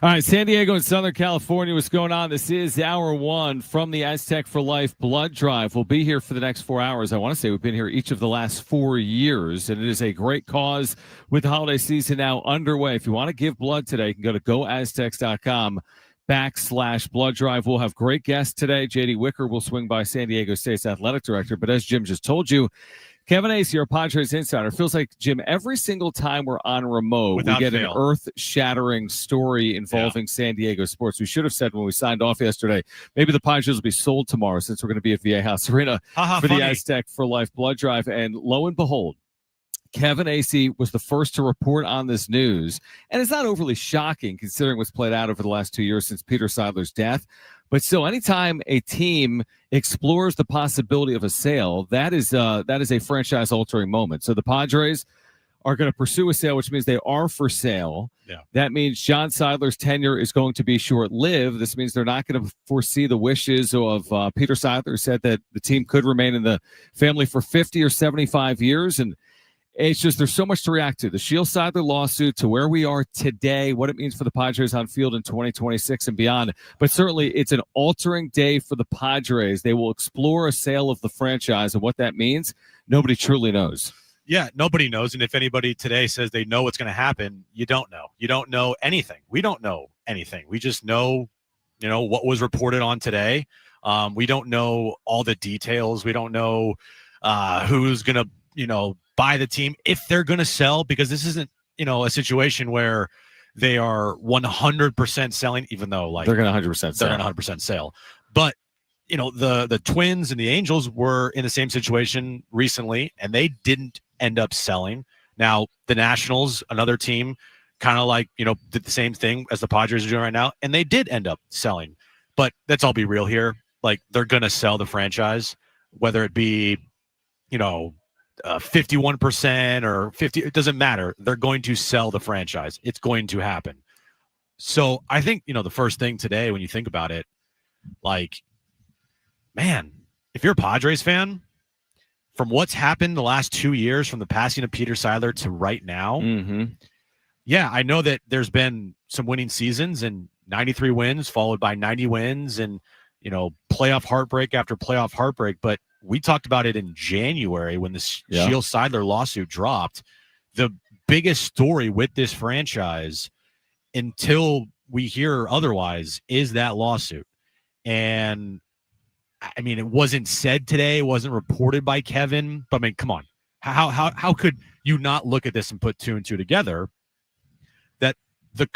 All right, San Diego and Southern California, what's going on? This is hour one from the Aztec for Life blood drive. We'll be here for the next 4 hours. I want to say we've been here each of the last 4 years, and it is a great cause with the holiday season now underway. If you want to give blood today, you can go to goaztecs.com/blood drive. We'll have great guests today. JD Wicker will swing by, San Diego State's athletic director. But as Jim just told you, Kevin Acee, our Padres insider, feels like, Jim, every single time we're on remote, we get an earth-shattering story involving San Diego sports. We should have said when we signed off yesterday, maybe the Padres will be sold tomorrow since we're going to be at Viejas Arena for the Aztec for Life blood drive. And lo and behold, Kevin Acee was the first to report on this news. And it's not overly shocking considering what's played out over the last 2 years since Peter Seidler's death. But still, anytime a team explores the possibility of a sale, that is a franchise-altering moment. So the Padres are going to pursue a sale, which means they are for sale. Yeah. That means John Seidler's tenure is going to be short-lived. This means they're not going to foresee the wishes of Peter Seidler, who said that the team could remain in the family for 50 or 75 years. And it's just there's so much to react to. The Seidler lawsuit, to where we are today, what it means for the Padres on field in 2026 and beyond. But certainly it's an altering day for the Padres. They will explore a sale of the franchise, and what that means, nobody truly knows. Yeah, nobody knows. And if anybody today says they know what's going to happen, you don't know. You don't know anything. We don't know anything. We just know, what was reported on today. We don't know all the details. We don't know who's going to, buy the team, if they're going to sell, because this isn't, a situation where they are 100% selling, even though they're going to 100% sell. They're going to 100% sell. But, the Twins and the Angels were in the same situation recently, and they didn't end up selling. Now, the Nationals, another team, kind of did the same thing as the Padres are doing right now, and they did end up selling. But let's all be real here. They're going to sell the franchise, whether it be, 51% or 50, it doesn't matter. They're going to sell the franchise. It's going to happen. So I think, the first thing today, when you think about it, man, if you're a Padres fan, from what's happened the last 2 years, from the passing of Peter Seidler to right now, yeah, I know that there's been some winning seasons and 93 wins followed by 90 wins and, playoff heartbreak after playoff heartbreak. But we talked about it in January when the Seidler lawsuit dropped. The biggest story with this franchise, until we hear otherwise, is that lawsuit. And I mean, it wasn't said today, it wasn't reported by Kevin, but I mean, come on. How could you not look at this and put two and two together? That the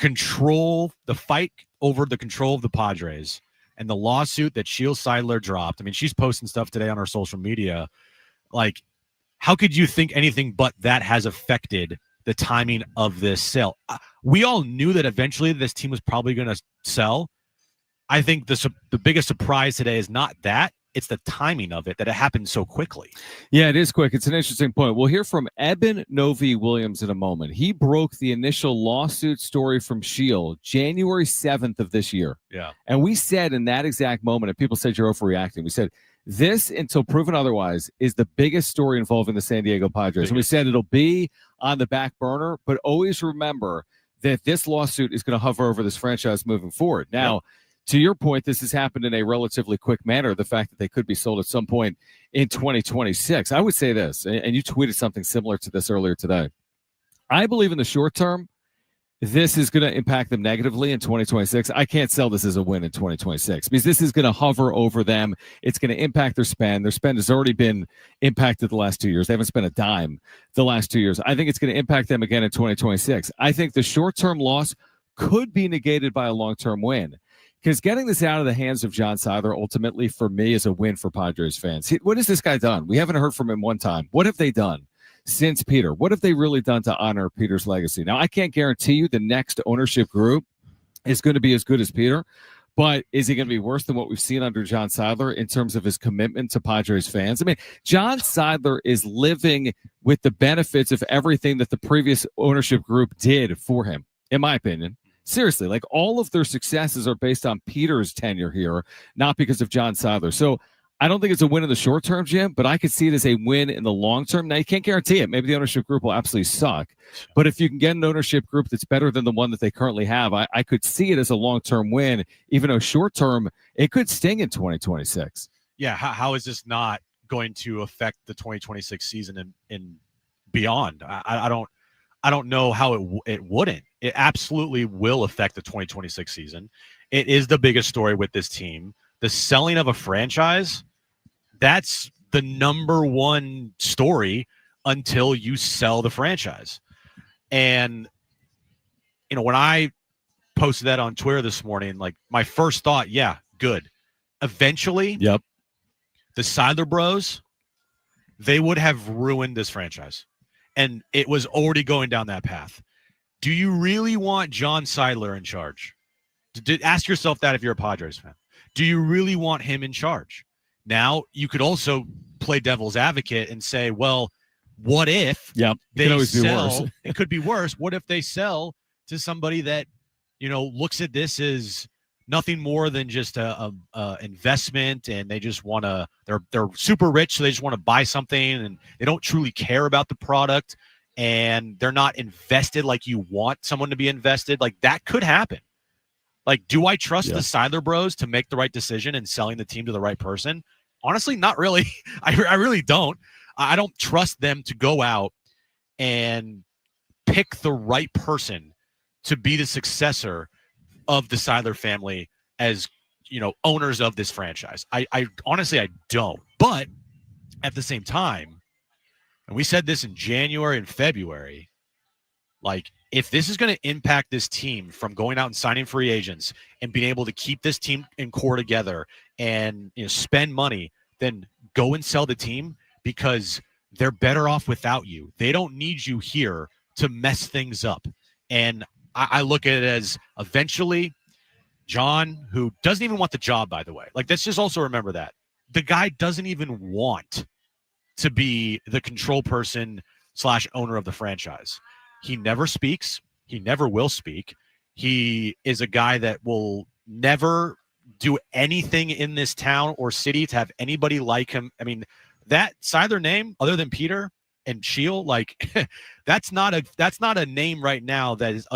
fight over the control of the Padres and the lawsuit that Seidler dropped. I mean, she's posting stuff today on her social media. How could you think anything but that has affected the timing of this sale? We all knew that eventually this team was probably going to sell. I think the biggest surprise today is not that. It's the timing of it, that it happened so quickly. Yeah, it is quick. It's an interesting point. We'll hear from Eben Novy-Williams in a moment. He broke the initial lawsuit story from Shield January 7th of this year. Yeah. And we said in that exact moment, and people said you're overreacting, we said, this, until proven otherwise, is the biggest story involving the San Diego Padres. And we said it'll be on the back burner, but always remember that this lawsuit is going to hover over this franchise moving forward. Now, to your point, this has happened in a relatively quick manner, the fact that they could be sold at some point in 2026. I would say this, and you tweeted something similar to this earlier today. I believe in the short term, this is going to impact them negatively in 2026. I can't sell this as a win in 2026 because this is going to hover over them. It's going to impact their spend. Their spend has already been impacted the last 2 years. They haven't spent a dime the last 2 years. I think it's going to impact them again in 2026. I think the short-term loss could be negated by a long-term win. Because getting this out of the hands of John Seidler, ultimately, for me, is a win for Padres fans. What has this guy done? We haven't heard from him one time. What have they done since Peter? What have they really done to honor Peter's legacy? Now, I can't guarantee you the next ownership group is going to be as good as Peter, but is he going to be worse than what we've seen under John Seidler in terms of his commitment to Padres fans? I mean, John Seidler is living with the benefits of everything that the previous ownership group did for him, in my opinion. Seriously, all of their successes are based on Peter's tenure here, not because of John Seidler. So I don't think it's a win in the short term, Jim, but I could see it as a win in the long term. Now, you can't guarantee it. Maybe the ownership group will absolutely suck. But if you can get an ownership group that's better than the one that they currently have, I could see it as a long-term win, even though short-term, it could sting in 2026. Yeah, how is this not going to affect the 2026 season and beyond? I don't know how it wouldn't. It absolutely will affect the 2026 season. It is the biggest story with this team. The selling of a franchise, that's the number one story until you sell the franchise. And, when I posted that on Twitter this morning, like my first thought, yeah, good. Eventually, yep, the Seidler bros, they would have ruined this franchise. And it was already going down that path. Do you really want John Seidler in charge? Ask yourself that if you're a Padres fan. Do you really want him in charge? Now, you could also play devil's advocate and say, well, what if they sell? It could be worse. What if they sell to somebody that, looks at this as nothing more than just a investment, and they just want to, they're super rich, so they just want to buy something, and they don't truly care about the product, and they're not invested like you want someone to be invested. Like, that could happen. Like, do I trust the Seidler bros to make the right decision and selling the team to the right person? Honestly, not really. I really don't. I don't trust them to go out and pick the right person to be the successor of the Seidler family as, owners of this franchise. I honestly, I don't. But at the same time, and we said this in January and February, like, if this is going to impact this team from going out and signing free agents and being able to keep this team in core together and spend money, then go and sell the team, because they're better off without you. They don't need you here to mess things up. And I look at it as eventually John, who doesn't even want the job, by the way. Like, let's just also remember that. The guy doesn't even want to be the control person / owner of the franchise. He never speaks. He never will speak. He is a guy that will never do anything in this town or city to have anybody like him. I mean, that Seidler name, other than Peter and Shield, like that's not a name right now that's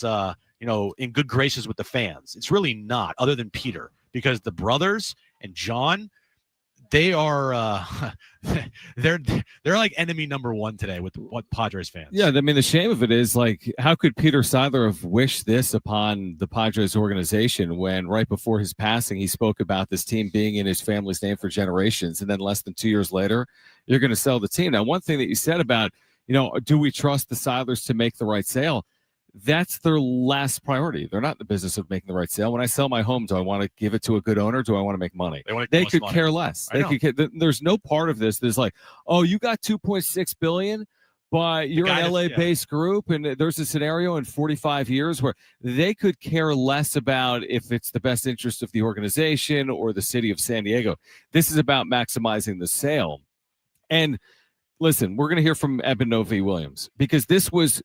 in good graces with the fans. It's really not, other than Peter, because the brothers and John, they are they're like enemy number one today with what Padres fans. Yeah, I mean, the shame of it is, like, how could Peter Seidler have wished this upon the Padres organization when right before his passing he spoke about this team being in his family's name for generations, and then less than 2 years later you're going to sell the team. Now, one thing that you said about, do we trust the Seidlers to make the right sale? That's their last priority. They're not in the business of making the right sale. When I sell my home, do I want to give it to a good owner? Do I want to make money? They could care less. There's no part of this that's like, oh, you got $2.6 billion, but you're an LA-based group, and there's a scenario in 45 years where they could care less about if it's the best interest of the organization or the city of San Diego. This is about maximizing the sale. And listen, we're going to hear from Eben Novi Williams, because this was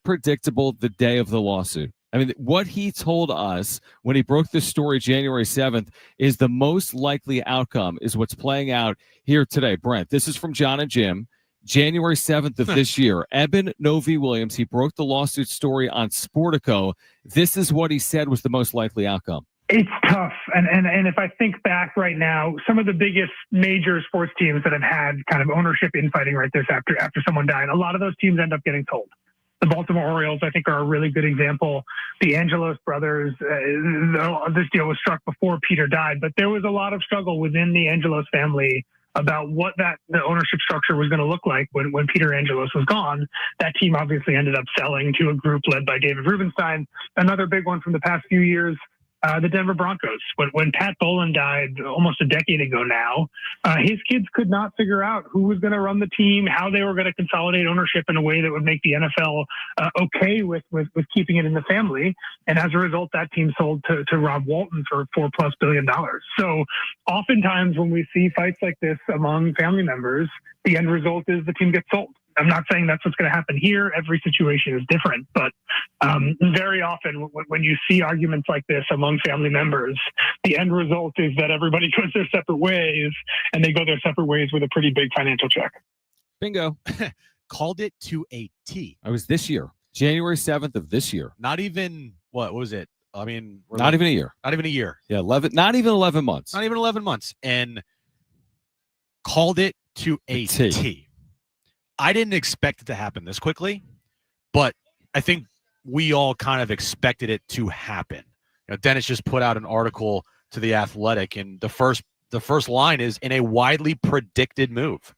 predictable the day of the lawsuit. I mean, what he told us when he broke this story January 7th is the most likely outcome is what's playing out here today. Brent, this is from Jon and Jim, January 7th of this year. Eben Novi Williams, he broke the lawsuit story on Sportico. This is what he said was the most likely outcome. It's tough. And if I think back right now, some of the biggest major sports teams that have had kind of ownership infighting like this after someone died, a lot of those teams end up getting sold. The Baltimore Orioles, I think, are a really good example. The Angelos brothers, this deal was struck before Peter died, but there was a lot of struggle within the Angelos family about what the ownership structure was going to look like when Peter Angelos was gone. That team obviously ended up selling to a group led by David Rubenstein. Another big one from the past few years, the Denver Broncos. When Pat Bowlen died almost a decade ago now, his kids could not figure out who was going to run the team, how they were going to consolidate ownership in a way that would make the NFL okay with keeping it in the family. And as a result, that team sold to Rob Walton for $4+ billion. So oftentimes when we see fights like this among family members, the end result is the team gets sold. I'm not saying that's what's going to happen here. Every situation is different, but very often when you see arguments like this among family members, the end result is that everybody goes their separate ways, and they go their separate ways with a pretty big financial check. Bingo. Called it to a T. I was this year, January 7th of this year. Not even, what was it? I mean, not even a year. Not even a year. Yeah, not even 11 months. Not even 11 months. And called it to a T. I didn't expect it to happen this quickly, but I think we all kind of expected it to happen. You know, Dennis just put out an article to The Athletic, and the first line is, in a widely predicted move,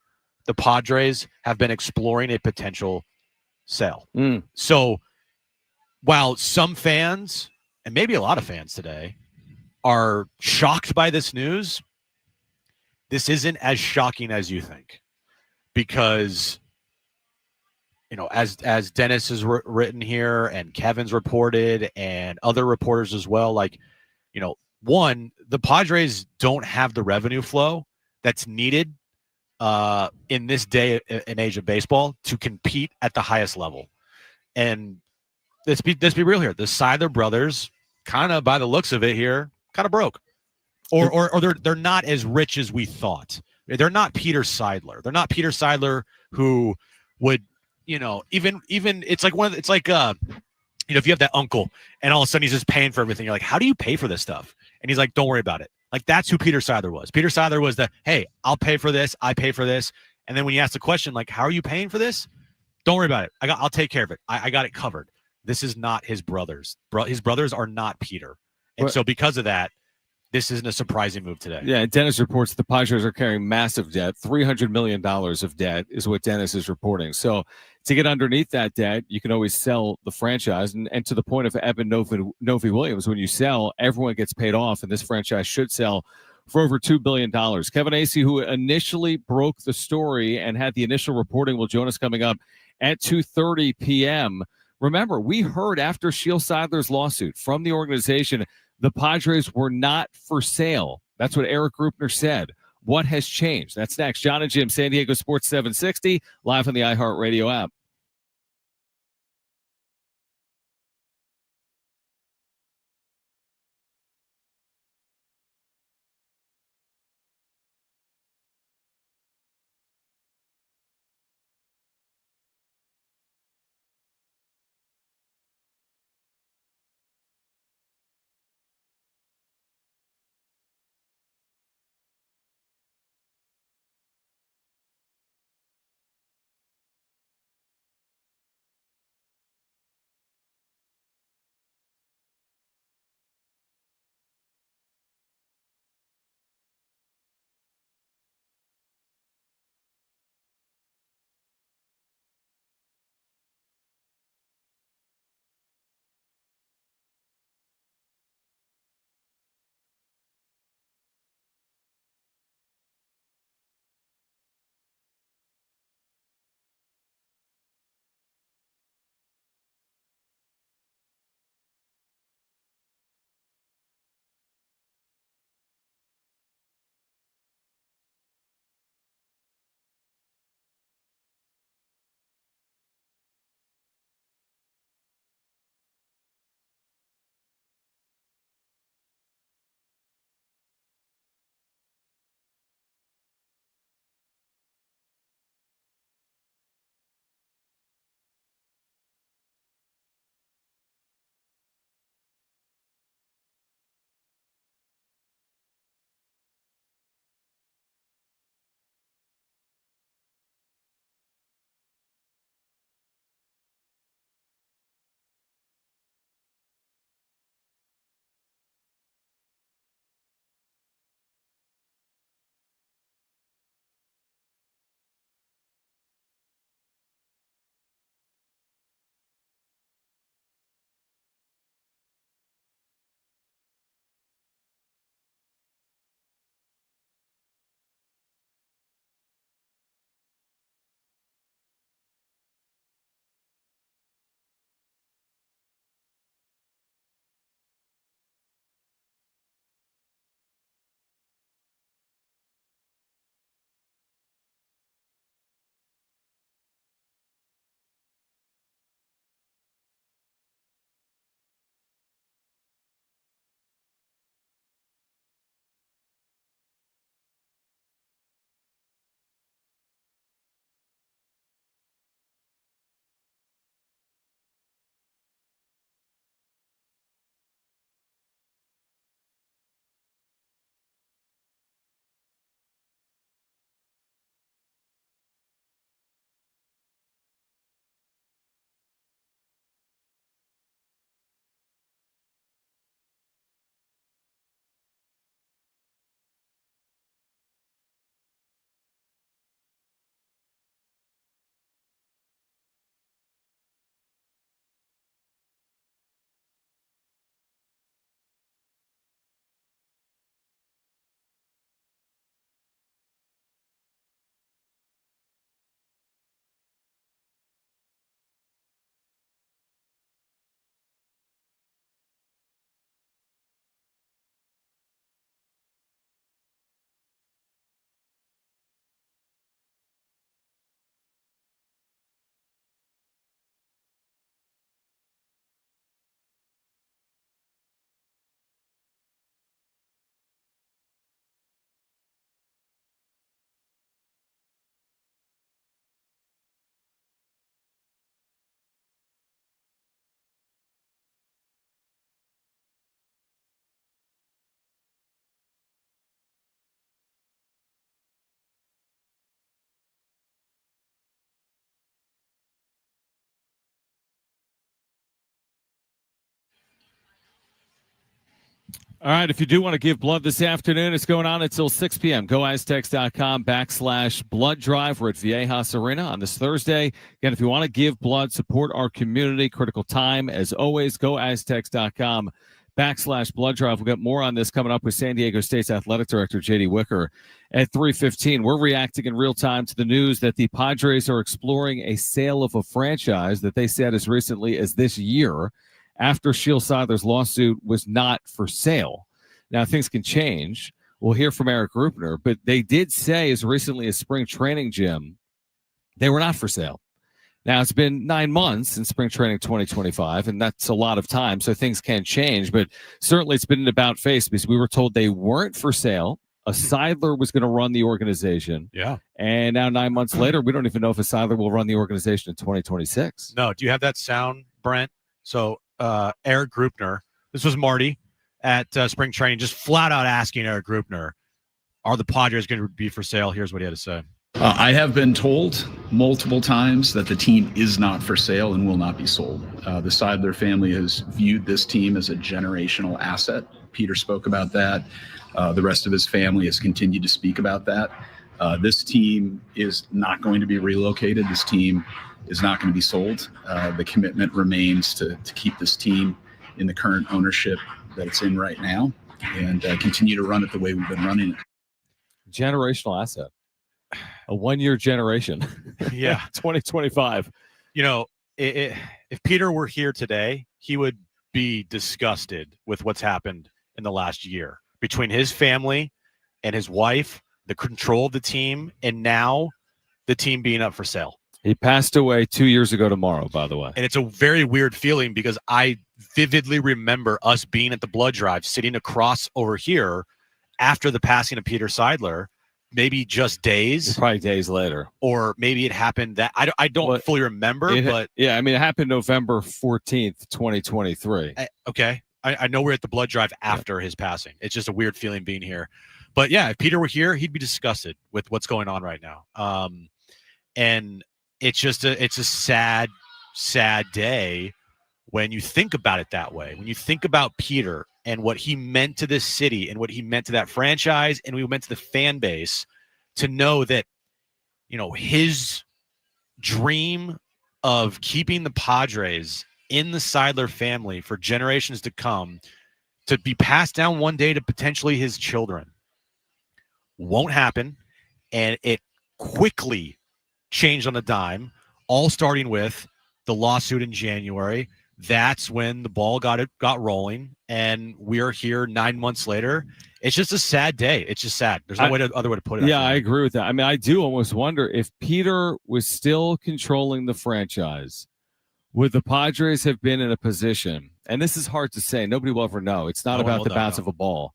the Padres have been exploring a potential sale. So while some fans, and maybe a lot of fans today, are shocked by this news, this isn't as shocking as you think, because, you know, as Dennis has written here, and Kevin's reported, and other reporters as well, like, you know, one, the Padres don't have the revenue flow that's needed in this day and age of baseball to compete at the highest level. And let's be real here. The Seidler brothers, kind of by the looks of it here, kind of broke, or they're not as rich as we thought. They're not Peter Seidler. They're not Peter Seidler who would, you know, even it's like you know, if you have that uncle and all of a sudden he's just paying for everything, you're like, how do you pay for this stuff? And he's like, don't worry about it. Like, that's who Peter Seidler was. Peter Seidler was the, hey, I'll pay for this. I pay for this. And then when you ask the question, like, how are you paying for this? Don't worry about it. I'll take care of it. I got it covered. This is not his brothers. His brothers are not Peter. And so because of that, this isn't a surprising move today. Yeah, and Dennis reports the Padres are carrying massive debt. $300 million of debt is what Dennis is reporting. So to get underneath that debt, you can always sell the franchise. And to the point of Evan Novi Williams, when you sell, everyone gets paid off, and this franchise should sell for over $2 billion. Kevin Acee, who initially broke the story and had the initial reporting, will join us coming up at 2:30 p.m. Remember, we heard after Shiel Seidler's lawsuit from the organization, the Padres were not for sale. That's what Eric Grupner said. What has changed? That's next. Jon and Jim, San Diego Sports 760, live on the iHeartRadio app. All right, if you do want to give blood this afternoon, it's going on until 6 p.m. GoAztecs.com/blood drive. We're at Viejas Arena on this Thursday. Again, if you want to give blood, support our community, critical time. As always, GoAztecs.com/blood drive. We'll get more on this coming up with San Diego State's athletic director, JD Wicker, at 3:15. We're reacting in real time to the news that the Padres are exploring a sale of a franchise that they said as recently as this year, after Seidler's lawsuit was not for sale. Now, things can change. We'll hear from Eric Rupner, but they did say as recently as spring training, Jim, they were not for sale. Now, it's been 9 months in spring training 2025, and that's a lot of time, so things can change, but certainly it's been an about face because we were told they weren't for sale. A Seidler was going to run the organization. Yeah. And now 9 months later, we don't even know if a Seidler will run the organization in 2026. No. Do you have that sound, Brent? So Eric Grupner, this was Marty at spring training, just flat out asking Eric Grupner, are the Padres going to be for sale? Here's what he had to say. I have been told multiple times that the team is not for sale and will not be sold. The Seidler family has viewed this team as a generational asset. Peter spoke about that. The rest of his family has continued to speak about that. This team is not going to be relocated. This team is not going to be sold. The commitment remains to keep this team in the current ownership that it's in right now and continue to run it the way we've been running it. Generational asset. A 1-year generation. Yeah. 2025. You know, if Peter were here today, he would be disgusted with what's happened in the last year between his family and his wife, the control of the team, and now the team being up for sale. He passed away 2 years ago tomorrow, by the way. And it's a very weird feeling because I vividly remember us being at the blood drive, sitting across over here after the passing of Peter Seidler, maybe just days. Probably days later. Or maybe it happened that I don't fully remember, but yeah, I mean, it happened November 14th, 2023. Okay. I know we're at the blood drive after his passing. It's just a weird feeling being here. But yeah, if Peter were here, he'd be disgusted with what's going on right now. And it's just it's a sad, sad day when you think about it that way. When you think about Peter and what he meant to this city and what he meant to that franchise and what he meant to the fan base, to know that, you know, his dream of keeping the Padres in the Seidler family for generations to come, to be passed down one day to potentially his children, won't happen. And it quickly changed on a dime, all starting with the lawsuit in January. That's when the ball got rolling, and we are here 9 months later. It's just a sad day. It's just sad. There's no other way to put it. Yeah, I agree with that. I mean, I do almost wonder if Peter was still controlling the franchise, would the Padres have been in a position, and this is hard to say, nobody will ever know. It's not about the bounce of a ball,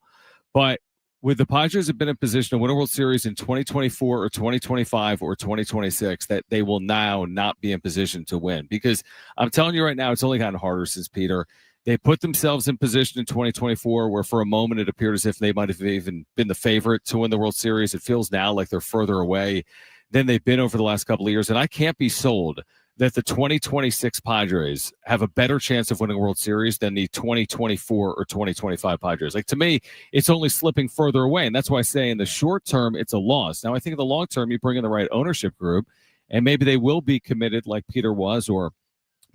but would the Padres have been in a position to win a World Series in 2024 or 2025 or 2026 that they will now not be in position to win? Because I'm telling you right now, it's only gotten harder since Peter. They put themselves in position in 2024 where for a moment it appeared as if they might have even been the favorite to win the World Series. It feels now like they're further away than they've been over the last couple of years. And I can't be sold that the 2026 Padres have a better chance of winning a World Series than the 2024 or 2025 Padres. Like, to me, it's only slipping further away. And that's why I say in the short term, it's a loss. Now, I think in the long term, you bring in the right ownership group, and maybe they will be committed like Peter was, or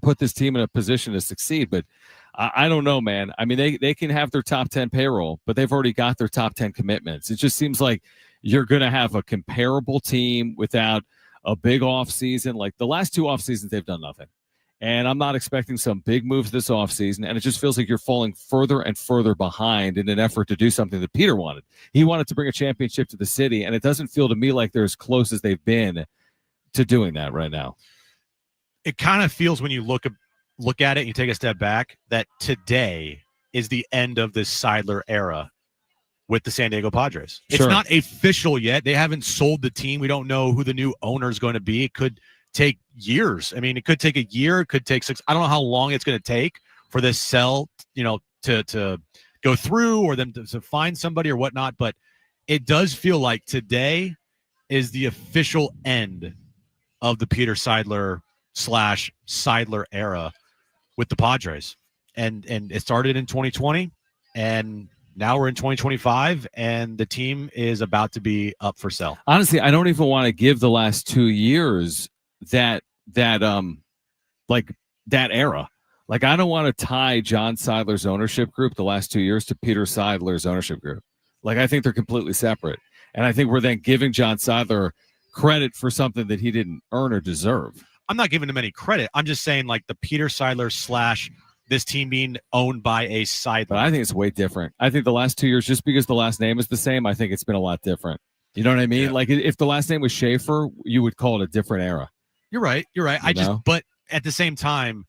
put this team in a position to succeed. But I don't know, man. I mean, they can have their top 10 payroll, but they've already got their top 10 commitments. It just seems like you're going to have a comparable team without a big offseason. Like the last two off seasons, they've done nothing. And I'm not expecting some big moves this offseason. And it just feels like you're falling further and further behind in an effort to do something that Peter wanted. He wanted to bring a championship to the city. And it doesn't feel to me like they're as close as they've been to doing that right now. It kind of feels when you look at it and you take a step back that today is the end of this Seidler era with the San Diego Padres. It's not official yet. They haven't sold the team. We don't know who the new owner is going to be. It could take years. I mean, it could take a year. It could take 6. I don't know how long it's going to take for this sell, to go through, or them to find somebody or whatnot. But it does feel like today is the official end of the Peter Seidler / Seidler era with the Padres. And it started in 2020, and now we're in 2025, and the team is about to be up for sale. Honestly, I don't even want to give the last 2 years that era. Like, I don't want to tie John Seidler's ownership group the last 2 years to Peter Seidler's ownership group. Like, I think they're completely separate. And I think we're then giving John Seidler credit for something that he didn't earn or deserve. I'm not giving him any credit. I'm just saying, like, the Peter Seidler / this team being owned by a Seidler. But I think it's way different. I think the last 2 years, just because the last name is the same, I think it's been a lot different. You know what I mean? Yeah. Like, if the last name was Schaefer, you would call it a different era. You're right. But at the same time,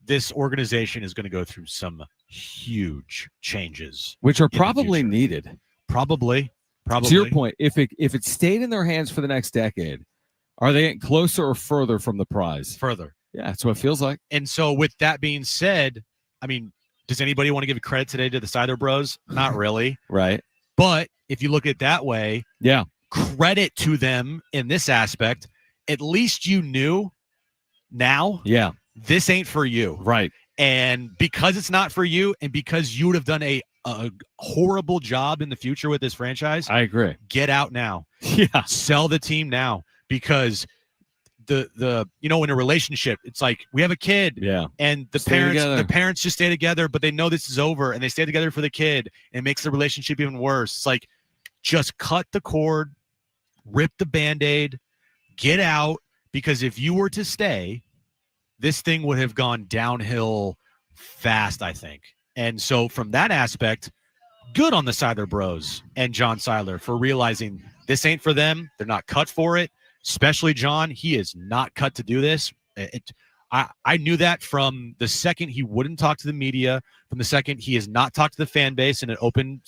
this organization is going to go through some huge changes, which are probably needed. Probably. To your point, if it stayed in their hands for the next decade, are they getting closer or further from the prize? Further. Yeah, that's what it feels like. And so with that being said, I mean, does anybody want to give credit today to the Seidler bros? Not really. Right. But if you look at it that way, yeah, credit to them in this aspect. At least you knew now. Yeah. This ain't for you. Right. And because it's not for you, and because you would have done a horrible job in the future with this franchise, I agree. Get out now. Yeah. Sell the team now, because the in a relationship, it's like we have a kid. Yeah. And the parents just stay together, but they know this is over, and they stay together for the kid, and it makes the relationship even worse. It's like, just cut the cord, rip the Band-Aid, get out, because if you were to stay, this thing would have gone downhill fast, I think. And so from that aspect, good on the Seidler bros and John Seidler for realizing this ain't for them. They're not cut for it, especially John. He is not cut to do this. I knew that from the second he wouldn't talk to the media, from the second he has not talked to the fan base in an open,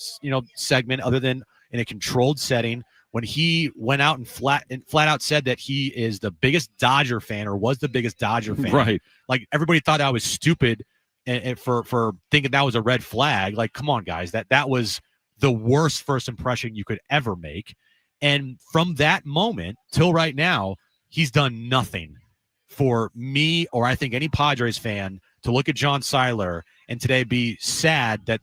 segment other than in a controlled setting. When he went out and flat out said that he is the biggest Dodger fan, or was the biggest Dodger fan. Right. Like, everybody thought I was stupid and for thinking that was a red flag. Like, come on, guys. That was the worst first impression you could ever make. And from that moment till right now, he's done nothing for me, or I think any Padres fan, to look at John Seidler and today be sad that,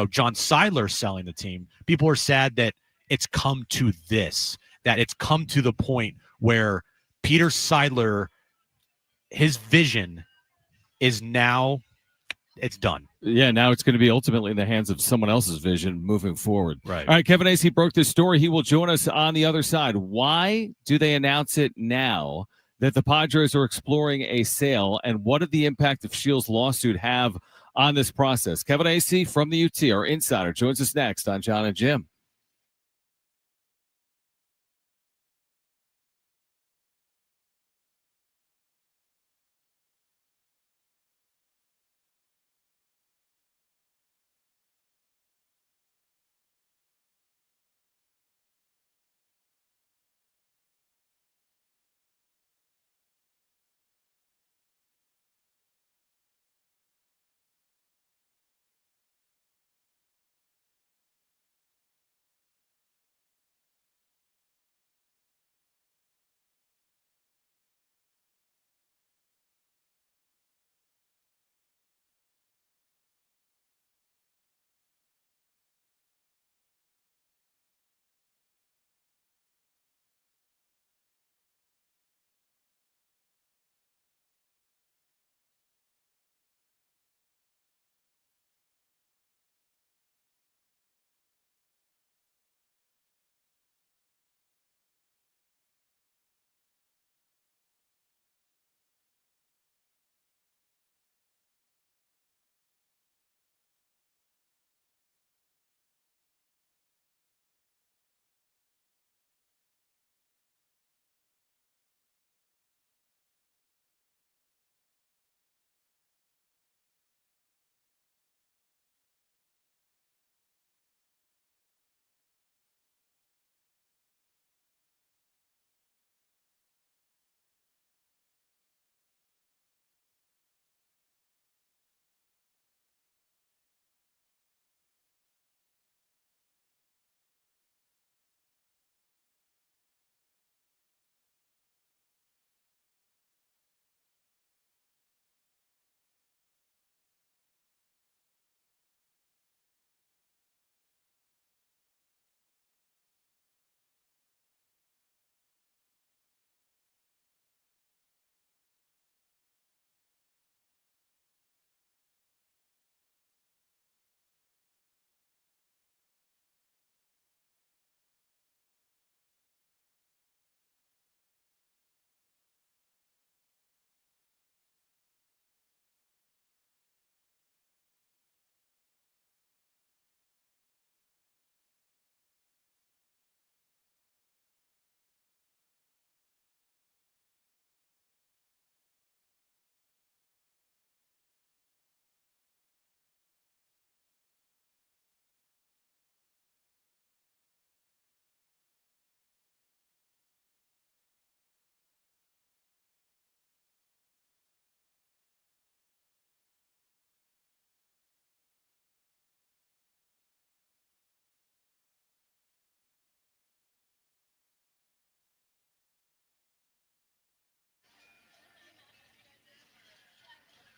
John Seidler's selling the team. People are sad that it's come to this, that it's come to the point where Peter Seidler, his vision is now, it's done. Yeah, now it's going to be ultimately in the hands of someone else's vision moving forward. Right. All right, Kevin Acee broke this story. He will join us on the other side. Why do they announce it now that the Padres are exploring a sale, and what did the impact of Shields' lawsuit have on this process? Kevin Acee from the UT, our insider, joins us next on Jon and Jim.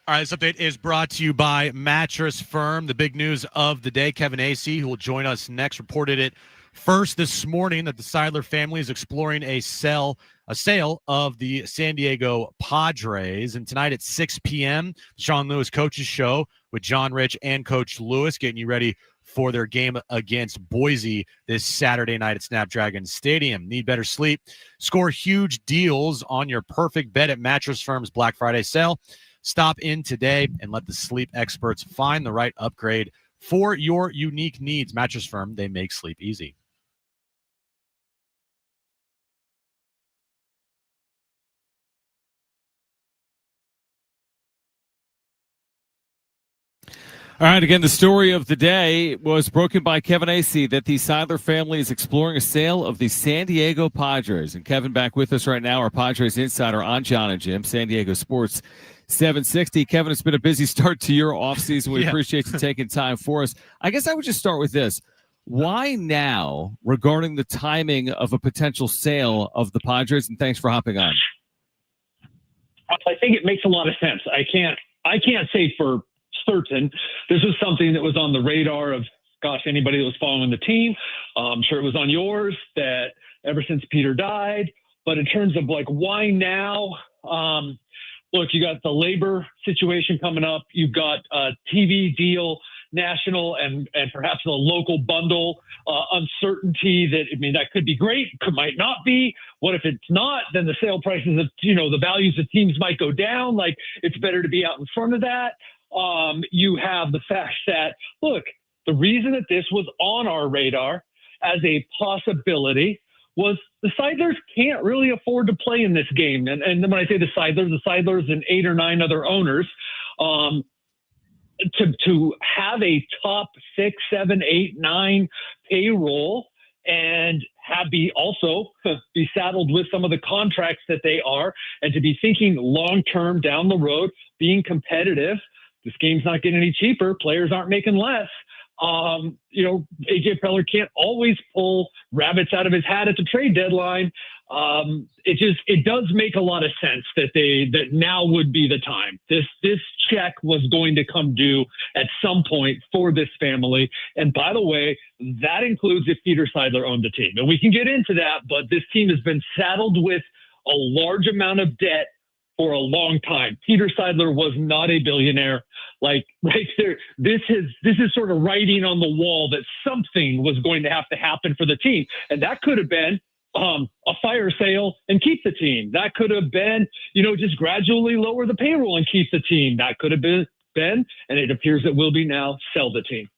All right, this update is brought to you by Mattress Firm. The big news of the day, Kevin Acee, who will join us next, reported it first this morning that the Seidler family is exploring a sale of the San Diego Padres. And tonight at 6 p.m., Sean Lewis Coaches Show with John Rich and Coach Lewis, getting you ready for their game against Boise this Saturday night at Snapdragon Stadium. Need better sleep? Score huge deals on your perfect bed at Mattress Firm's Black Friday sale. Stop in today and let the sleep experts find the right upgrade for your unique needs. Mattress Firm, they make sleep easy. All right, again, the story of the day was broken by Kevin Acee that the Seidler family is exploring a sale of the San Diego Padres. And Kevin back with us right now, our Padres insider on Jon Jim, San Diego Sports 760. Kevin, it's been a busy start to your offseason. We appreciate you taking time for us. I guess I would just start with this. Why now regarding the timing of a potential sale of the Padres? And thanks for hopping on. I think it makes a lot of sense. I can't say for certain. This was something that was on the radar of, anybody that was following the team. I'm sure it was on yours that ever since Peter died. But in terms of like, why now? Look, you got the labor situation coming up. You've got a TV deal, national and perhaps a local bundle, uncertainty that could be great, might not be. What if it's not? Then the sale prices of, the values of teams might go down. Like, it's better to be out in front of that. You have the fact that, look, the reason that this was on our radar as a possibility was the Seidlers can't really afford to play in this game. And then when I say the Seidlers and 8 or 9 other owners, to have a top 6, 7, 8, 9 payroll and be saddled with some of the contracts that they are, and to be thinking long-term down the road, being competitive. This game's not getting any cheaper. Players aren't making less. AJ Preller can't always pull rabbits out of his hat at the trade deadline. It does make a lot of sense that now would be the time. This check was going to come due at some point for this family. And by the way, that includes if Peter Seidler owned the team. And we can get into that, but this team has been saddled with a large amount of debt for a long time. Peter Seidler was not a billionaire. Like, right there, this is sort of writing on the wall that something was going to have to happen for the team. And that could have been a fire sale and keep the team. That could have been, just gradually lower the payroll and keep the team. That could have been, and it appears it will be now, sell the team.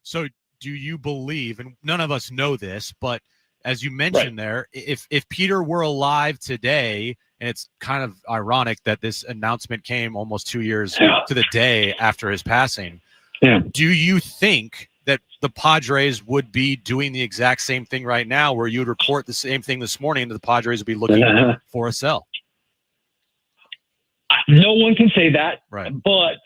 So do you believe, and none of us know this, but as you mentioned there, if Peter were alive today, and it's kind of ironic that this announcement came almost 2 years to the day after his passing. Yeah. Do you think that the Padres would be doing the exact same thing right now, where you would report the same thing this morning that the Padres would be looking for a sell? No one can say that, right? But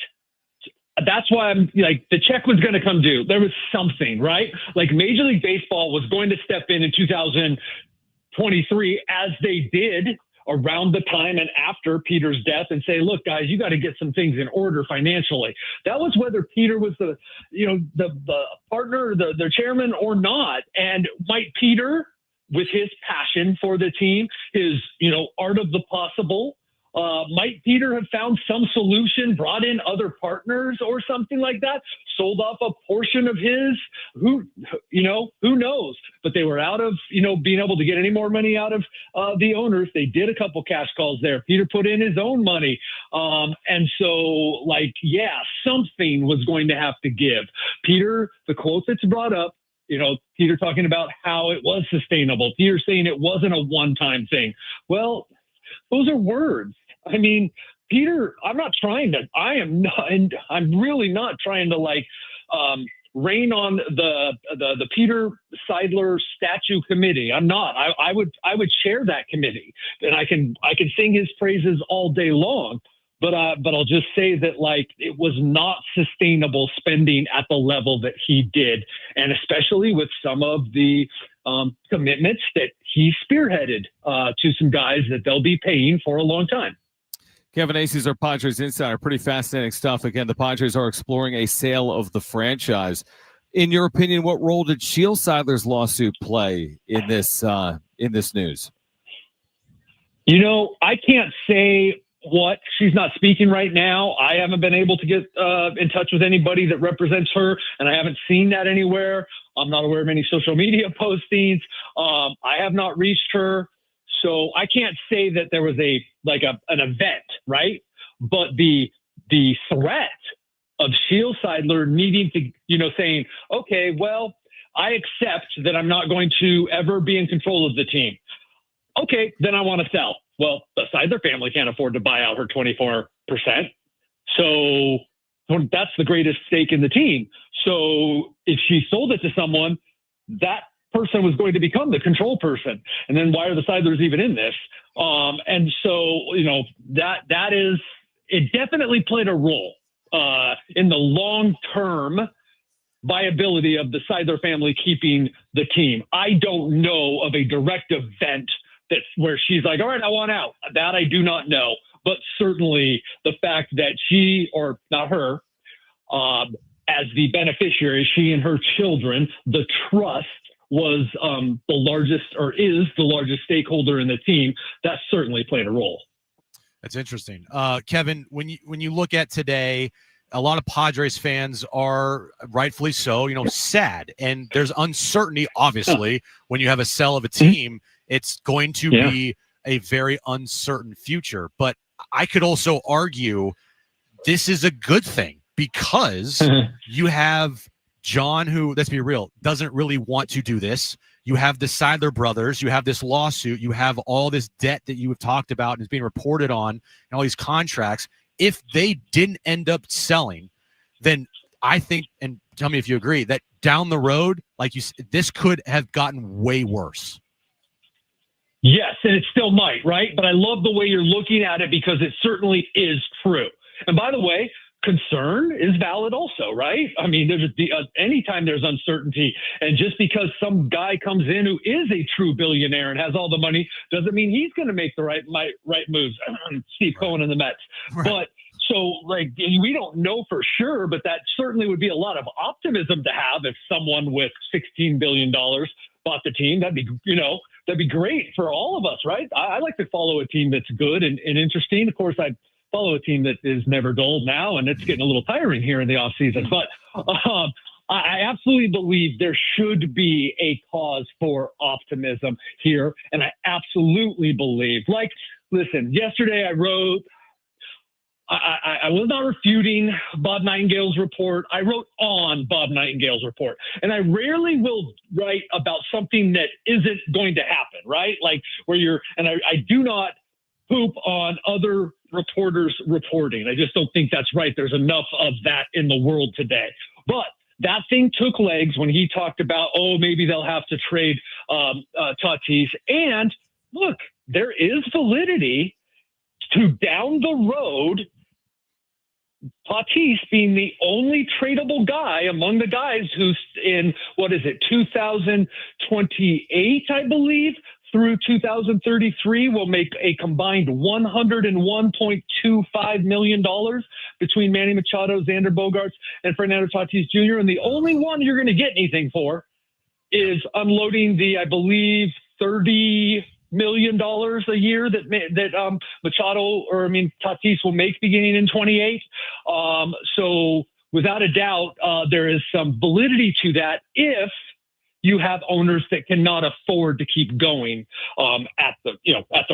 that's why I'm like, the check was going to come due. There was something, right? Like Major League Baseball was going to step in 2023, as they did around the time and after Peter's death, and say, look, guys, you got to get some things in order financially. That was whether Peter was the partner, the chairman or not. And might Peter, with his passion for the team, his, art of the possible, might Peter have found some solution, brought in other partners or something like that, sold off a portion of his, who knows? But they were out of, being able to get any more money out of the owners. They did a couple cash calls there. Peter put in his own money. And so something was going to have to give. Peter, the quote that's brought up, Peter talking about how it was sustainable. Peter saying it wasn't a one-time thing. Well, those are words. I mean, Peter, I'm really not trying to rain on the Peter Seidler statue committee. I'm not. I would chair that committee, and I can sing his praises all day long. But I'll just say that it was not sustainable spending at the level that he did, and especially with some of the commitments that he spearheaded to some guys that they'll be paying for a long time. Kevin Acee, our Padres insider. Pretty fascinating stuff. Again, the Padres are exploring a sale of the franchise. In your opinion, what role did Seidler's lawsuit play in this news? You know, I can't say what. She's not speaking right now. I haven't been able to get in touch with anybody that represents her, and I haven't seen that anywhere. I'm not aware of any social media postings. I have not reached her, so I can't say that there was an event, right? But the threat of Seidler needing to, saying, okay, well, I accept that I'm not going to ever be in control of the team. Okay, then I want to sell. Well, the Seidler family can't afford to buy out her 24%. So that's the greatest stake in the team. So if she sold it to someone, that person was going to become the control person. And then why are the Seidlers even in this? And so, that is, it definitely played a role in the long-term viability of the Seidler family keeping the team. I don't know of a direct event that's where she's like, all right, I want out. That I do not know. But certainly the fact that she, or not her, as the beneficiary, she and her children, the trust was the largest, or is the largest stakeholder in the team, that certainly played a role. That's interesting. Kevin, when you look at today, a lot of Padres fans are rightfully so, sad. And there's uncertainty, obviously, when you have a sell of a team. It's going to be a very uncertain future. But I could also argue this is a good thing because you have Jon, who, let's be real, doesn't really want to do this. You have the Seidler brothers. You have this lawsuit. You have all this debt that you have talked about and is being reported on, and all these contracts. If they didn't end up selling, then I think, and tell me if you agree, that down the road, like you said, this could have gotten way worse. Yes, and it still might, right? But I love the way you're looking at it because it certainly is true. And by the way, concern is valid also, right? I mean, there's anytime there's uncertainty, and just because some guy comes in who is a true billionaire and has all the money doesn't mean he's going to make the right moves. Steve Cohen and the Mets. Right. But so, we don't know for sure, but that certainly would be a lot of optimism to have if someone with $16 billion bought the team. That'd be great for all of us, right? I like to follow a team that's good and interesting. Of course, I follow a team that is never dull now, and it's getting a little tiring here in the off season. But I absolutely believe there should be a cause for optimism here, and I absolutely believe. Listen, yesterday I wrote. I was not refuting Bob Nightingale's report. I wrote on Bob Nightingale's report. And I rarely will write about something that isn't going to happen, right? I do not poop on other reporters reporting. I just don't think that's right. There's enough of that in the world today. But that thing took legs when he talked about, maybe they'll have to trade Tatis. And look, there is validity to down the road, Tatis being the only tradable guy among the guys who's in, 2028, I believe, through 2033 will make a combined $101.25 million between Manny Machado, Xander Bogaerts, and Fernando Tatis Jr. And the only one you're going to get anything for is unloading the, I believe, $30 million a year that Machado, Tatis will make beginning in 28. So without a doubt, there is some validity to that if you have owners that cannot afford to keep going at the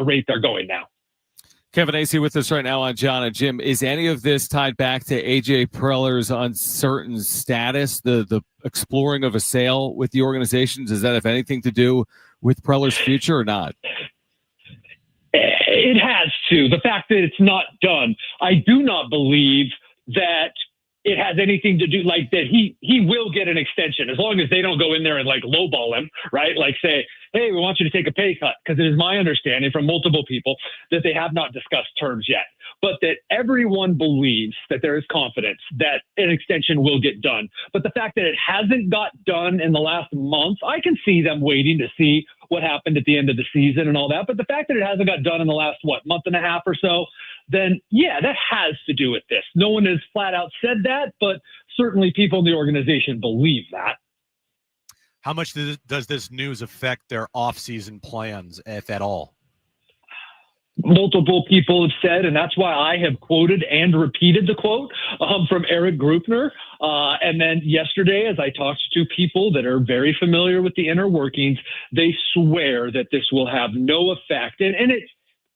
rate they're going now. Kevin Acee with us right now on Jon and Jim. Is any of this tied back to AJ Preller's uncertain status, the exploring of a sale with the organizations? Does that have anything to do with Preller's future or not? It has to. The fact that it's not done, I do not believe that it has anything to do that he will get an extension as long as they don't go in there and lowball him, right? Say, hey, we want you to take a pay cut, because it is my understanding from multiple people that they have not discussed terms yet, but that everyone believes that there is confidence that an extension will get done. But the fact that it hasn't got done in the last month, I can see them waiting to see what happened at the end of the season and all that. But the fact that it hasn't got done in the last, month and a half or so, then yeah, that has to do with this. No one has flat out said that, but certainly people in the organization believe that. How much does this news affect their off-season plans, if at all? Multiple people have said, and that's why I have quoted and repeated the quote from Eric Grupner. And then yesterday, as I talked to people that are very familiar with the inner workings, they swear that this will have no effect. And it,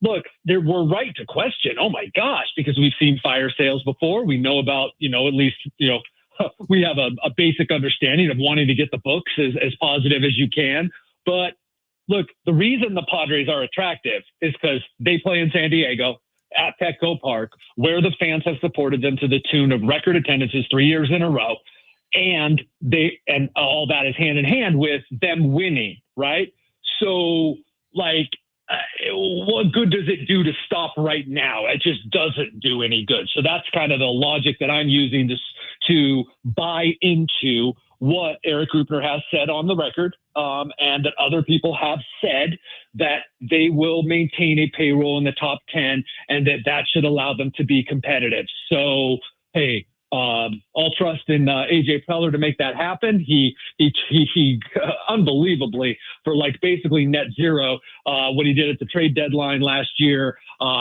look, we're right to question, oh my gosh, because we've seen fire sales before. We know about, at least, we have a basic understanding of wanting to get the books as positive as you can. But look, the reason the Padres are attractive is because they play in San Diego at Petco Park, where the fans have supported them to the tune of record attendances 3 years in a row. And all that is hand in hand with them winning, right? So, what good does it do to stop right now? It just doesn't do any good. So that's kind of the logic that I'm using to buy into what Eric Grupner has said on the record, and that other people have said that they will maintain a payroll in the top 10 and that should allow them to be competitive. So, hey, I'll trust in AJ Preller to make that happen. He unbelievably, for basically net zero, what he did at the trade deadline last year,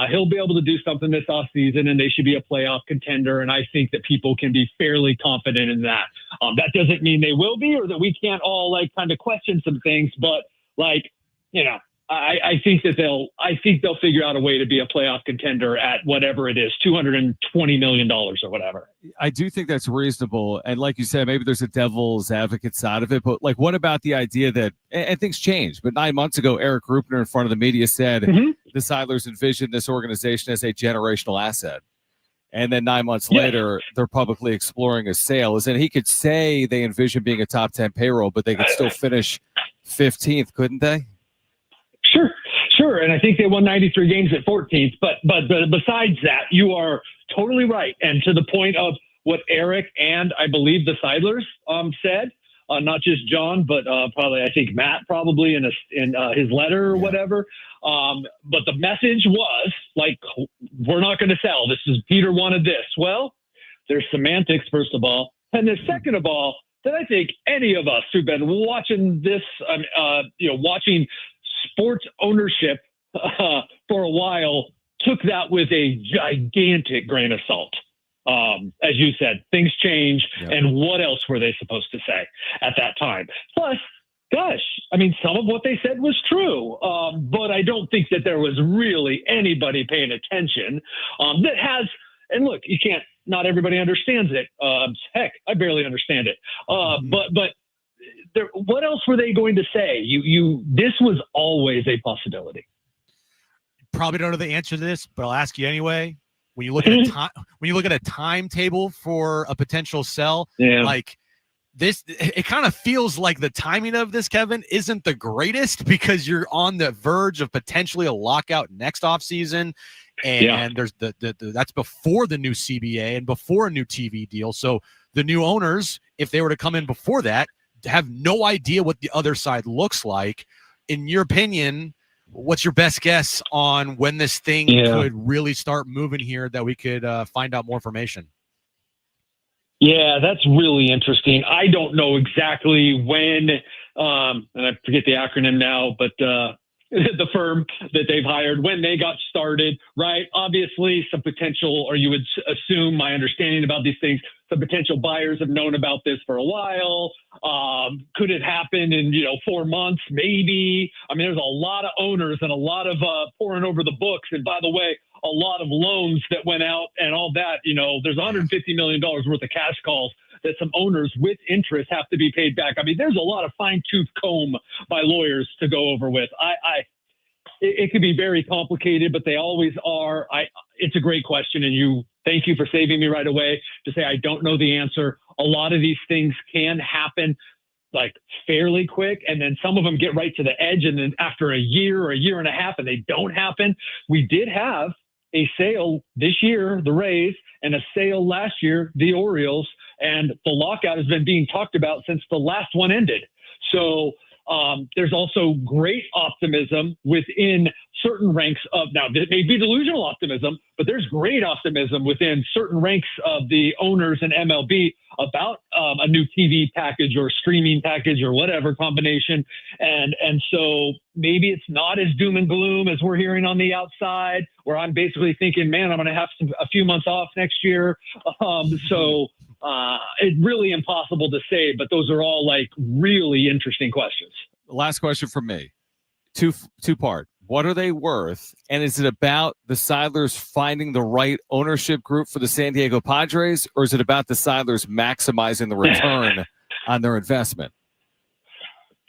he'll be able to do something this offseason, and they should be a playoff contender. And I think that people can be fairly confident in that. That doesn't mean they will be, or that we can't all kind of question some things, but I think they'll figure out a way to be a playoff contender at whatever it is, $220 million or whatever. I do think that's reasonable. And like you said, maybe there's a devil's advocate side of it, but what about the idea that, and things change, but 9 months ago, Eric Grupner in front of the media said the Seidlers envisioned this organization as a generational asset. And then 9 months later, they're publicly exploring a sale. And he could say they envision being a top 10 payroll, but they could still finish 15th, couldn't they? Sure. And I think they won 93 games at 14th. But besides that, you are totally right. And to the point of what Eric and I believe the Seidlers said, not just John, but probably I think Matt probably in his letter or whatever. But the message was we're not going to sell. Peter wanted this. Well, there's semantics, first of all. And then second of all, that I think any of us who've been watching this, watching sports ownership for a while, took that with a gigantic grain of salt. As you said, things change, and what else were they supposed to say at that time? Plus, gosh, some of what they said was true, but I don't think that there was really anybody paying attention that has. And look, you can't. Not everybody understands it. Heck, I barely understand it. But. What else were they going to say? This was always a possibility. Probably don't know the answer to this, but I'll ask you anyway. When you look at a timetable for a potential sell, this, it kind of feels like the timing of this, Kevin, isn't the greatest because you're on the verge of potentially a lockout next offseason. And there's that's before the new CBA and before a new TV deal. So the new owners, if they were to come in before that, have no idea what the other side looks like. In your opinion, what's your best guess on when this thing could really start moving here that we could find out more information? Yeah, that's really interesting. I don't know exactly when, and I forget the acronym now, but the firm that they've hired, when they got started, right? Obviously, some potential, or you would assume my understanding about these things, some potential buyers have known about this for a while. Could it happen in, 4 months? Maybe. There's a lot of owners and a lot of pouring over the books. And by the way, a lot of loans that went out and all that, there's $150 million worth of cash calls that some owners with interest have to be paid back. There's a lot of fine-tooth comb by lawyers to go over with. It could be very complicated, but they always are. It's a great question, and thank you for saving me right away to say I don't know the answer. A lot of these things can happen fairly quick, and then some of them get right to the edge, and then after a year or a year and a half, and they don't happen. We did have a sale this year, the Rays, and a sale last year, the Orioles, and the lockout has been being talked about since the last one ended. So there's also great optimism within certain ranks of, now it may be delusional optimism, but there's great optimism within certain ranks of the owners in MLB about a new TV package or streaming package or whatever combination. And so maybe it's not as doom and gloom as we're hearing on the outside, where I'm basically thinking, man, I'm going to have a few months off next year. It's really impossible to say, but those are all like really interesting questions. Last question from me. Two-part. What are they worth? And is it about the Seidlers finding the right ownership group for the San Diego Padres, or is it about the Seidlers maximizing the return on their investment?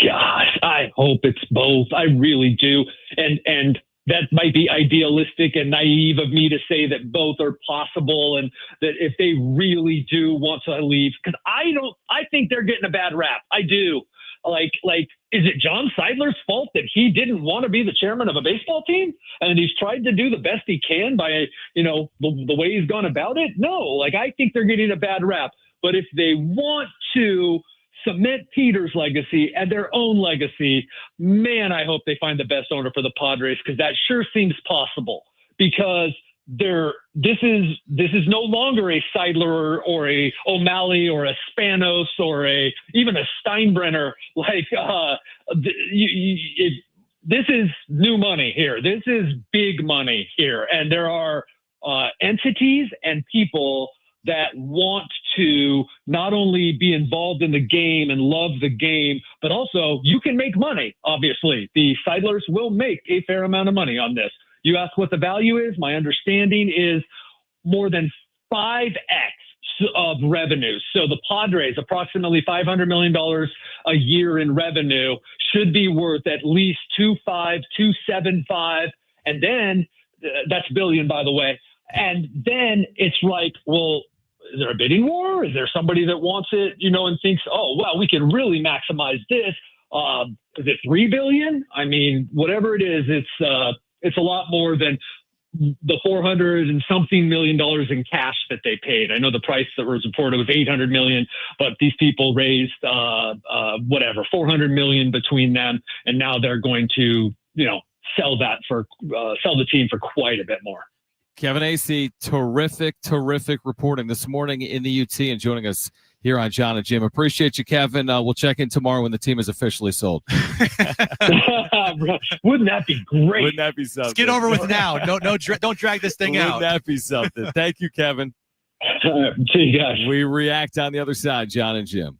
Gosh, I hope it's both. I really do. And that might be idealistic and naive of me to say that both are possible, and that if they really do want to leave, because I think they're getting a bad rap. I do. Like, is it John Seidler's fault that he didn't want to be the chairman of a baseball team? And he's tried to do the best he can by, the way he's gone about it? No, like, I think they're getting a bad rap. But if they want to cement Peter's legacy and their own legacy, man, I hope they find the best owner for the Padres, because that sure seems possible. Because this is no longer a Seidler or a O'Malley or a Spanos or even a Steinbrenner. Like, this is new money here. This is big money here. And there are entities and people that want to not only be involved in the game and love the game, but also you can make money. Obviously, the Seidlers will make a fair amount of money on this. You ask what the value is. My understanding is more than 5x of revenue. So the Padres, approximately $500 million a year in revenue, should be worth at least 2.5, 2.75. And then that's billion, by the way. And then it's like, well, is there a bidding war? Is there somebody that wants it, and thinks, oh, well, we can really maximize this? Is it 3 billion? I mean, whatever it is, it's a lot more than the $400 and something million in cash that they paid. I know the price that was reported was $800 million, but these people raised whatever, $400 million between them, and now they're going to sell the team for quite a bit more. Kevin Acee, terrific reporting this morning in the UT and joining us here on Jon and Jim. Appreciate you, Kevin. We'll check in tomorrow when the team is officially sold. Wouldn't that be great? Wouldn't that be something? Let's get over with now. Don't drag this thing out. Wouldn't that be something? Thank you, Kevin. See you guys. We react on the other side, Jon and Jim.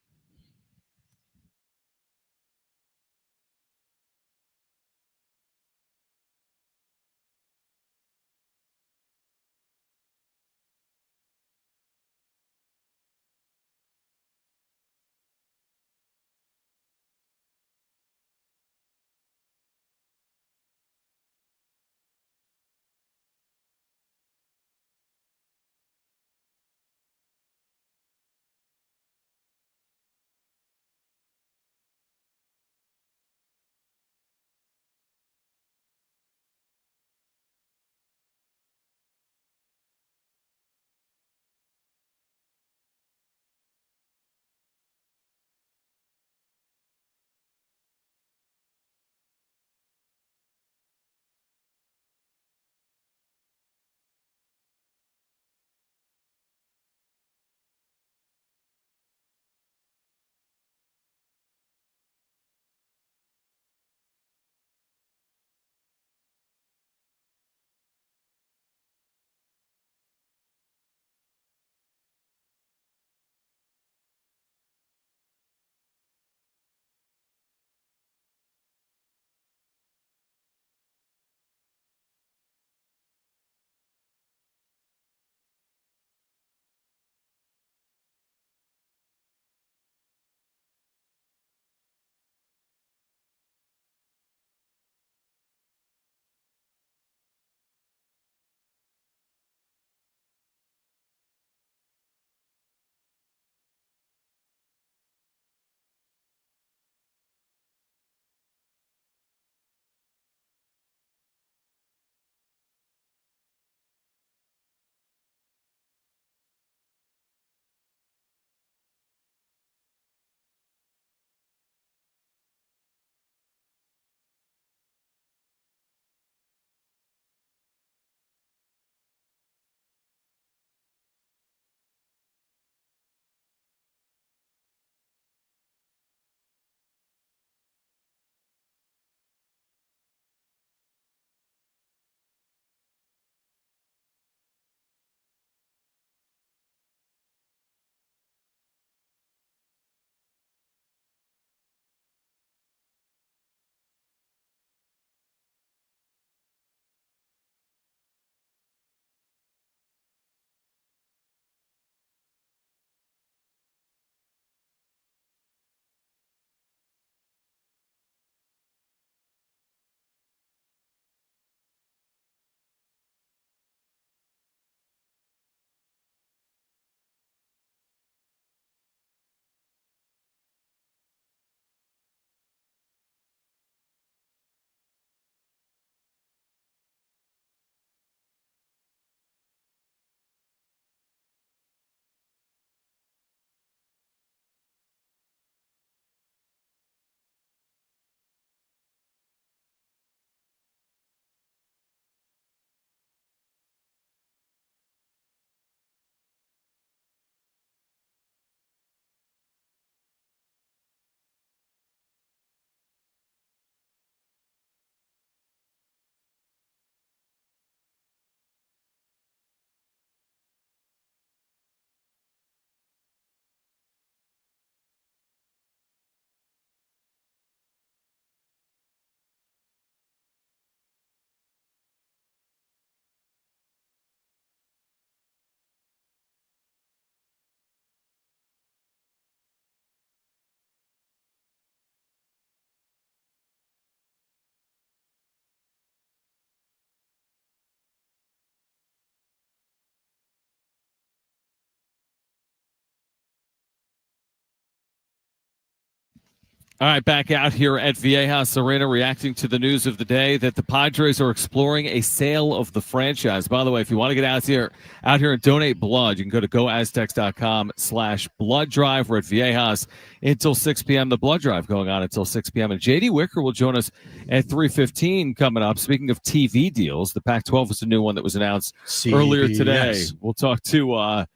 All right, back out here at Viejas Arena, reacting to the news of the day that the Padres are exploring a sale of the franchise. By the way, if you want to get out here and donate blood, you can go to goaztecs.com/blood drive. We're at Viejas until 6 p.m. The blood drive going on until 6 p.m. And JD Wicker will join us at 3:15 coming up. Speaking of TV deals, the Pac-12 was a new one that was announced earlier today. We'll talk to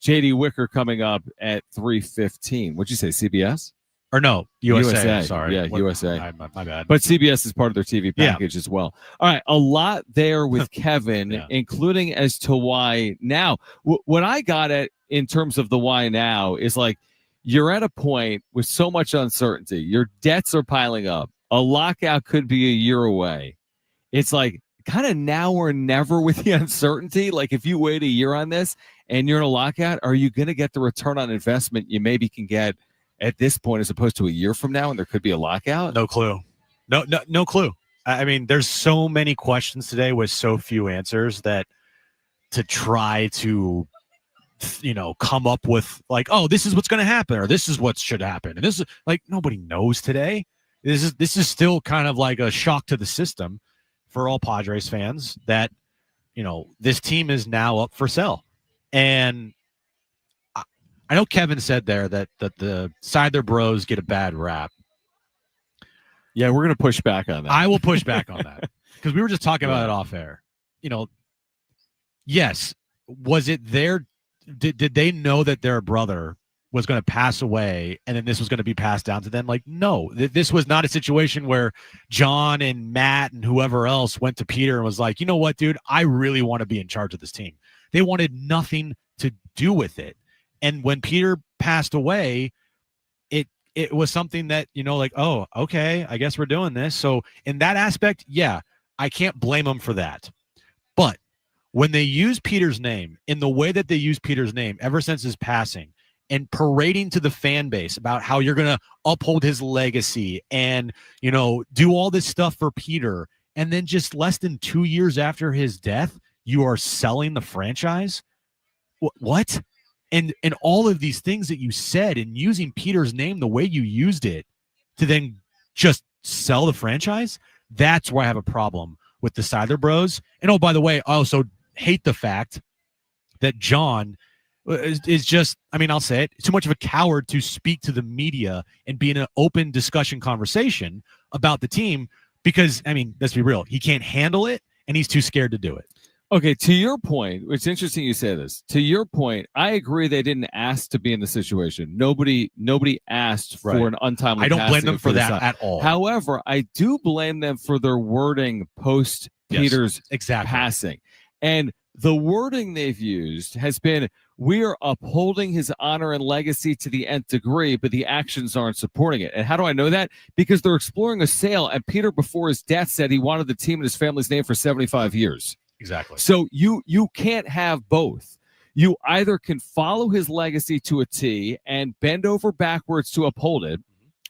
JD Wicker coming up at 3:15. What'd you say, CBS? Or no, USA. Sorry. Yeah, USA. My bad. But CBS is part of their TV package as well. All right, a lot there with Kevin, including as to why now. What I got at in terms of the why now is like you're at a point with so much uncertainty. Your debts are piling up. A lockout could be a year away. It's like kind of now or never with the uncertainty. Like if you wait a year on this and you're in a lockout, are you going to get the return on investment you maybe can get at this point as opposed to a year from now and there could be a lockout? No clue. No clue. I mean, there's so many questions today with so few answers that to try to, come up with like, oh, this is what's going to happen or this is what should happen. And this is like, nobody knows today. This is still kind of like a shock to the system for all Padres fans that, this team is now up for sale. And I know Kevin said there that the Seidler bros get a bad rap. Yeah, we're going to push back on that. I will push back on that because we were just talking about it off air. Yes, was it their did they know that their brother was going to pass away and then this was going to be passed down to them? Like, no, this was not a situation where John and Matt and whoever else went to Peter and was like, you know what, dude, I really want to be in charge of this team. They wanted nothing to do with it. And when Peter passed away, it was something that, like, oh, okay, I guess we're doing this. So in that aspect, yeah, I can't blame them for that. But when they use Peter's name in the way that they use Peter's name ever since his passing and parading to the fan base about how you're going to uphold his legacy and, do all this stuff for Peter, and then just less than 2 years after his death, you are selling the franchise? What? And all of these things that you said and using Peter's name the way you used it to then just sell the franchise, that's where I have a problem with the Seidler bros. And oh, by the way, I also hate the fact that John is just, I'll say it, too much of a coward to speak to the media and be in an open discussion conversation about the team because, let's be real, he can't handle it and he's too scared to do it. Okay, to your point, it's interesting you say this. To your point, I agree they didn't ask to be in the situation. Nobody asked for an untimely. I don't blame them for that at all. However, I do blame them for their wording post Peter's passing. And the wording they've used has been, we are upholding his honor and legacy to the nth degree, but the actions aren't supporting it. And how do I know that? Because they're exploring a sale, and Peter, before his death, said he wanted the team and his family's name for 75 years. Exactly. So you can't have both. You either can follow his legacy to a T and bend over backwards to uphold it,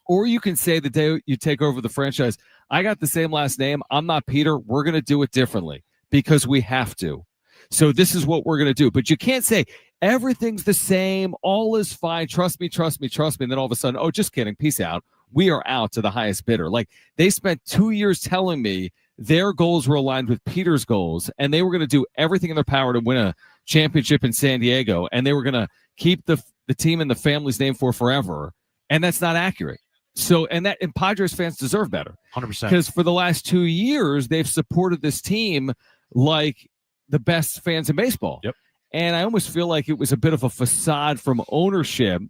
or you can say the day you take over the franchise, I got the same last name. I'm not Peter. We're going to do it differently because we have to. So this is what we're going to do. But you can't say everything's the same. All is fine. Trust me. And then all of a sudden, oh, just kidding. Peace out. We are out to the highest bidder. Like they spent 2 years telling me their goals were aligned with Peter's goals, and they were going to do everything in their power to win a championship in San Diego, and they were going to keep the team and the family's name for forever, and that's not accurate. So, and Padres fans deserve better. 100%. Because for the last 2 years, they've supported this team like the best fans in baseball. Yep. And I almost feel like it was a bit of a facade from ownership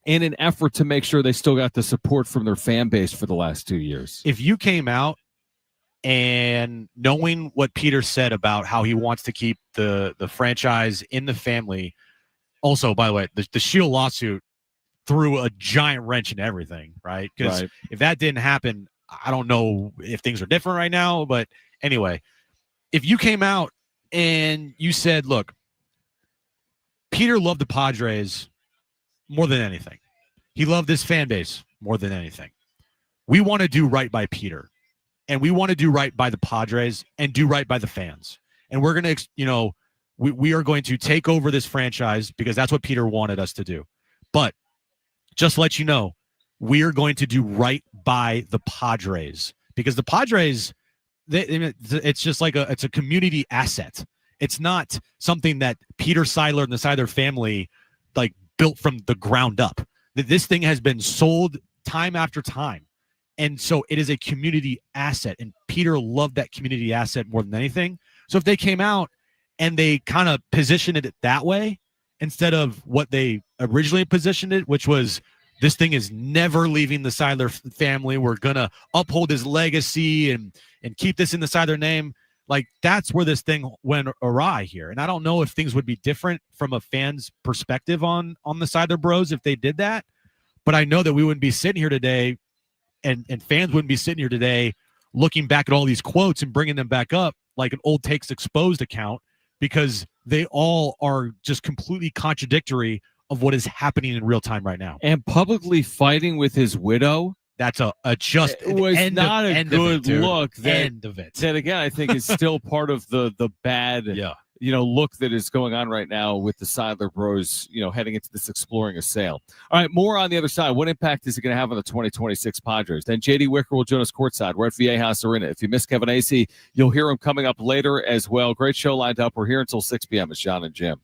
in an effort to make sure they still got the support from their fan base for the last 2 years. If you came out and knowing what Peter said about how he wants to keep the franchise in the family. Also, by the way, the Shield lawsuit threw a giant wrench in everything, right? Because if that didn't happen, I don't know if things are different right now. But anyway, if you came out and you said, look, Peter loved the Padres more than anything. He loved this fan base more than anything. We want to do right by Peter. And we want to do right by the Padres and do right by the fans. And we're going to, we are going to take over this franchise because that's what Peter wanted us to do. But just to let you know, we're going to do right by the Padres, because the Padres, it's just like it's a community asset. It's not something that Peter Seidler and the Seidler family like built from the ground up. This thing has been sold time after time. And so it is a community asset. And Peter loved that community asset more than anything. So if they came out and they kind of positioned it that way, instead of what they originally positioned it, which was this thing is never leaving the Seidler family, we're going to uphold his legacy and keep this in the Seidler name. Like, that's where this thing went awry here. And I don't know if things would be different from a fan's perspective on the Seidler bros if they did that. But I know that we wouldn't be sitting here today, and fans wouldn't be sitting here today looking back at all these quotes and bringing them back up like an old takes exposed account, because they all are just completely contradictory of what is happening in real time right now. And publicly fighting with his widow. That's a just it was not a good look. End of it. That again, I think is still part of the bad, look that is going on right now with the Seidler bros, heading into this exploring a sale. All right, more on the other side. What impact is it going to have on the 2026 Padres? Then JD Wicker will join us courtside. We're at VA House Arena. If you missed Kevin Acee, you'll hear him coming up later as well. Great show lined up. We're here until 6 p.m. It's Jon and Jim.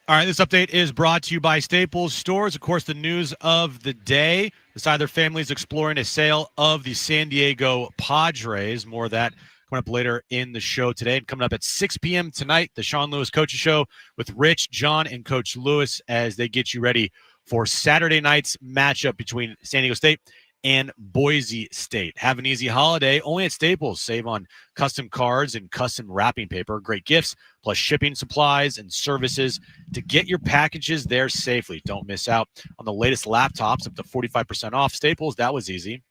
All right, this update is brought to you by Staples Stores. Of course, the news of the day, the Seidler family is exploring a sale of the San Diego Padres. More of that coming up later in the show today. And coming up at 6 p.m. tonight, the Sean Lewis Coaches Show with Rich, John, and Coach Lewis as they get you ready for Saturday night's matchup between San Diego State and Boise State. Have an easy holiday only at Staples. Save on custom cards and custom wrapping paper. Great gifts, plus shipping supplies and services to get your packages there safely. Don't miss out on the latest laptops up to 45% off. Staples, that was easy.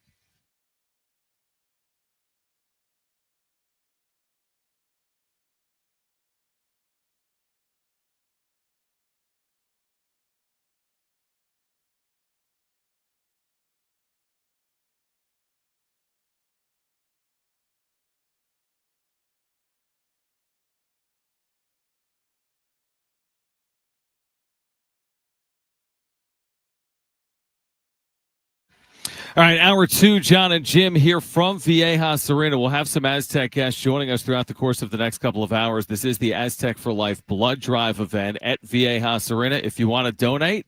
All right, hour 2, Jon and Jim here from Viejas Arena. We'll have some Aztec guests joining us throughout the course of the next couple of hours. This is the Aztec for Life Blood Drive event at Viejas Arena. If you want to donate,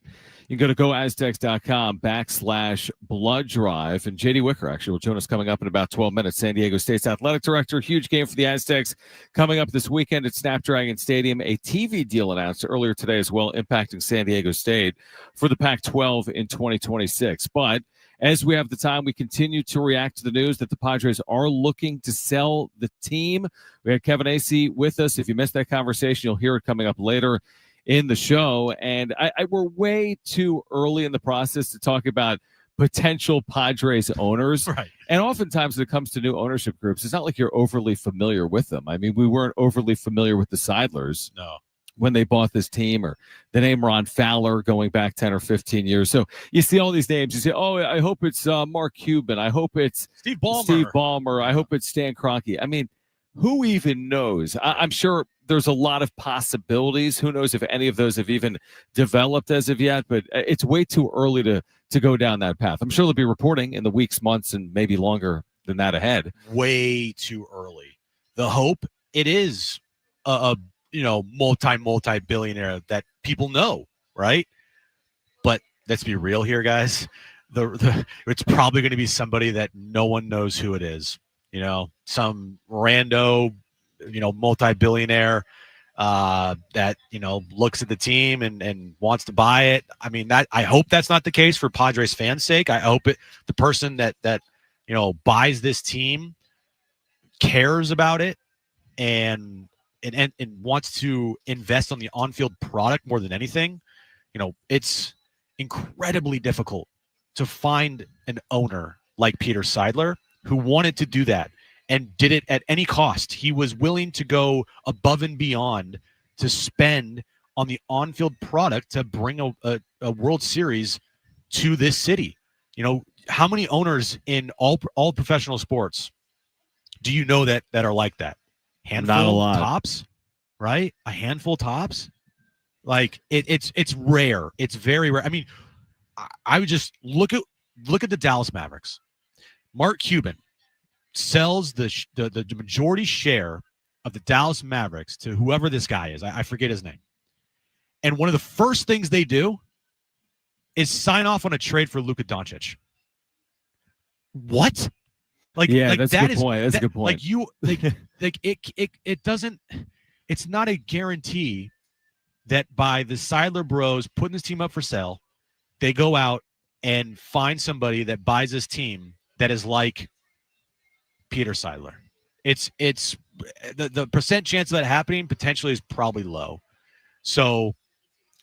you can go to goaztecs.com/blood drive. And JD Wicker actually will join us coming up in about 12 minutes. San Diego State's athletic director. Huge game for the Aztecs coming up this weekend at Snapdragon Stadium. A TV deal announced earlier today as well, impacting San Diego State for the Pac-12 in 2026. But as we have the time, we continue to react to the news that the Padres are looking to sell the team. We had Kevin Acee with us. If you missed that conversation, you'll hear it coming up later in the show. And we're way too early in the process to talk about potential Padres owners. Right. And oftentimes when it comes to new ownership groups, it's not like you're overly familiar with them. I mean, we weren't overly familiar with the Seidlers. No. When they bought this team, or the name Ron Fowler going back 10 or 15 years. So you see all these names. You say, oh, I hope it's Mark Cuban. I hope it's Steve Ballmer. I hope it's Stan Kroenke. I mean, who even knows? I'm sure there's a lot of possibilities. Who knows if any of those have even developed as of yet, but it's way too early to go down that path. I'm sure they'll be reporting in the weeks, months, and maybe longer than that ahead. Way too early. The hope, it is a multi-billionaire that people know, right? But let's be real here, guys. It's probably going to be somebody that no one knows who it is. Some rando, multi-billionaire that, looks at the team and wants to buy it. I mean, I hope that's not the case for Padres fans' sake. I hope the person that buys this team cares about it and wants to invest on the on-field product more than anything. It's incredibly difficult to find an owner like Peter Seidler who wanted to do that and did it at any cost. He was willing to go above and beyond to spend on the on-field product to bring a World Series to this city. How many owners in all professional sports do you know that are like that? Handful, not a lot. Tops, right? A handful tops. Like it's rare. It's very rare. I mean, I would just look at the Dallas Mavericks. Mark Cuban sells the majority share of the Dallas Mavericks to whoever this guy is. I forget his name. And one of the first things they do is sign off on a trade for Luka Doncic. What? That's a good point. That's a good point. It doesn't. It's not a guarantee that by the Seidler bros putting this team up for sale, they go out and find somebody that buys this team that is like Peter Seidler. It's the percent chance of that happening potentially is probably low. So,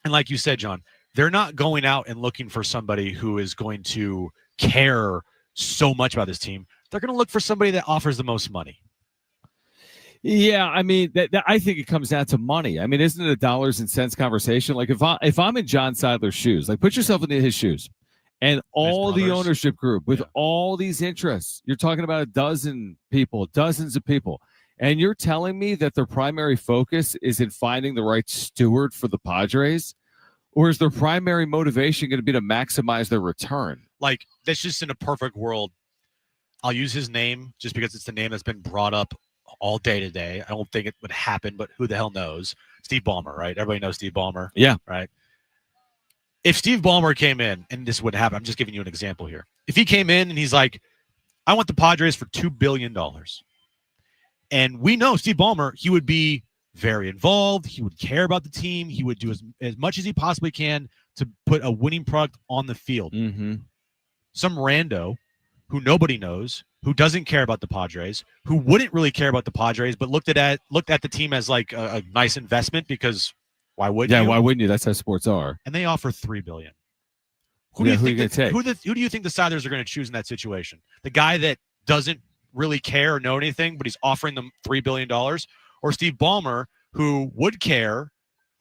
and like you said, John, they're not going out and looking for somebody who is going to care so much about this team. They're going to look for somebody that offers the most money. Yeah, I mean, I think it comes down to money. I mean, isn't it a dollars and cents conversation? Like if I'm in John Seidler's shoes, like put yourself in his shoes, and all the ownership group with all these interests, you're talking about a dozen people, dozens of people, and you're telling me that their primary focus is in finding the right steward for the Padres, or is their primary motivation going to be to maximize their return? Like, that's just in a perfect world. I'll use his name just because it's the name that's been brought up all day today. I don't think it would happen, but who the hell knows? Steve Ballmer, right? Everybody knows Steve Ballmer. Yeah. Right. If Steve Ballmer came in, and this would happen, I'm just giving you an example here. If he came in and he's like, I want the Padres for $2 billion. And we know Steve Ballmer, he would be very involved. He would care about the team. He would do as much as he possibly can to put a winning product on the field. Mm-hmm. Some rando who nobody knows, who doesn't care about the Padres, who wouldn't really care about the Padres, but looked at the team as like a nice investment because why wouldn't you? Why wouldn't you? That's how sports are. And they offer $3 billion. Who do you think who do you think the Seidlers are going to choose in that situation? The guy that doesn't really care or know anything, but he's offering them $3 billion, or Steve Ballmer, who would care,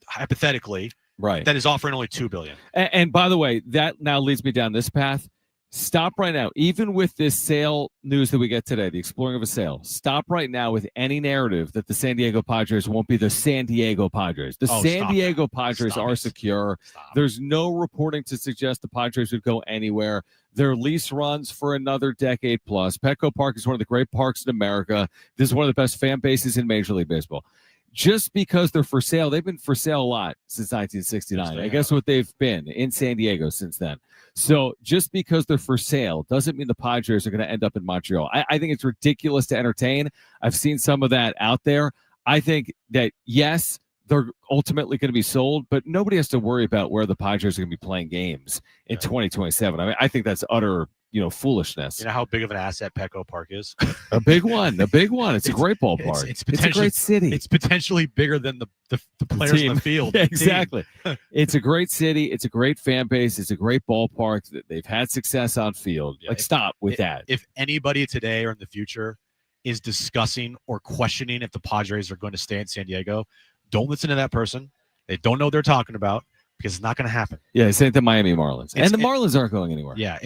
hypothetically, right? That is offering only $2 billion. And by the way, that now leads me down this path. Stop right now. Even with this sale news that we get today, the exploring of a sale, stop right now with any narrative that the San Diego Padres won't be the San Diego Padres. The San Diego Padres are secure. There's no reporting to suggest the Padres would go anywhere. Their lease runs for another decade plus. Petco Park is one of the great parks in America. This is one of the best fan bases in Major League Baseball. Just because they're for sale, they've been for sale a lot since 1969. I guess what they've been in San Diego since then. So just because they're for sale doesn't mean the Padres are going to end up in Montreal. I think it's ridiculous to entertain. I've seen some of that out there. I think that, yes, they're ultimately going to be sold, but nobody has to worry about where the Padres are going to be playing games in 2027. I mean, I think that's utter foolishness. You know how big of an asset Petco Park is? A big one. It's a great ballpark. It's a great city. It's potentially bigger than the players on the field. Yeah, exactly. It's a great city. It's a great fan base. It's a great ballpark. They've had success on field. Yeah, stop with that. If anybody today or in the future is discussing or questioning if the Padres are going to stay in San Diego, don't listen to that person. They don't know what they're talking about because it's not going to happen. Yeah, same the Miami Marlins. And the Marlins aren't going anywhere. Yeah,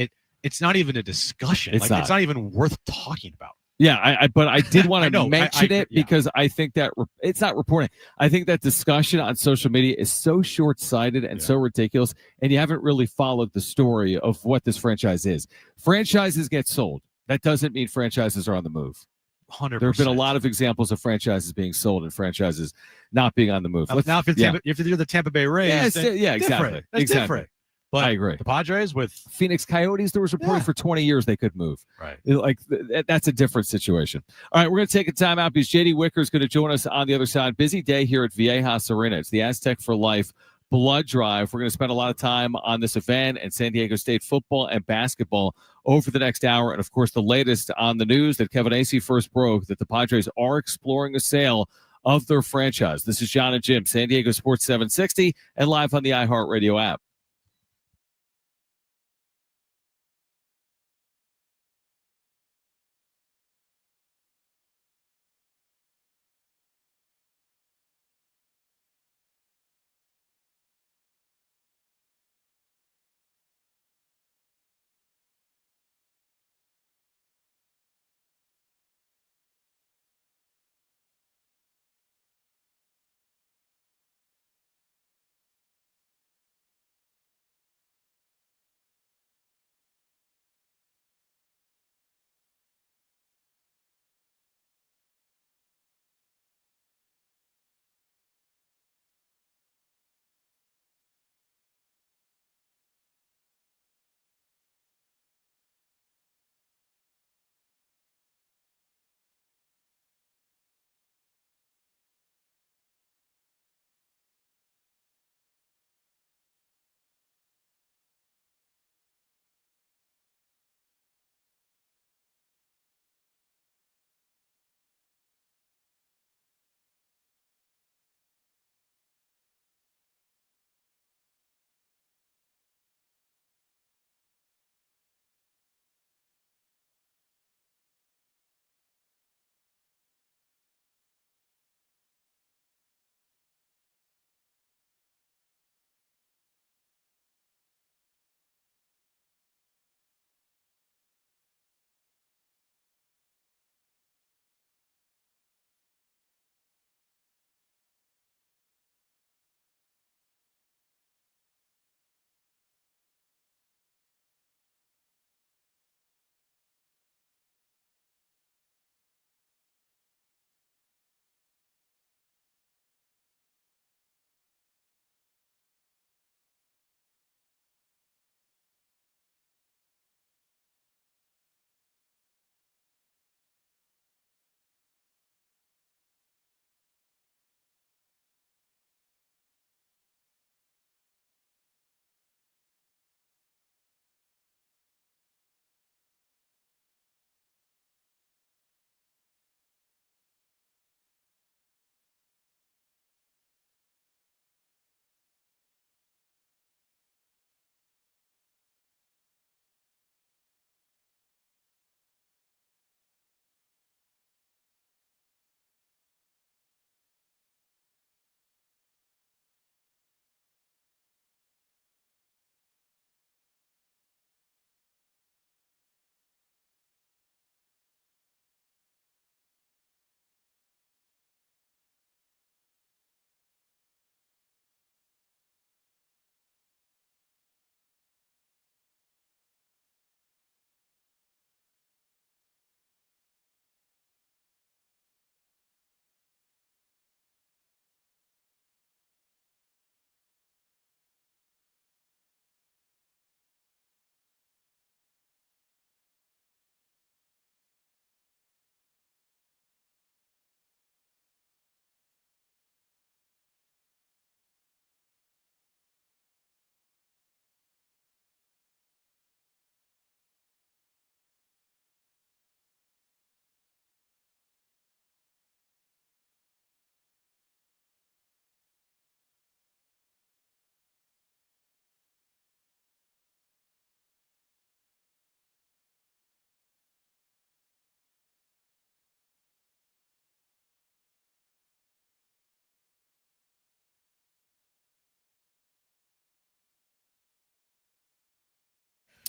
it's not even a discussion. It's not even worth talking about. Yeah, but I did want to mention it because I think that it's not reporting. I think that discussion on social media is so short-sighted and so ridiculous, and you haven't really followed the story of what this franchise is. Franchises get sold. That doesn't mean franchises are on the move. 100%. There have been a lot of examples of franchises being sold and franchises not being on the move. Now, if you're the Tampa Bay Rays, exactly. That's different. But I agree. The Padres with Phoenix Coyotes, there was reporting for 20 years they could move. Right. That's a different situation. All right, we're going to take a time out because JD Wicker is going to join us on the other side. Busy day here at Viejas Arena. It's the Aztec for Life blood drive. We're going to spend a lot of time on this event and San Diego State football and basketball over the next hour. And, of course, the latest on the news that Kevin Acee first broke that the Padres are exploring a sale of their franchise. This is Jon and Jim, San Diego Sports 760, and live on the iHeartRadio app.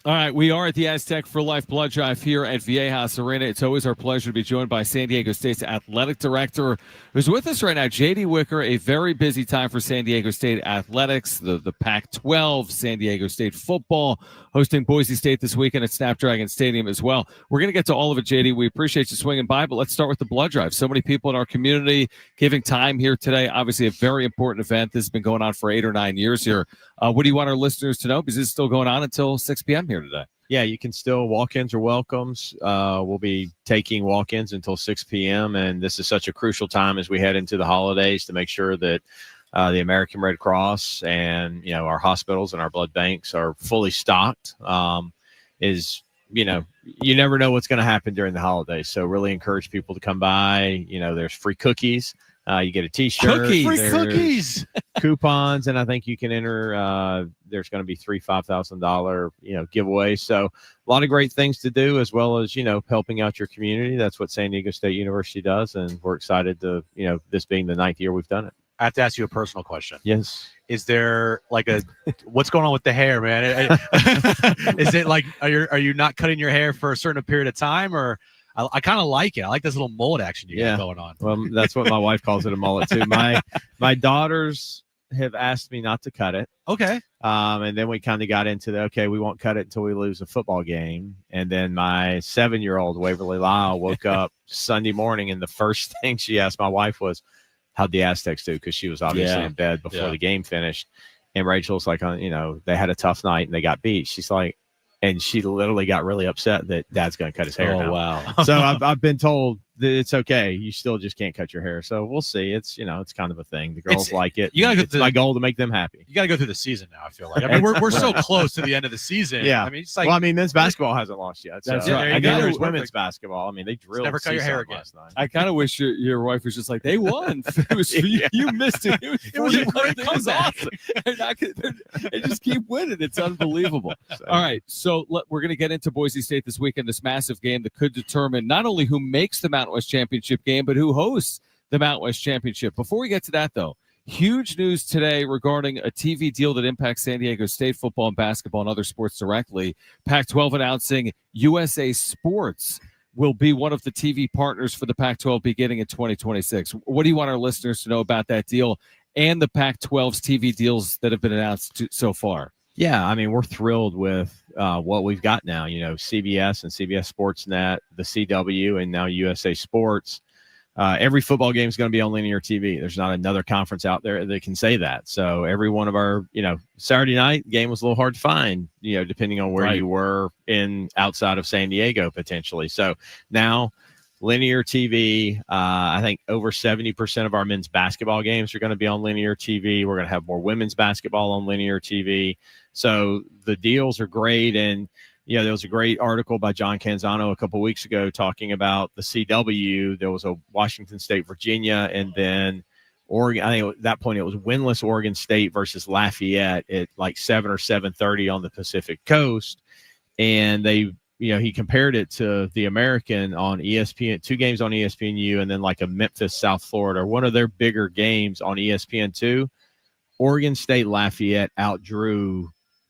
All right, we are at the Aztec for Life Blood Drive here at Viejas Arena. It's always our pleasure to be joined by San Diego State's athletic director, who's with us right now, JD Wicker. A very busy time for San Diego State athletics, the Pac-12, San Diego State football, hosting Boise State this weekend at Snapdragon Stadium as well. We're going to get to all of it, JD. We appreciate you swinging by, but let's start with the blood drive. So many people in our community giving time here today. Obviously, a very important event. This has been going on for 8 or 9 years here. What do you want our listeners to know? Because it's still going on until 6 p.m. here today. Yeah, you can still walk-ins or welcomes. We'll be taking walk-ins until 6 p.m. And this is such a crucial time as we head into the holidays to make sure that the American Red Cross and, our hospitals and our blood banks are fully stocked. You never know what's going to happen during the holidays. So really encourage people to come by. There's free cookies. You get a T-shirt. Free cookies. Coupons, and I think you can enter. There's going to be $3,000, $5,000, giveaways. So a lot of great things to do, as well as helping out your community. That's what San Diego State University does, and we're excited to this being the 9th year we've done it. I have to ask you a personal question. Yes. Is there what's going on with the hair, man? Is it like are you not cutting your hair for a certain period of time, or? I kind of like it. I like this little mullet action you got going on. Well, that's what my wife calls it, a mullet too. My daughters have asked me not to cut it. Okay. And then we kind of got into we won't cut it until we lose a football game. And then my 7-year-old Waverly Lyle woke up Sunday morning, and the first thing she asked my wife was, how'd the Aztecs do? Because she was obviously in bed before the game finished. And Rachel's like, they had a tough night and they got beat. She's like, and she literally got really upset that Dad's going to cut his hair now. Wow. So I've been told that it's okay. You still just can't cut your hair. So we'll see. It's, it's kind of a thing. The girls like it. It's my goal to make them happy. You got to go through the season now, I feel like. I mean, we're so close to the end of the season. Yeah. I mean, it's like. Men's basketball hasn't launched yet. So. That's right. And then there's women's basketball. I mean, they drilled. Never cut your hair again. Last night. I kind of wish your wife was just like, they won. It was, you missed it. It was a great comeback. They just keep winning. It's unbelievable. All right. So we're going to get into Boise State this weekend, this massive game that could determine not only who makes the Mountain West Championship game, but who hosts the Mountain West Championship. Before we get to that, though, huge news today regarding a TV deal that impacts San Diego State football and basketball and other sports directly. Pac-12 announcing USA Sports will be one of the TV partners for the Pac-12 beginning in 2026. What do you want our listeners to know about that deal and the Pac-12's TV deals that have been announced so far? Yeah, I mean, we're thrilled with what we've got now. CBS and CBS Sportsnet, the CW, and now USA Sports. Every football game is going to be on linear TV. There's not another conference out there that can say that. So every one of our, Saturday night game was a little hard to find, depending on where you were outside of San Diego potentially. So now linear TV, I think over 70% of our men's basketball games are going to be on linear TV. We're going to have more women's basketball on linear TV. So the deals are great. And there was a great article by John Canzano a couple of weeks ago talking about the CW. There was a Washington State, Virginia, and then Oregon. I think at that point it was winless Oregon State versus Lafayette at like 7 or 7:30 on the Pacific Coast. And he compared it to the American on ESPN, 2 games on ESPNU, and then like a Memphis, South Florida, one of their bigger games on ESPN2. Oregon State Lafayette outdrew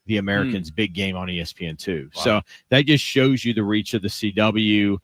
the Americans' big game on ESPN2. Wow. So that just shows you the reach of the CW.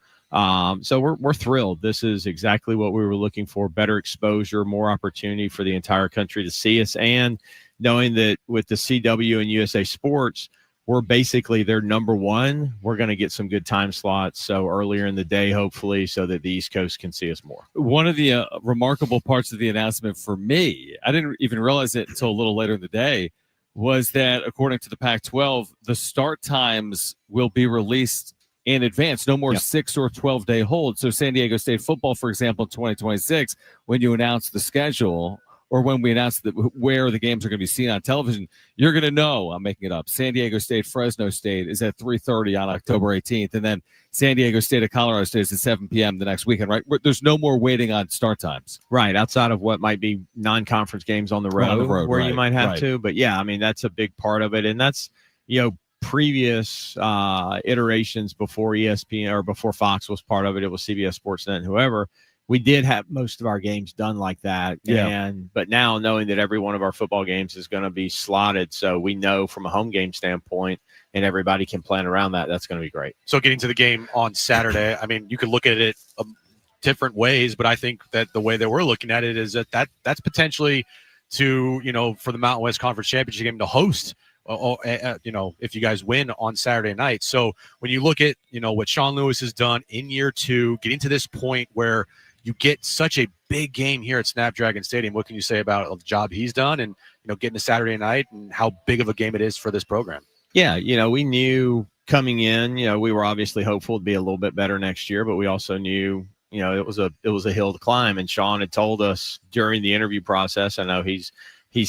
So we're thrilled. This is exactly what we were looking for: better exposure, more opportunity for the entire country to see us, and knowing that with the CW and USA Sports, we're basically their number one. We're going to get some good time slots, so earlier in the day, hopefully, so that the East Coast can see us more. One of the remarkable parts of the announcement for me, I didn't even realize it until a little later in the day, was that according to the Pac-12, the start times will be released in advance. No more 6 or 12-day hold. So San Diego State football, for example, in 2026, when you announce the schedule, or when we announce where the games are going to be seen on television, you're going to know, I'm making it up, San Diego State, Fresno State is at 3:30 on October 18th, and then San Diego State at Colorado State is at 7 p.m. the next weekend, right? There's no more waiting on start times. Right, outside of what might be non-conference games on the road, where you might have to. But, yeah, I mean, that's a big part of it, and that's, previous iterations before ESPN or before Fox was part of it. It was CBS Sportsnet and whoever. we did have most of our games done like that. But now knowing that every one of our football games is going to be slotted, so we know from a home game standpoint and everybody can plan around that, that's going to be great. So getting to the game on Saturday, I mean, you could look at it different ways, but I think that the way that we're looking at it is that's potentially to, for the Mountain West Conference Championship game to host, if you guys win on Saturday night. So when you look at, what Sean Lewis has done in year 2, getting to this point where you get such a big game here at Snapdragon Stadium, what can you say about the job he's done and, getting to Saturday night and how big of a game it is for this program? Yeah, we knew coming in, we were obviously hopeful to be a little bit better next year, but we also knew, it was a hill to climb. And Sean had told us during the interview process, I know he's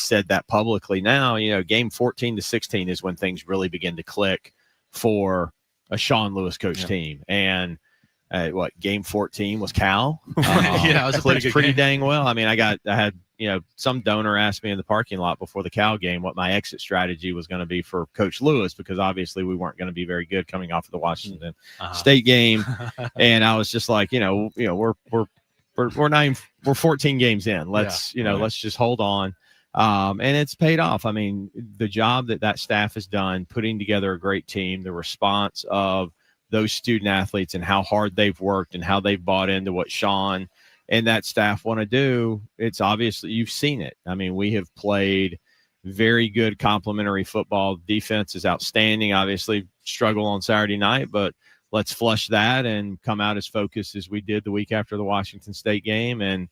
said that publicly now, game 14 to 16 is when things really begin to click for a Sean Lewis coach team. And game 14 was Cal. It was pretty dang well. I mean, I had some donor asked me in the parking lot before the Cal game what my exit strategy was going to be for Coach Lewis, because obviously we weren't going to be very good coming off of the Washington State game. And I was just like, we're 14 games in. Let's just hold on. And it's paid off. I mean, the job that staff has done, putting together a great team, the response of those student athletes and how hard they've worked and how they've bought into what Sean and that staff want to do, it's obviously, you've seen it. I mean, we have played very good complementary football. Defense is outstanding. Obviously struggle on Saturday night, but let's flush that and come out as focused as we did the week after the Washington State game. And,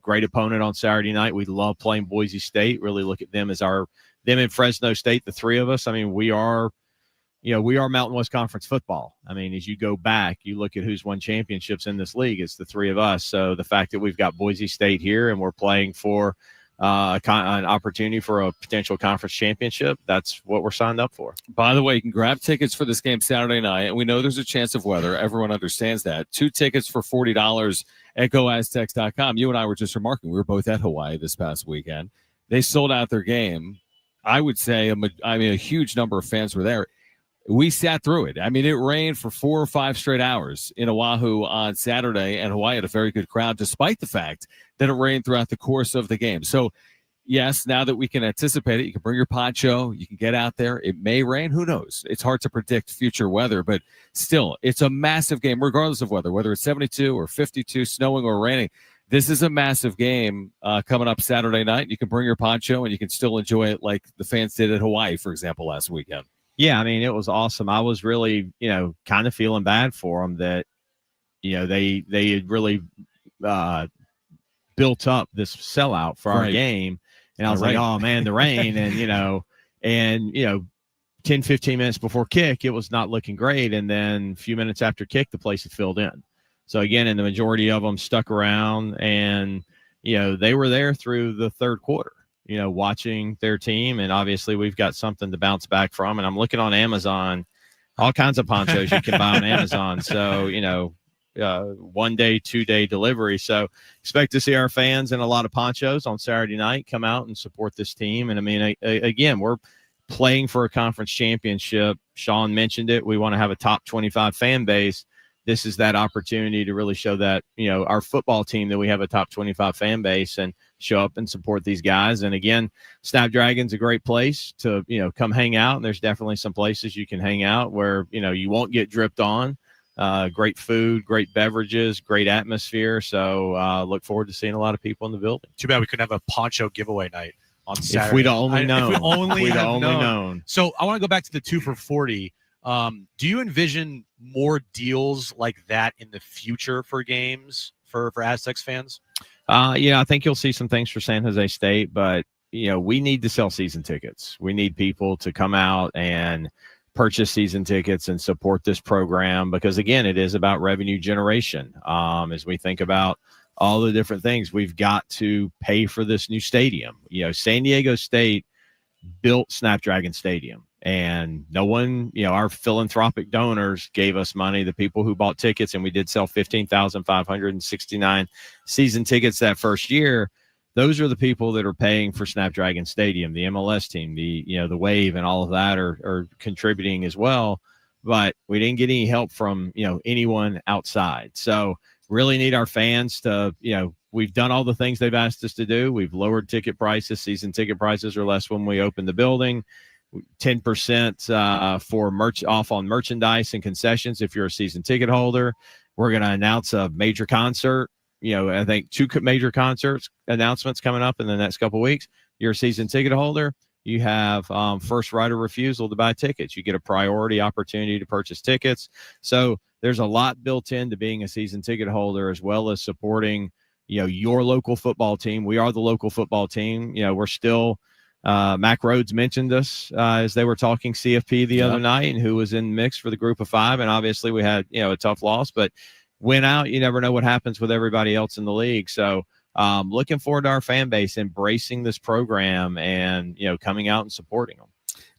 great opponent on Saturday night. We love playing Boise State, really look at them as them and Fresno State, the three of us. I mean, we are Mountain West Conference football. I mean, as you go back, you look at who's won championships in this league, it's the three of us. So the fact that we've got Boise State here and we're playing for an opportunity for a potential conference championship, that's what we're signed up for. By the way, you can grab tickets for this game Saturday night, and we know there's a chance of weather. Everyone understands that. 2 tickets for $40 at GoAztecs.com. You and I were just remarking, we were both at Hawaii this past weekend. They sold out their game. I would say a huge number of fans were there. We sat through it. I mean, it rained for 4 or 5 straight hours in Oahu on Saturday, and Hawaii had a very good crowd, despite the fact that it rained throughout the course of the game. So, yes, now that we can anticipate it, you can bring your poncho, you can get out there. It may rain. Who knows? It's hard to predict future weather, but still, it's a massive game, regardless of weather, whether it's 72 or 52, snowing or raining. This is a massive game coming up Saturday night. You can bring your poncho, and you can still enjoy it like the fans did at Hawaii, for example, last weekend. Yeah, I mean, it was awesome. I was really, kind of feeling bad for them that, they had really built up this sellout for our game. And I was like, oh, man, the rain. And, 10, 15 minutes before kick, it was not looking great. And then a few minutes after kick, the place had filled in. So, again, and the majority of them stuck around and, they were there through the third quarter. Watching their team. And obviously we've got something to bounce back from. And I'm looking on Amazon, all kinds of ponchos you can buy on Amazon. So, 1 day, 2 day delivery. So expect to see our fans in a lot of ponchos on Saturday night come out and support this team. And I mean, again, we're playing for a conference championship. Sean mentioned it. We want to have a top 25 fan base. This is that opportunity to really show that, our football team, that we have a top 25 fan base and show up and support these guys. And again, Snapdragon's a great place to, come hang out. And there's definitely some places you can hang out where, you won't get dripped on. Great food, great beverages, great atmosphere. So look forward to seeing a lot of people in the building. Too bad we couldn't have a poncho giveaway night on Saturday. If we'd only known. If we'd only known. So I want to go back to the 2 for $40. Do you envision more deals like that in the future for games for Aztecs fans? I think you'll see some things for San Jose State, but we need to sell season tickets. We need people to come out and purchase season tickets and support this program because, again, it is about revenue generation. As we think about all the different things, we've got to pay for this new stadium. San Diego State built Snapdragon Stadium. And no one, our philanthropic donors gave us money, the people who bought tickets, and we did sell 15,569 season tickets that first year. Those are the people that are paying for Snapdragon Stadium. The MLS team, the Wave and all of that are contributing as well. But we didn't get any help from, anyone outside. So really need our fans to, we've done all the things they've asked us to do. We've lowered ticket prices. Season ticket prices are less when we open the building. 10% for off on merchandise and concessions if you're a season ticket holder. We're going to announce a major concert. I think 2 major concerts announcements coming up in the next couple of weeks. You're a season ticket holder. You have first right of refusal to buy tickets. You get a priority opportunity to purchase tickets. So there's a lot built into being a season ticket holder, as well as supporting, your local football team. We are the local football team. We're still Mac Rhodes mentioned us as they were talking CFP the other night, and who was in the mix for the group of 5. And obviously we had, a tough loss, but went out. You never know what happens with everybody else in the league. So looking forward to our fan base embracing this program and, coming out and supporting them.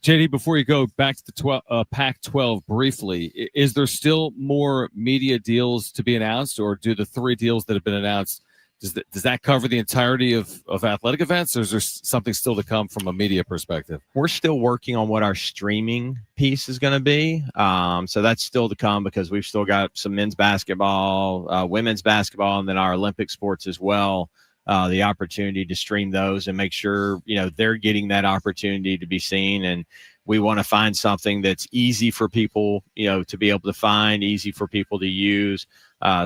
JD, before you go back to the Pac-12 briefly, is there still more media deals to be announced, or do the 3 deals that have been announced, does that cover the entirety of athletic events, or is there something still to come from a media perspective? We're still working on what our streaming piece is going to be. So that's still to come, because we've still got some men's basketball, women's basketball, and then our Olympic sports as well. The opportunity to stream those and make sure, they're getting that opportunity to be seen. And we want to find something that's easy for people, to be able to find, easy for people to use.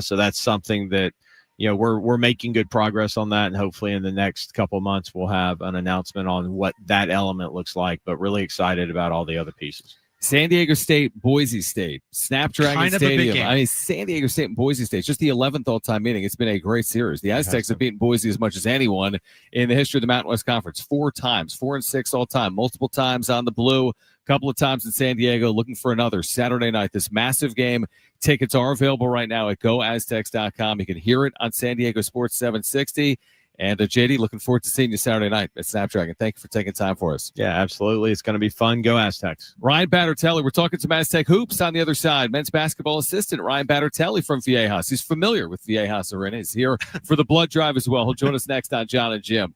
So that's something that, we're making good progress on that, and hopefully in the next couple of months we'll have an announcement on what that element looks like, but really excited about all the other pieces. San Diego State, Boise State, Snapdragon Kind of a big Stadium. game. I mean, San Diego State and Boise State, just the 11th all-time meeting. It's been a great series. The Aztecs have beaten Boise as much as anyone in the history of the Mountain West Conference. 4 times, 4-6 all-time, multiple times on the blue, a couple of times in San Diego, looking for another Saturday night. This massive game. Tickets are available right now at goaztecs.com. You can hear it on San Diego Sports 760. And JD, looking forward to seeing you Saturday night at Snapdragon. Thank you for taking time for us. Yeah, absolutely. It's going to be fun. Go Aztecs. Ryan Battertelli, we're talking some Aztec hoops on the other side. Men's basketball assistant Ryan Battertelli from Viejas. He's familiar with Viejas Arena. He's here for the blood drive as well. He'll join us next on Jon and Jim.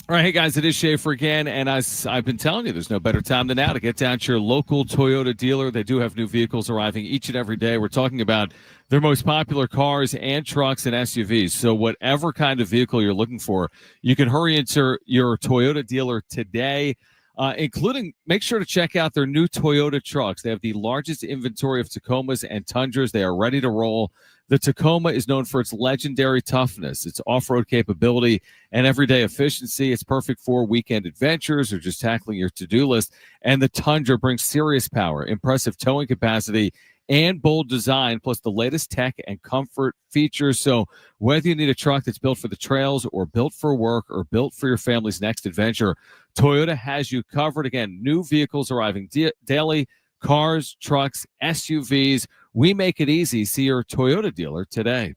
All right, hey guys, it is Schaefer again, and as I've been telling you, there's no better time than now to get down to your local Toyota dealer. They do have new vehicles arriving each and every day. We're talking about their most popular cars and trucks and SUVs. So whatever kind of vehicle you're looking for, you can hurry into your Toyota dealer today, including make sure to check out their new Toyota trucks. They have the largest inventory of Tacomas and Tundras. They are ready to roll. The Tacoma is known for its legendary toughness, its off-road capability, and everyday efficiency. It's perfect for weekend adventures or just tackling your to-do list. And the Tundra brings serious power, impressive towing capacity, and bold design, plus the latest tech and comfort features. So whether you need a truck that's built for the trails or built for work or built for your family's next adventure, Toyota has you covered. Again, new vehicles arriving daily. Cars, trucks, SUVs. We make it easy. See your Toyota dealer today.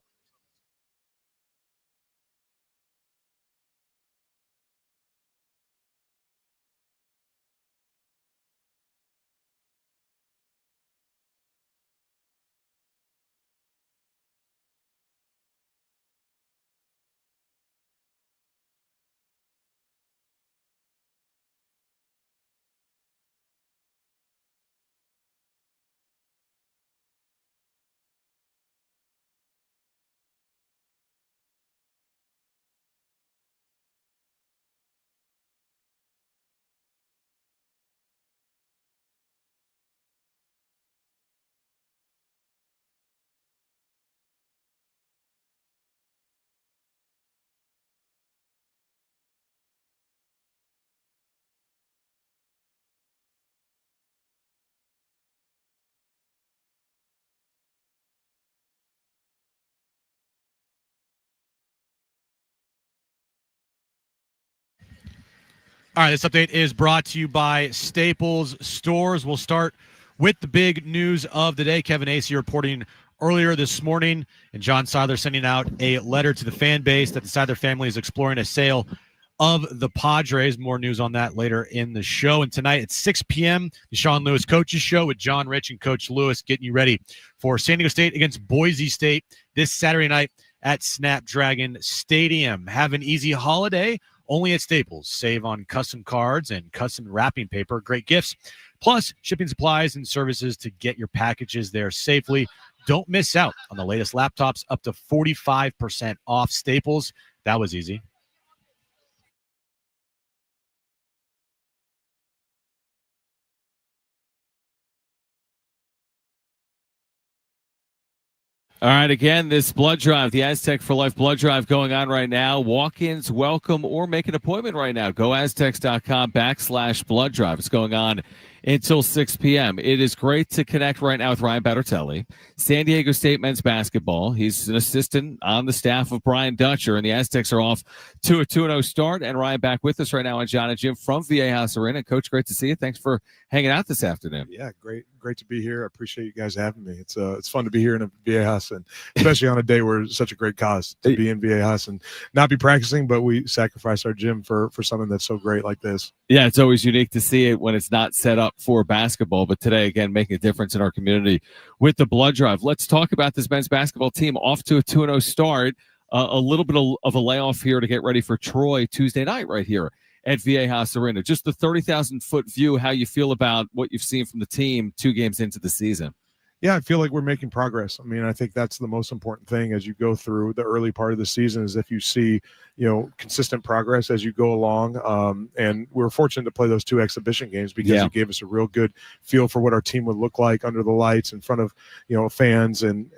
All right, this update is brought to you by Staples Stores. We'll start with the big news of the day. Kevin Acee reporting earlier this morning, and John Seidler sending out a letter to the fan base that the Seidler family is exploring a sale of the Padres. More news on that later in the show. And tonight at 6 p.m., the Sean Lewis Coaches Show with John Rich and Coach Lewis getting you ready for San Diego State against Boise State this Saturday night at Snapdragon Stadium. Have an easy holiday only at Staples. Save on custom cards and custom wrapping paper. Great gifts, plus shipping supplies and services to get your packages there safely. Don't miss out on the latest laptops, up to 45% off. Staples. That was easy. All right, again, this blood drive, the Aztec for Life blood drive going on right now. Walk-ins, welcome, or make an appointment right now. GoAztecs.com/blood drive. It's going on until 6 p.m. It is great to connect right now with Ryan Battertelli, San Diego State men's basketball. He's an assistant on the staff of Brian Dutcher, and the Aztecs are off to a 2-0 start. And Ryan back with us right now on Jon and Jim from Viejas Arena. Coach, great to see you. Thanks for hanging out this afternoon. Yeah, great to be here. I appreciate you guys having me. It's fun to be here in a Viejas, and especially on a day where it's such a great cause to be in Viejas and not be practicing, but we sacrifice our gym for something that's so great like this. Yeah, it's always unique to see it when it's not set up for basketball, but today, again, making a difference in our community with the blood drive. Let's talk about this men's basketball team off to a 2-0 start. A little bit of a layoff here to get ready for Troy Tuesday night right here at Viejas Arena. Just the 30,000-foot view, how you feel about what you've seen from the team 2 games into the season. Yeah, I feel like we're making progress. I mean, I think that's the most important thing as you go through the early part of the season is if you see, consistent progress as you go along. And we're fortunate to play those 2 exhibition games because it gave us a real good feel for what our team would look like under the lights in front of, fans. And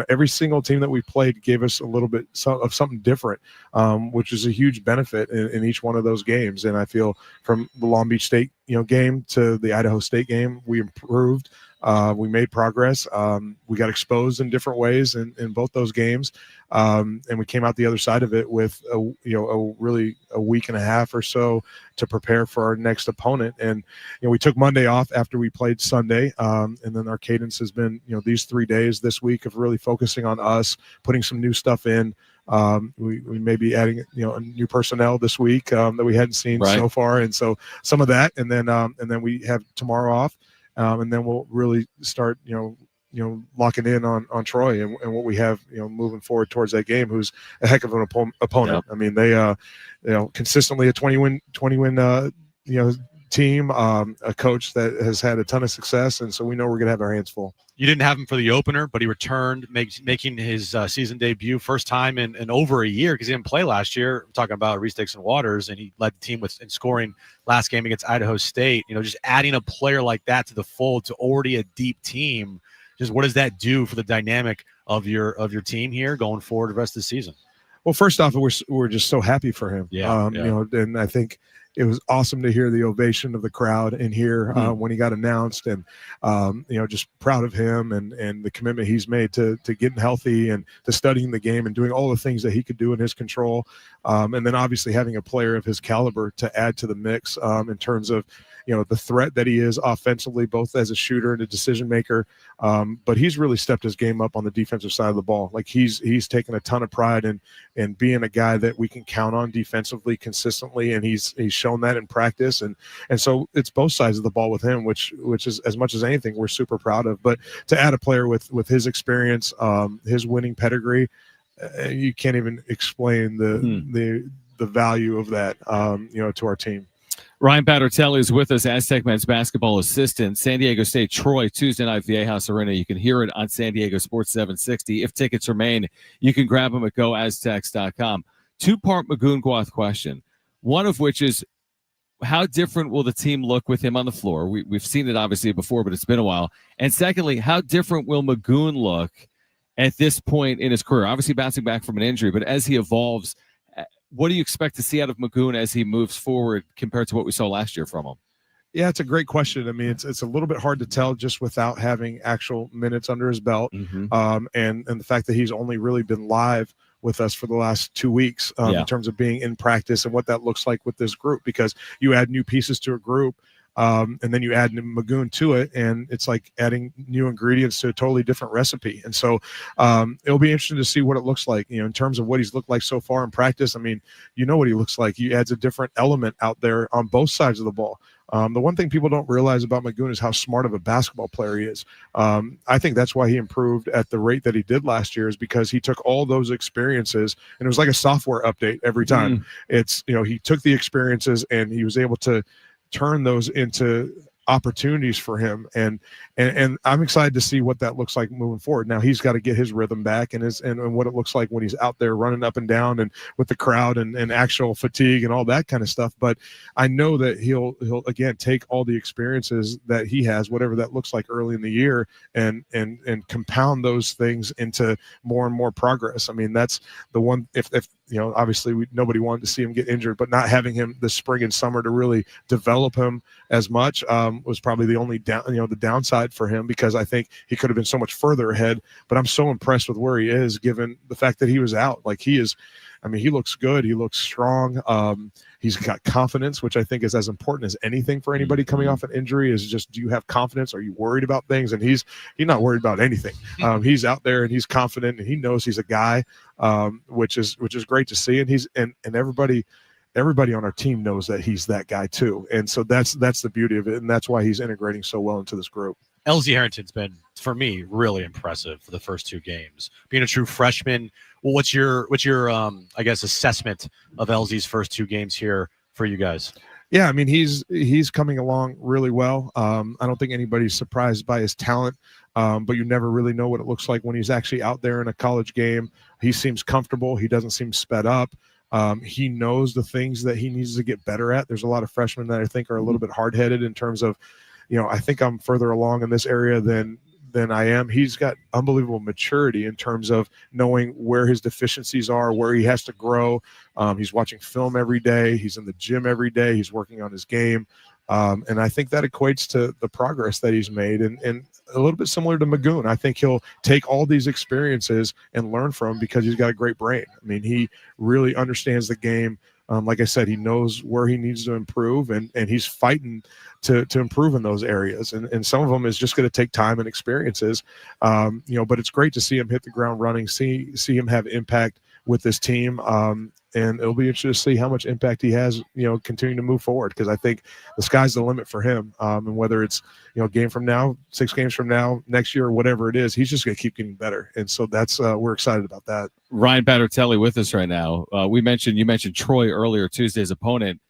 every single team that we played gave us a little bit of something different, which is a huge benefit in each one of those games. And I feel from the Long Beach State, game to the Idaho State game, we improved. We made progress. We got exposed in different ways in both those games. And we came out the other side of it with really a week and a half or so to prepare for our next opponent. And, we took Monday off after we played Sunday. And then our cadence has been, these 3 days this week of really focusing on us, putting some new stuff in. We may be adding, a new personnel this week that we hadn't seen so far. And so some of that, and then we have tomorrow off. And then we'll really start, locking in on Troy and what we have, moving forward towards that game. Who's a heck of an opponent. I mean, they, consistently a 20-win, team, a coach that has had a ton of success, and so we know we're going to have our hands full. You didn't have him for the opener, but he returned, making his season debut, first time in over a year because he didn't play last year. I'm talking about Reese Dixon Waters, and he led the team in scoring last game against Idaho State. Just adding a player like that to the fold to already a deep team, just what does that do for the dynamic of your team here going forward the rest of the season? Well, first off, we're just so happy for him. And I think it was awesome to hear the ovation of the crowd in here when he got announced, and just proud of him and the commitment he's made to getting healthy and to studying the game and doing all the things that he could do in his control, and then obviously having a player of his caliber to add to the mix in terms of the threat that he is offensively, both as a shooter and a decision maker. But he's really stepped his game up on the defensive side of the ball. Like he's taken a ton of pride in being a guy that we can count on defensively consistently, and he's shown that in practice. And so it's both sides of the ball with him, which is, as much as anything, we're super proud of. But to add a player with his experience, his winning pedigree, you can't even explain the value of that, to our team. Ryan Battertelli is with us, Aztec men's basketball assistant. San Diego State, Troy, Tuesday night, Viejas Arena. You can hear it on San Diego Sports 760. If tickets remain, you can grab them at goaztecs.com. 2-part Magoon-Guath question, one of which is, how different will the team look with him on the floor? We've seen it obviously before, but it's been a while. And secondly, how different will Magoon look at this point in his career? Obviously bouncing back from an injury, but as he evolves, what do you expect to see out of Magoon as he moves forward compared to what we saw last year from him? Yeah, it's a great question. I mean, it's a little bit hard to tell just without having actual minutes under his belt, and the fact that he's only really been live with us for the last 2 weeks in terms of being in practice and what that looks like with this group, because you add new pieces to a group. And then you add Magoon to it, and it's like adding new ingredients to a totally different recipe. And so it'll be interesting to see what it looks like, in terms of what he's looked like so far in practice. I mean, what he looks like. He adds a different element out there on both sides of the ball. The one thing people don't realize about Magoon is how smart of a basketball player he is. I think that's why he improved at the rate that he did last year, is because he took all those experiences, and it was like a software update every time. It's, he took the experiences and he was able to turn those into opportunities for him, and I'm excited to see what that looks like moving forward. Now he's got to get his rhythm back and what it looks like when he's out there running up and down and with the crowd and actual fatigue and all that kind of stuff. But I know that he'll again take all the experiences that he has, whatever that looks like early in the year, and compound those things into more and more progress. I mean, that's the one, if obviously nobody wanted to see him get injured, but not having him this spring and summer to really develop him as much was probably the only the downside for him, because I think he could have been so much further ahead. But I'm so impressed with where he is, given the fact that he was out. Like, he is, I mean, he looks good. He looks strong. He's got confidence, which I think is as important as anything for anybody coming off an injury, is just, do you have confidence? Are you worried about things? And he's not worried about anything. He's out there and he's confident, and he knows he's a guy, which is great to see. And he's, and everybody on our team knows that he's that guy too. And so that's the beauty of it. And that's why he's integrating so well into this group. LZ Harrington's been, for me, really impressive for the first 2 games. Being a true freshman, well, what's your I guess, assessment of LZ's first 2 games here for you guys? Yeah, I mean, he's coming along really well. I don't think anybody's surprised by his talent, but you never really know what it looks like when he's actually out there in a college game. He seems comfortable. He doesn't seem sped up. He knows the things that he needs to get better at. There's a lot of freshmen that I think are a little bit hard-headed in terms of, I think I'm further along in this area than I am. He's got unbelievable maturity in terms of knowing where his deficiencies are, where he has to grow. He's watching film every day. He's in the gym every day. He's working on his game. And I think that equates to the progress that he's made, and a little bit similar to Magoon. I think he'll take all these experiences and learn from, because he's got a great brain. I mean, he really understands the game. Like I said, he knows where he needs to improve, and he's fighting to improve in those areas. And some of them is just going to take time and experiences, but it's great to see him hit the ground running, see him have impact with this team. And it'll be interesting to see how much impact he has, continuing to move forward, because I think the sky's the limit for him. And whether it's, a game from now, 6 games from now, next year, whatever it is, he's just going to keep getting better. And so that's, we're excited about that. Ryan Battertelli with us right now. You mentioned Troy earlier, Tuesday's opponent.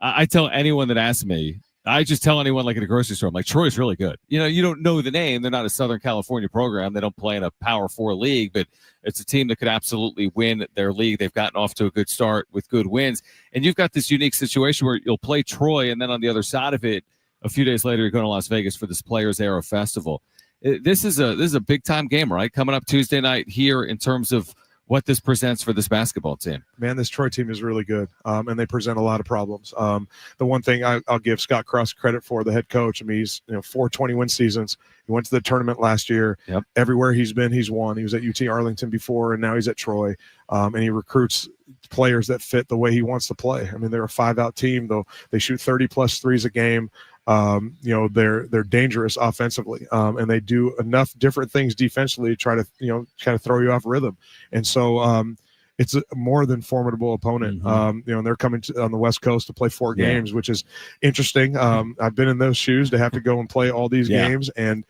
I tell anyone that asks me, I just tell anyone, like at a grocery store, I'm like, Troy's really good. You don't know the name. They're not a Southern California program. They don't play in a Power 4 league, but it's a team that could absolutely win their league. They've gotten off to a good start with good wins. And you've got this unique situation where you'll play Troy, and then on the other side of it, a few days later, you're going to Las Vegas for this Players Era Festival. This is a big-time game, right? Coming up Tuesday night here, in terms of what this presents for this basketball team. Man, this Troy team is really good, and they present a lot of problems. The one thing I'll give Scott Cross credit for, the head coach, I mean, he's 4 20-win seasons. He went to the tournament last year. Yep. Everywhere he's been, he's won. He was at UT Arlington before, and now he's at Troy. And he recruits players that fit the way he wants to play. I mean, they're a 5-out team, though. They shoot 30-plus threes a game. They're dangerous offensively, and they do enough different things defensively to try to kind of throw you off rhythm. And so it's a more than formidable opponent. And they're coming on the West Coast to play 4 games, which is interesting. I've been in those shoes to have to go and play all these games, and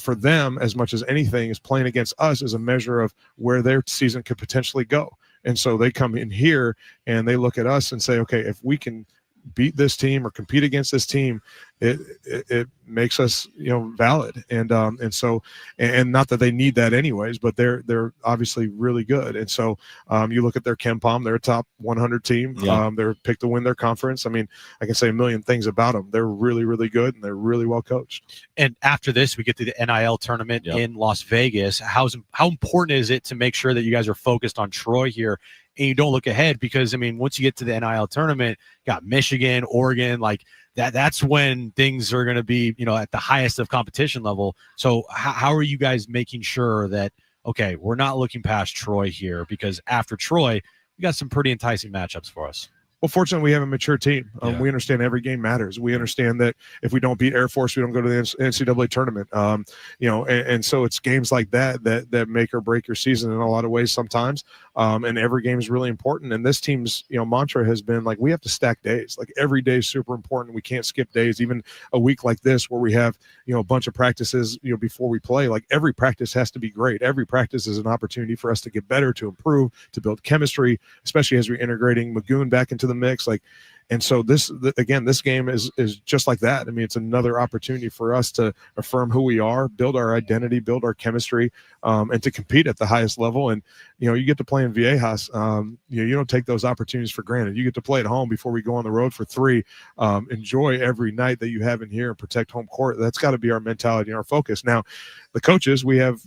for them, as much as anything, is playing against us as a measure of where their season could potentially go. And so they come in here and they look at us and say, okay, if we can beat this team or compete against this team, it makes us valid, and so not that they need that anyways, but they're obviously really good. And so you look at their KenPom, they're a top 100 team. They're picked to win their conference. I mean, I can say a million things about them. They're really, really good, and they're really well coached. And after this, we get to the NIL tournament in Las Vegas. How important is it to make sure that you guys are focused on Troy here and you don't look ahead? Because I mean, once you get to the NIL tournament, you got Michigan, Oregon, like that's when things are going to be, at the highest of competition level. So how are you guys making sure that okay, we're not looking past Troy here, because after Troy, we got some pretty enticing matchups for us? Well, fortunately, we have a mature team. Yeah. We understand every game matters. We understand that if we don't beat Air Force, we don't go to the NCAA tournament. And so it's games like that make or break your season in a lot of ways sometimes. And every game is really important. And this team's mantra has been like, we have to stack days. Like every day is super important. We can't skip days. Even a week like this where we have a bunch of practices before we play. Like every practice has to be great. Every practice is an opportunity for us to get better, to improve, to build chemistry, especially as we're integrating Magoon back into the mix. And so this game is just like that. I mean, it's another opportunity for us to affirm who we are, build our identity, build our chemistry, and to compete at the highest level. And you get to play in Viejas. You don't take those opportunities for granted. You get to play at home before we go on the road for 3. Enjoy every night that you have in here and protect home court. That's got to be our mentality and our focus. Now, the coaches, we have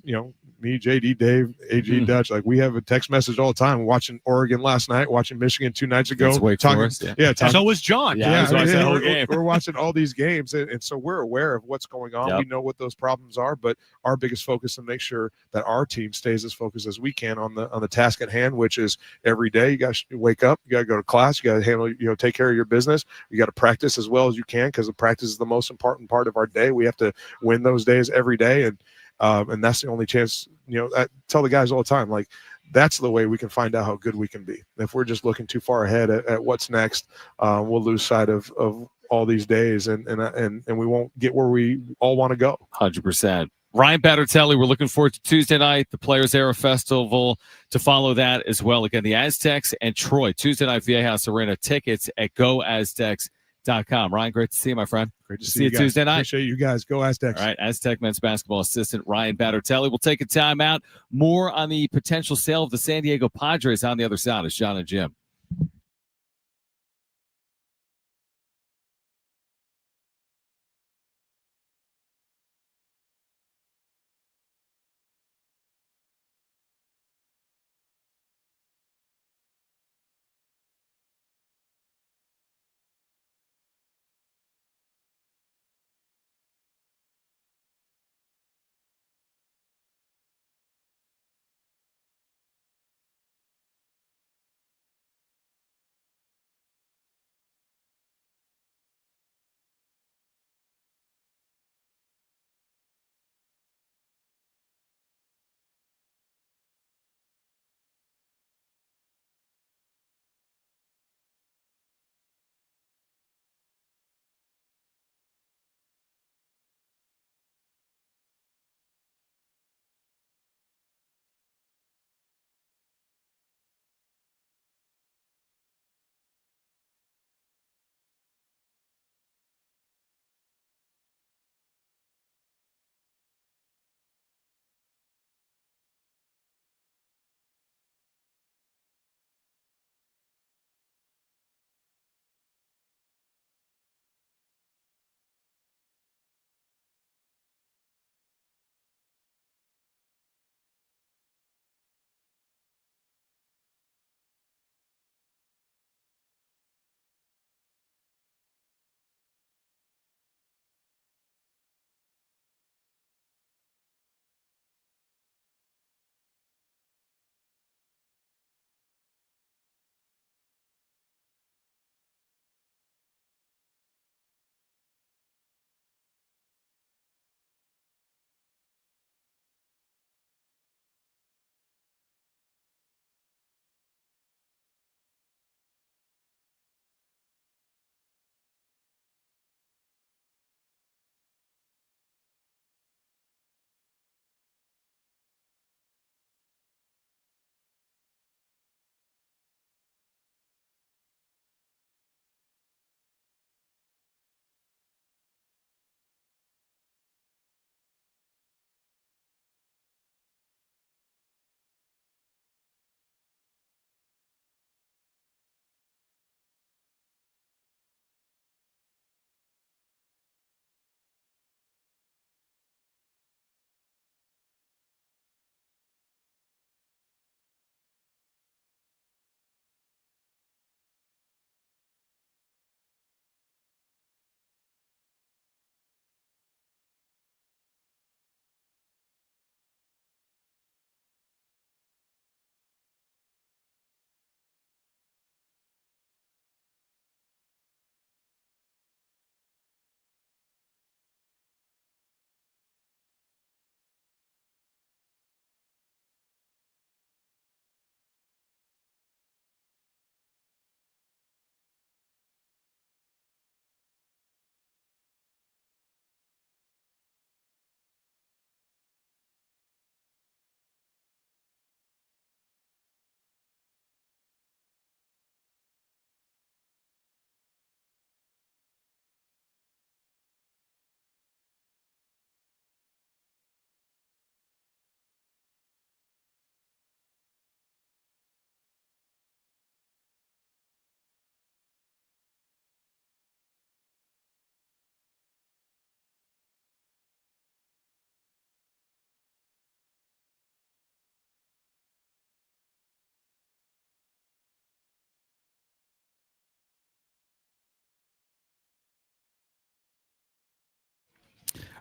me, JD, Dave, AG, Dutch, like we have a text message all the time. Watching Oregon last night, watching Michigan 2 nights ago. So was John. We're watching all these games, and so we're aware of what's going on. Yep. We know what those problems are, but our biggest focus is to make sure that our team stays as focused as we can on the task at hand, which is every day you got to wake up, you got to go to class, you got to handle, take care of your business. You got to practice as well as you can, because the practice is the most important part of our day. We have to win those days every day, and that's the only chance. I tell the guys all the time, like, that's the way we can find out how good we can be. If we're just looking too far ahead at what's next, we'll lose sight of all these days, and we won't get where we all want to go. 100%. Ryan Battertelli, we're looking forward to Tuesday night, the Players Era Festival, to follow that as well. Again, the Aztecs and Troy, Tuesday night, Viejas Arena. Tickets at goaztecs.com. Ryan, great to see you, my friend. Great to see you Tuesday night. Appreciate you guys. Go Aztecs. All right, Aztec men's basketball assistant Ryan Battertelli. We'll take a time out. More on the potential sale of the San Diego Padres on the other side. It's Jon and Jim.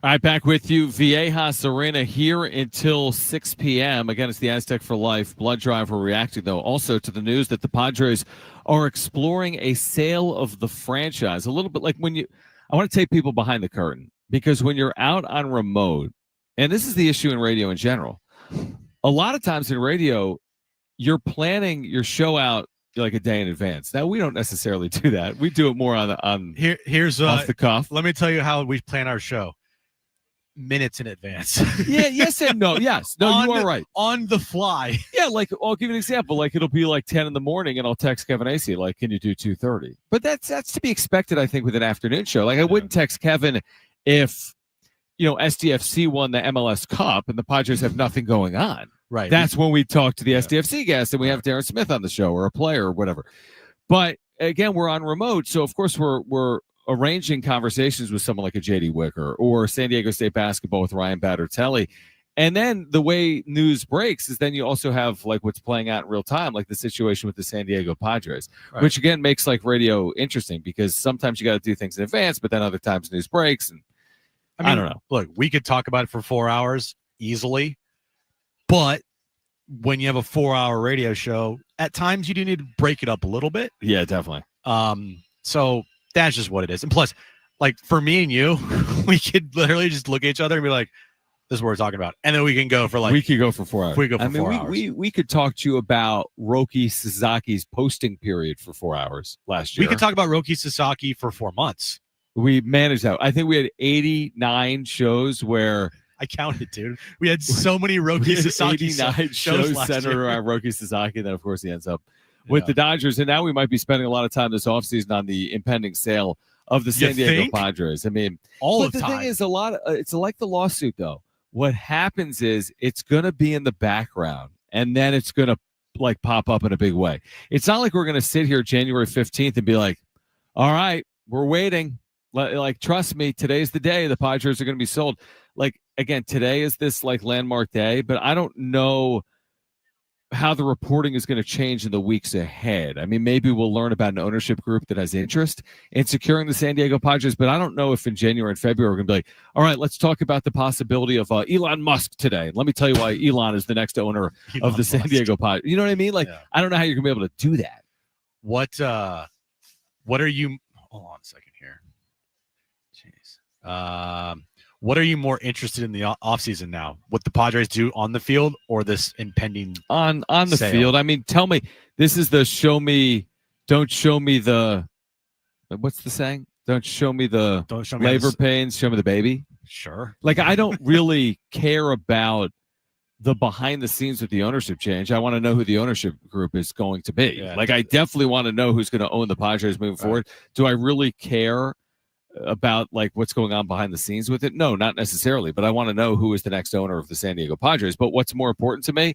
All right, back with you. Viejas Arena here until 6 p.m. Again, it's the Aztec for Life blood drive. We're reacting, though, also to the news that the Padres are exploring a sale of the franchise. A little bit like I want to take people behind the curtain, because when you're out on remote, and this is the issue in radio in general, a lot of times in radio, you're planning your show out like a day in advance. Now, we don't necessarily do that. We do it more here's off the cuff. Let me tell you how we plan our show. Minutes in advance. Yeah, yes and no. Yes. No, you are right. On the fly. Yeah, like I'll give you an example. Like it'll be like 10 in the morning and I'll text Kevin Acee, like, can you do 2:30? But that's to be expected, I think, with an afternoon show. Like I wouldn't text Kevin if SDFC won the MLS Cup and the Padres have nothing going on. Right. That's when we talk to the SDFC guest and we have Darren Smith on the show or a player or whatever. But again, we're on remote, so of course we're arranging conversations with someone like a JD Wicker or San Diego State basketball with Ryan Battertelli. And then the way news breaks is then you also have like what's playing out in real time, like the situation with the San Diego Padres, which again makes like radio interesting because sometimes you got to do things in advance, but then other times news breaks. And I don't know. Look, we could talk about it for 4 hours easily, but when you have a 4-hour radio show, at times you do need to break it up a little bit. Yeah, definitely. So that's just what it is. And plus, like for me and you, we could literally just look at each other and be like, this is what we're talking about. And then we can go for we could go for 4 hours. We go for 4 hours. We could talk to you about Roki Sasaki's posting period for 4 hours last year. We could talk about Roki Sasaki for 4 months. We managed that. I think we had 89 shows where I counted, dude. We had so many Roki Sasaki 89 shows centered around Roki Sasaki. And then, of course, he ends up with the Dodgers. And now we might be spending a lot of time this offseason on the impending sale of the San Diego Padres. I mean, all of the time. Thing is, it's like the lawsuit, though. What happens is it's going to be in the background, and then it's going to like pop up in a big way. It's not like we're going to sit here January 15th and be like, all right, we're waiting. Like, trust me, today's the day the Padres are going to be sold. Like, again, today is this like landmark day, but I don't know how the reporting is going to change in the weeks ahead. I mean, maybe we'll learn about an ownership group that has interest in securing the San Diego Padres, but I don't know if in January and February we're going to be like, all right, let's talk about the possibility of Elon Musk today. Let me tell you why Elon is the next owner of the San Diego Padres. You know what I mean? Like, I don't know how you're going to be able to do that. What are you? Hold on a second here. Jeez. What are you more interested in the offseason now? What the Padres do on the field or this impending on the sale? field? I mean, tell me, this is the don't show me the, what's the saying? Don't show me the labor pains, show me the baby. Sure. Like, I don't really care about the behind the scenes with the ownership change. I want to know who the ownership group is going to be. Yeah, like, I definitely want to know who's going to own the Padres moving forward. Do I really care about like what's going on behind the scenes with it? No, not necessarily, but I want to know who is the next owner of the San Diego Padres. But what's more important to me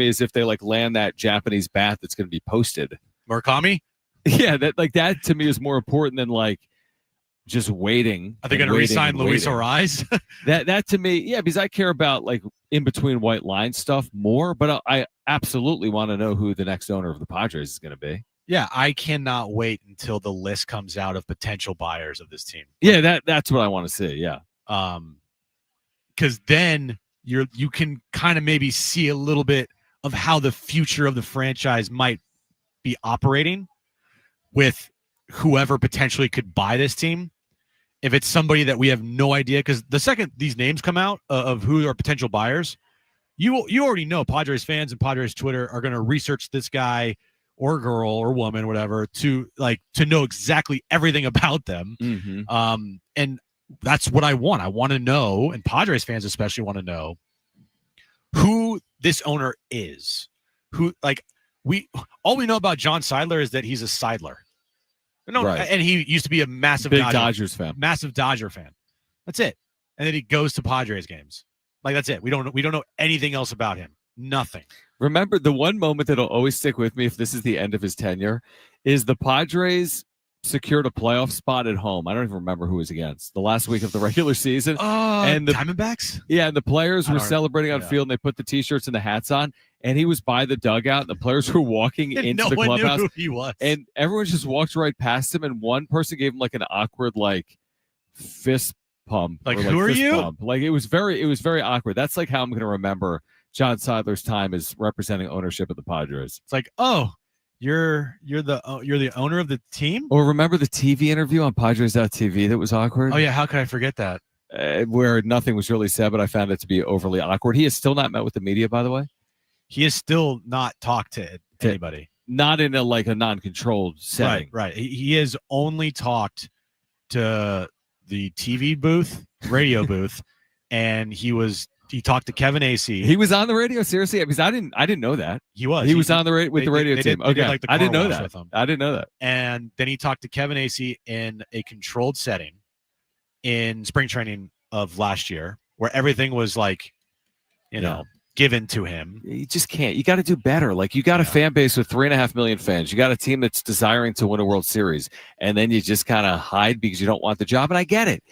is if they like land that Japanese bat that's going to be posted. Murakami? Yeah, that to me is more important than like just waiting. Are they going to re-sign Luis Ariz? that to me, yeah, because I care about like in between white line stuff more, but I absolutely want to know who the next owner of the Padres is going to be. Yeah, I cannot wait until the list comes out of potential buyers of this team. Yeah, that's what I want to see. Yeah, because then you can kind of maybe see a little bit of how the future of the franchise might be operating with whoever potentially could buy this team. If it's somebody that we have no idea, because the second these names come out of who are potential buyers, you already know Padres fans and Padres Twitter are going to research this guy or girl or woman, whatever, to know exactly everything about them. Mm-hmm. And that's what I want. I want to know, and Padres fans especially want to know who this owner is. All we know about John Seidler is that he's a Seidler. No, right. And he used to be a massive Dodgers fan. Massive Dodger fan. That's it. And then he goes to Padres games. Like, that's it. We don't know anything else about him. Nothing. Remember, the one moment that'll always stick with me if this is the end of his tenure is the Padres secured a playoff spot at home. I don't even remember who was against the last week of the regular season. And the Diamondbacks? Yeah, and the players were celebrating on field, and they put the T-shirts and the hats on, and he was by the dugout, and the players were walking into the clubhouse. Knew who he was. And everyone just walked right past him, and one person gave him like an awkward like fist pump. Like, or who are fist you? Pump. Like it was very awkward. That's like how I'm going to remember John Seidler's time as representing ownership of the Padres. It's like, oh, you're the owner of the team. Or remember the TV interview on Padres.tv that was awkward? Oh yeah, how could I forget that? Where nothing was really said, but I found it to be overly awkward. He has still not met with the media, by the way. He has still not talked to anybody. Not in a non-controlled setting. Right. He has only talked to the TV booth, radio booth, and he talked to Kevin Acee. He was on the radio, seriously? Because I didn't know that. He was. He was on the radio with the radio team. Okay, I didn't know that. I didn't know that. And then he talked to Kevin Acee in a controlled setting in spring training of last year, where everything was given to him. You just can't. You got to do better. Like, you got a fan base with 3.5 million fans. You got a team that's desiring to win a World Series, and then you just kind of hide because you don't want the job. And I get it.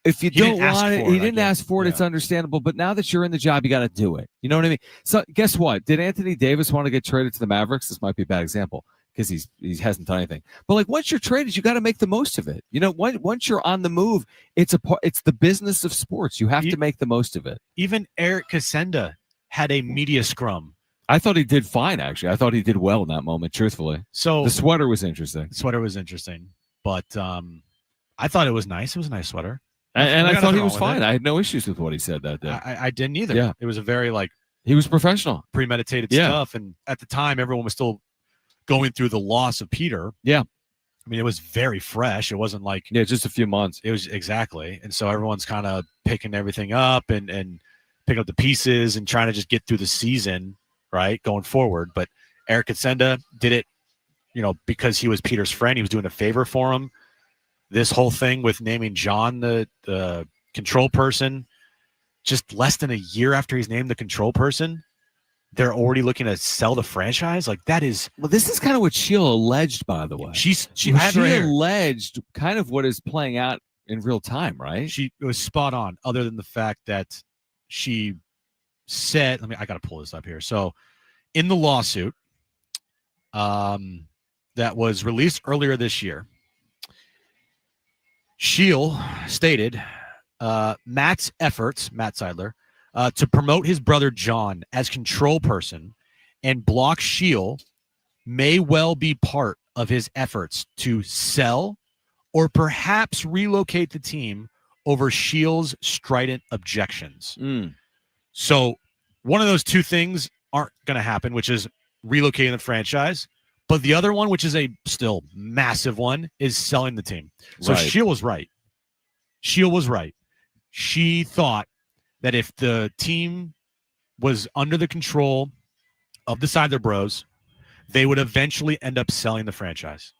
If you don't want it, he didn't ask for it. It's understandable. But now that you're in the job, you got to do it. You know what I mean? So guess what? Did Anthony Davis want to get traded to the Mavericks? This might be a bad example because he hasn't done anything. But once you're traded, you got to make the most of it. Once you're on the move, it's the business of sports. You have to make the most of it. Even Eric Casenda had a media scrum. I thought he did fine, actually. I thought he did well in that moment, truthfully. So the sweater was interesting. But I thought it was nice. It was a nice sweater. And I thought he was fine. I had no issues with what he said that day. I didn't either. Yeah. It was a very he was professional, premeditated stuff. And at the time, everyone was still going through the loss of Peter. Yeah. I mean, it was very fresh. It wasn't just a few months. It was exactly. And so everyone's kind of picking everything up and picking up the pieces and trying to just get through the season, right, going forward. But Eric Casenda did it, because he was Peter's friend. He was doing a favor for him. This whole thing with naming John the control person, just less than a year after he's named the control person, they're already looking to sell the franchise. That is. Well, this is kind of what Sheila alleged, by the way. She alleged kind of what is playing out in real time, right? She was spot on, other than the fact that she said, I got to pull this up here. So in the lawsuit that was released earlier this year, Sheil stated Matt Seidler, to promote his brother John as control person and block Sheil may well be part of his efforts to sell or perhaps relocate the team over Sheil's strident objections. So one of those two things aren't going to happen, which is relocating the franchise. But the other one, which is a still massive one, is selling the team. So Sheil was right. She thought that if the team was under the control of the Seidler Bros, they would eventually end up selling the franchise.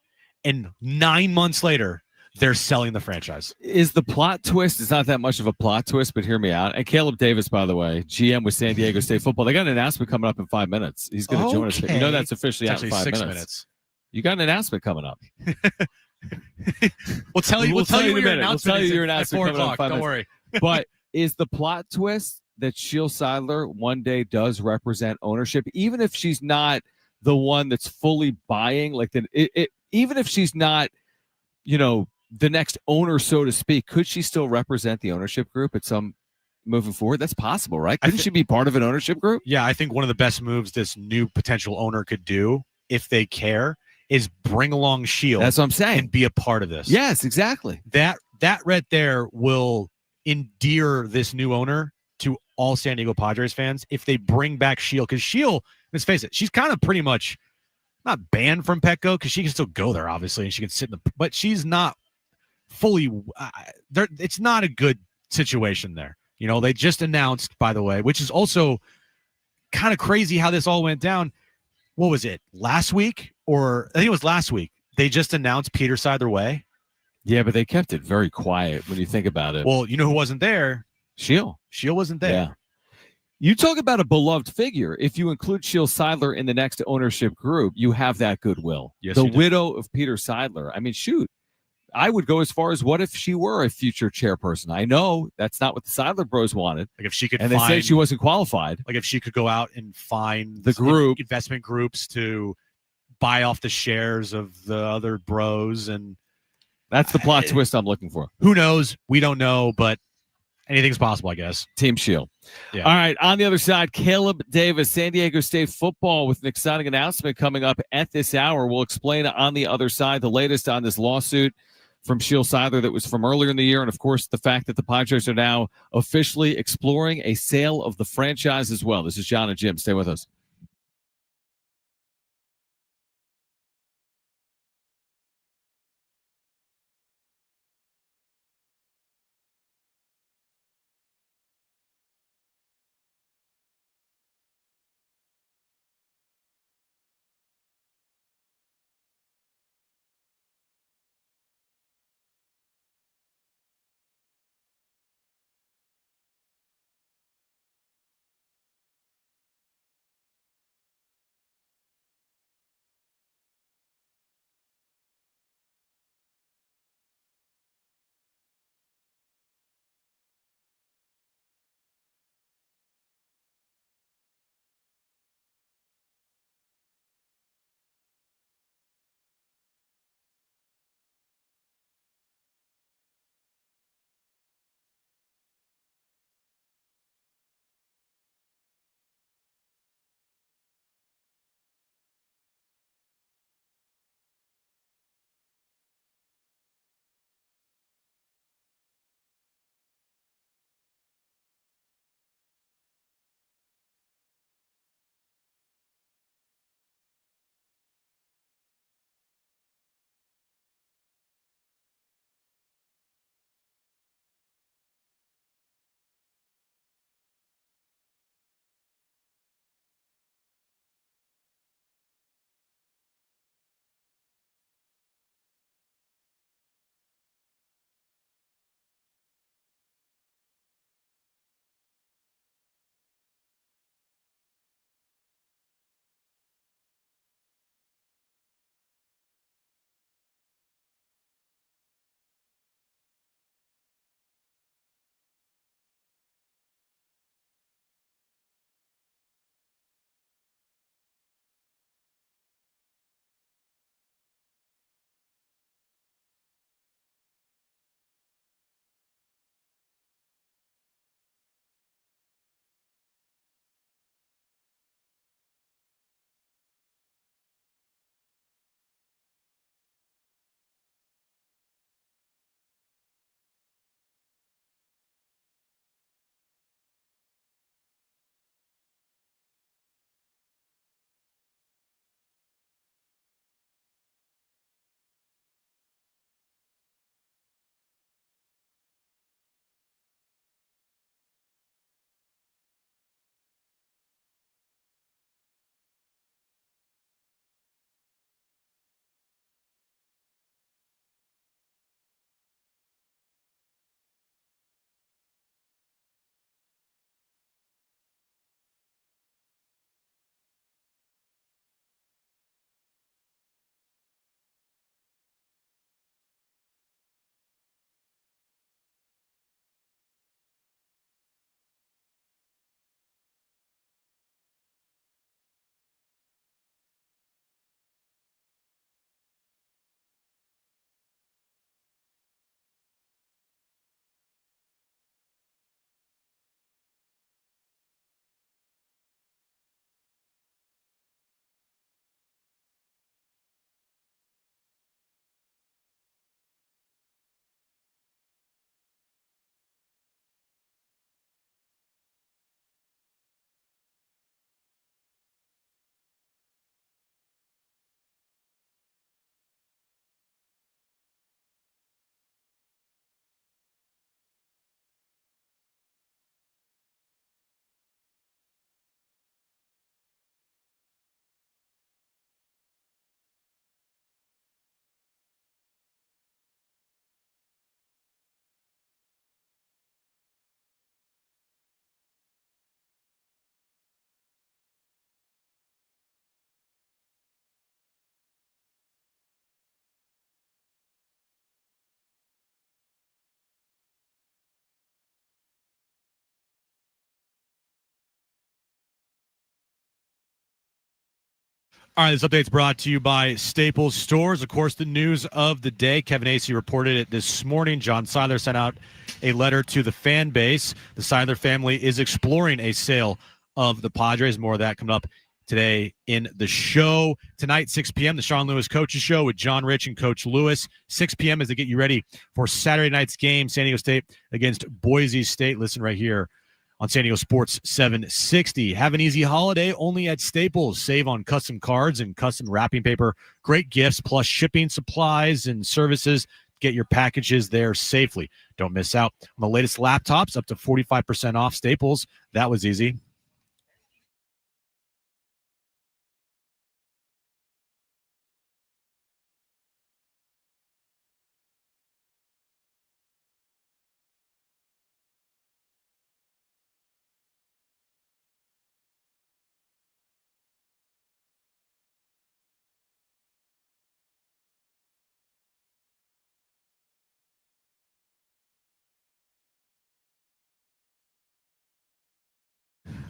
And 9 months later, they're selling the franchise. Is the plot twist? It's not that much of a plot twist, but hear me out. And Caleb Davis, by the way, GM with San Diego State football. They got an announcement coming up in 5 minutes. He's going to join us. That's officially out in 5 minutes. You got an announcement coming up. We'll tell you. We'll tell you your announcement. We'll tell you your announcement at 4 o'clock. Don't worry. But is the plot twist that Sheil Seidler one day does represent ownership, even if she's not the one that's fully buying? Even if she's not, the next owner, so to speak, could she still represent the ownership group at some moving forward? That's possible, right? Couldn't she be part of an ownership group? Yeah, I think one of the best moves this new potential owner could do, if they care, is bring along Sheil. That's what I'm saying. And be a part of this. Yes, exactly. That right there will endear this new owner to all San Diego Padres fans if they bring back Sheil. Because Sheil, let's face it, she's kind of pretty much not banned from Petco because she can still go there, obviously, and she can sit in but she's not fully there. It's not a good situation there. They just announced, by the way, which is also kind of crazy how this all went down. What was it, last week? Or I think it was last week. They just announced Peter Seidler way. Yeah, but they kept it very quiet when you think about it. Well, who wasn't there? Sheil wasn't there. Yeah. You talk about a beloved figure. If you include Sheil Seidler in the next ownership group, you have that goodwill. Yes, the widow of Peter Seidler. I mean, shoot. I would go as far as, what if she were a future chairperson? I know that's not what the Seidler Bros wanted. If she could, and they said she wasn't qualified. If she could go out and find the group, investment groups to buy off the shares of the other bros, and That's the plot twist I'm looking for. Who knows? We don't know, but anything's possible, I guess. Team Shield. Yeah. All right. On the other side, Caleb Davis, San Diego State football, with an exciting announcement coming up at this hour. We'll explain on the other side the latest on this lawsuit from Shield Seidler that was from earlier in the year. And, of course, the fact that the Padres are now officially exploring a sale of the franchise as well. This is Jon and Jim. Stay with us. All right, this update's brought to you by Staples Stores. Of course, the news of the day. Kevin Acee reported it this morning. Jon Seidler sent out a letter to the fan base. The Seidler family is exploring a sale of the Padres. More of that coming up today in the show. Tonight, 6 p.m., the Sean Lewis Coaches Show with John Rich and Coach Lewis. 6 p.m. as they get you ready for Saturday night's game, San Diego State against Boise State. Listen right here on San Diego Sports 760. Have an easy holiday only at Staples. Save on custom cards and custom wrapping paper. Great gifts plus shipping, supplies, and services. Get your packages there safely. Don't miss out on the latest laptops, up to 45% off. Staples. That was easy.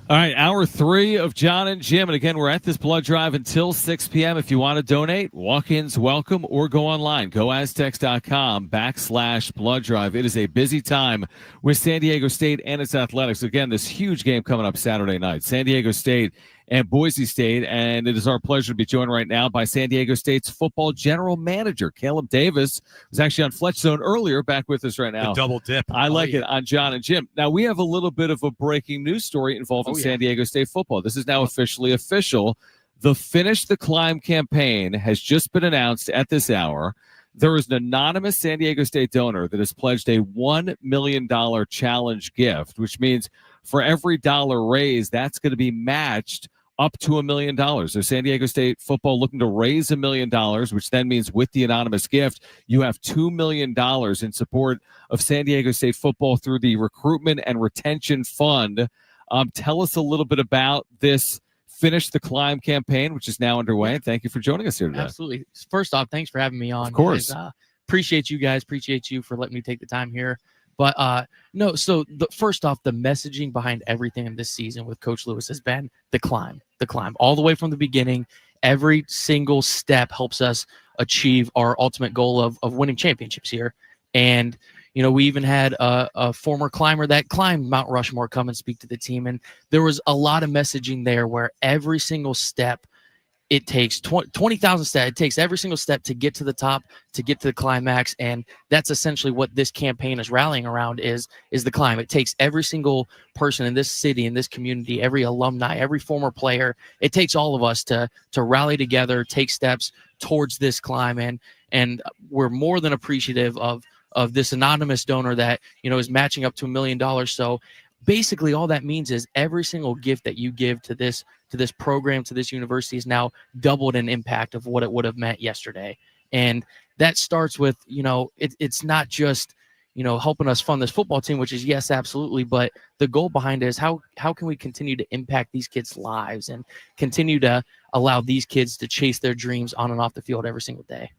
All right, hour 3 of Jon and Jim. And again, we're at this blood drive until 6 p.m. If you want to donate, walk-ins welcome, or go online. GoAztecs.com/blood drive. It is a busy time with San Diego State and its athletics. Again, this huge game coming up Saturday night. San Diego State and Boise State. And it is our pleasure to be joined right now by San Diego State's football general manager, Caleb Davis, who's actually on Fletch Zone earlier, back with us right now. A double dip. I like it on Jon and Jim. Now, we have a little bit of a breaking news story involving San Diego State football. This is now officially official. The Finish the Climb campaign has just been announced at this hour. There is an anonymous San Diego State donor that has pledged a $1 million challenge gift, which means for every dollar raised, that's going to be matched up to $1 million. So San Diego State football looking to raise $1 million, which then means with the anonymous gift, you have $2 million in support of San Diego State football through the Recruitment and Retention Fund. Tell us a little bit about this Finish the Climb campaign, which is now underway. Thank you for joining us here today. Absolutely. First off, thanks for having me on. Of course. Appreciate you guys. Appreciate you for letting me take the time here. But first off, the messaging behind everything in this season with Coach Lewis has been the climb, all the way from the beginning. Every single step helps us achieve our ultimate goal of winning championships here. And, we even had a former climber that climbed Mount Rushmore come and speak to the team. And there was a lot of messaging there where every single step, it takes 20,000 steps. It takes every single step to get to the top, to get to the climax. And that's essentially what this campaign is rallying around is the climb. It takes every single person in this city, in this community, every alumni, every former player. It takes all of us to rally together, take steps towards this climb. And we're more than appreciative of this anonymous donor that, is matching up to $1 million. So basically all that means is every single gift that you give to this program, to this university, is now doubled in impact of what it would have meant yesterday. And that starts with, it's not just, helping us fund this football team, which is yes, absolutely. But the goal behind it is how can we continue to impact these kids' lives and continue to allow these kids to chase their dreams on and off the field every single day.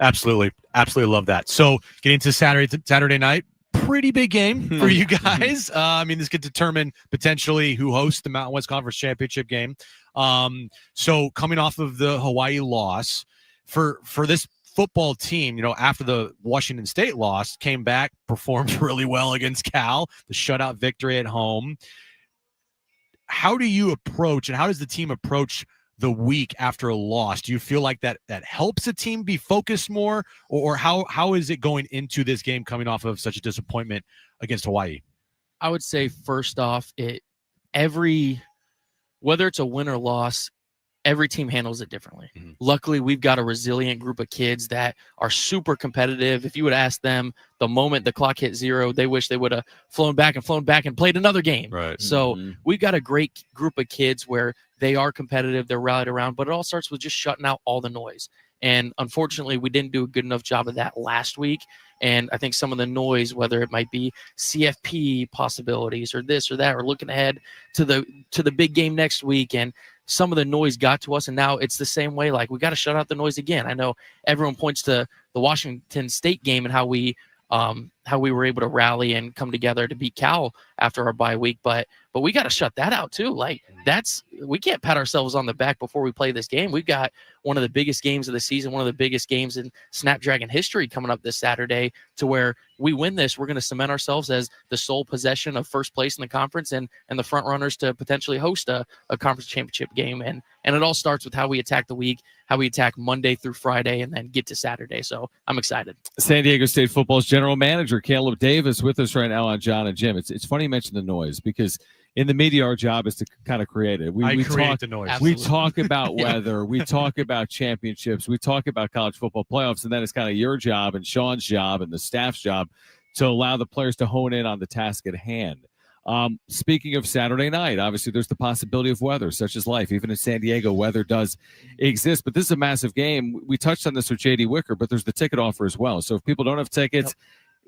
Absolutely. Absolutely love that. So getting to Saturday night, pretty big game for you guys. This could determine potentially who hosts the Mountain West Conference Championship game. So coming off of the Hawaii loss, for this football team, after the Washington State loss, came back, performed really well against Cal, the shutout victory at home. How do you approach, and how does the team approach the week after a loss? Do you feel like that helps the team be focused more, or how is it going into this game coming off of such a disappointment against Hawaii? I would say first off, whether it's a win or loss, every team handles it differently. Mm-hmm. Luckily, we've got a resilient group of kids that are super competitive. If you would ask them the moment the clock hit 0, they wish they would have flown back and played another game. Right. So we've got a great group of kids where they are competitive, they're rallied around, but it all starts with just shutting out all the noise. And unfortunately, we didn't do a good enough job of that last week. And I think some of the noise, whether it might be CFP possibilities or this or that, or looking ahead to the big game next week, and some of the noise got to us. And now it's the same way. Like, we got to shut out the noise again. I know everyone points to the Washington State game and how we how we were able to rally and come together to beat Cal after our bye week, but we got to shut that out too. Like we can't pat ourselves on the back before we play this game. We've got one of the biggest games of the season, one of the biggest games in Snapdragon history coming up this Saturday, to where we win this, we're going to cement ourselves as the sole possession of first place in the conference and the front runners to potentially host a conference championship game. And it all starts with how we attack the week, how we attack Monday through Friday, and then get to Saturday. So I'm excited. San Diego State football's general manager, Caleb Davis, with us right now on Jon and Jim. It's funny you mention the noise, because in the media, our job is to kind of create it. We create talk the noise. We talk about weather. We talk about championships. We talk about college football playoffs. And then it's kind of your job and Sean's job and the staff's job to allow the players to hone in on the task at hand. Speaking of Saturday night, obviously there's the possibility of weather, such as life. Even in San Diego, weather does exist. But this is a massive game. We touched on this with JD Wicker, but there's the ticket offer as well. So if people don't have tickets,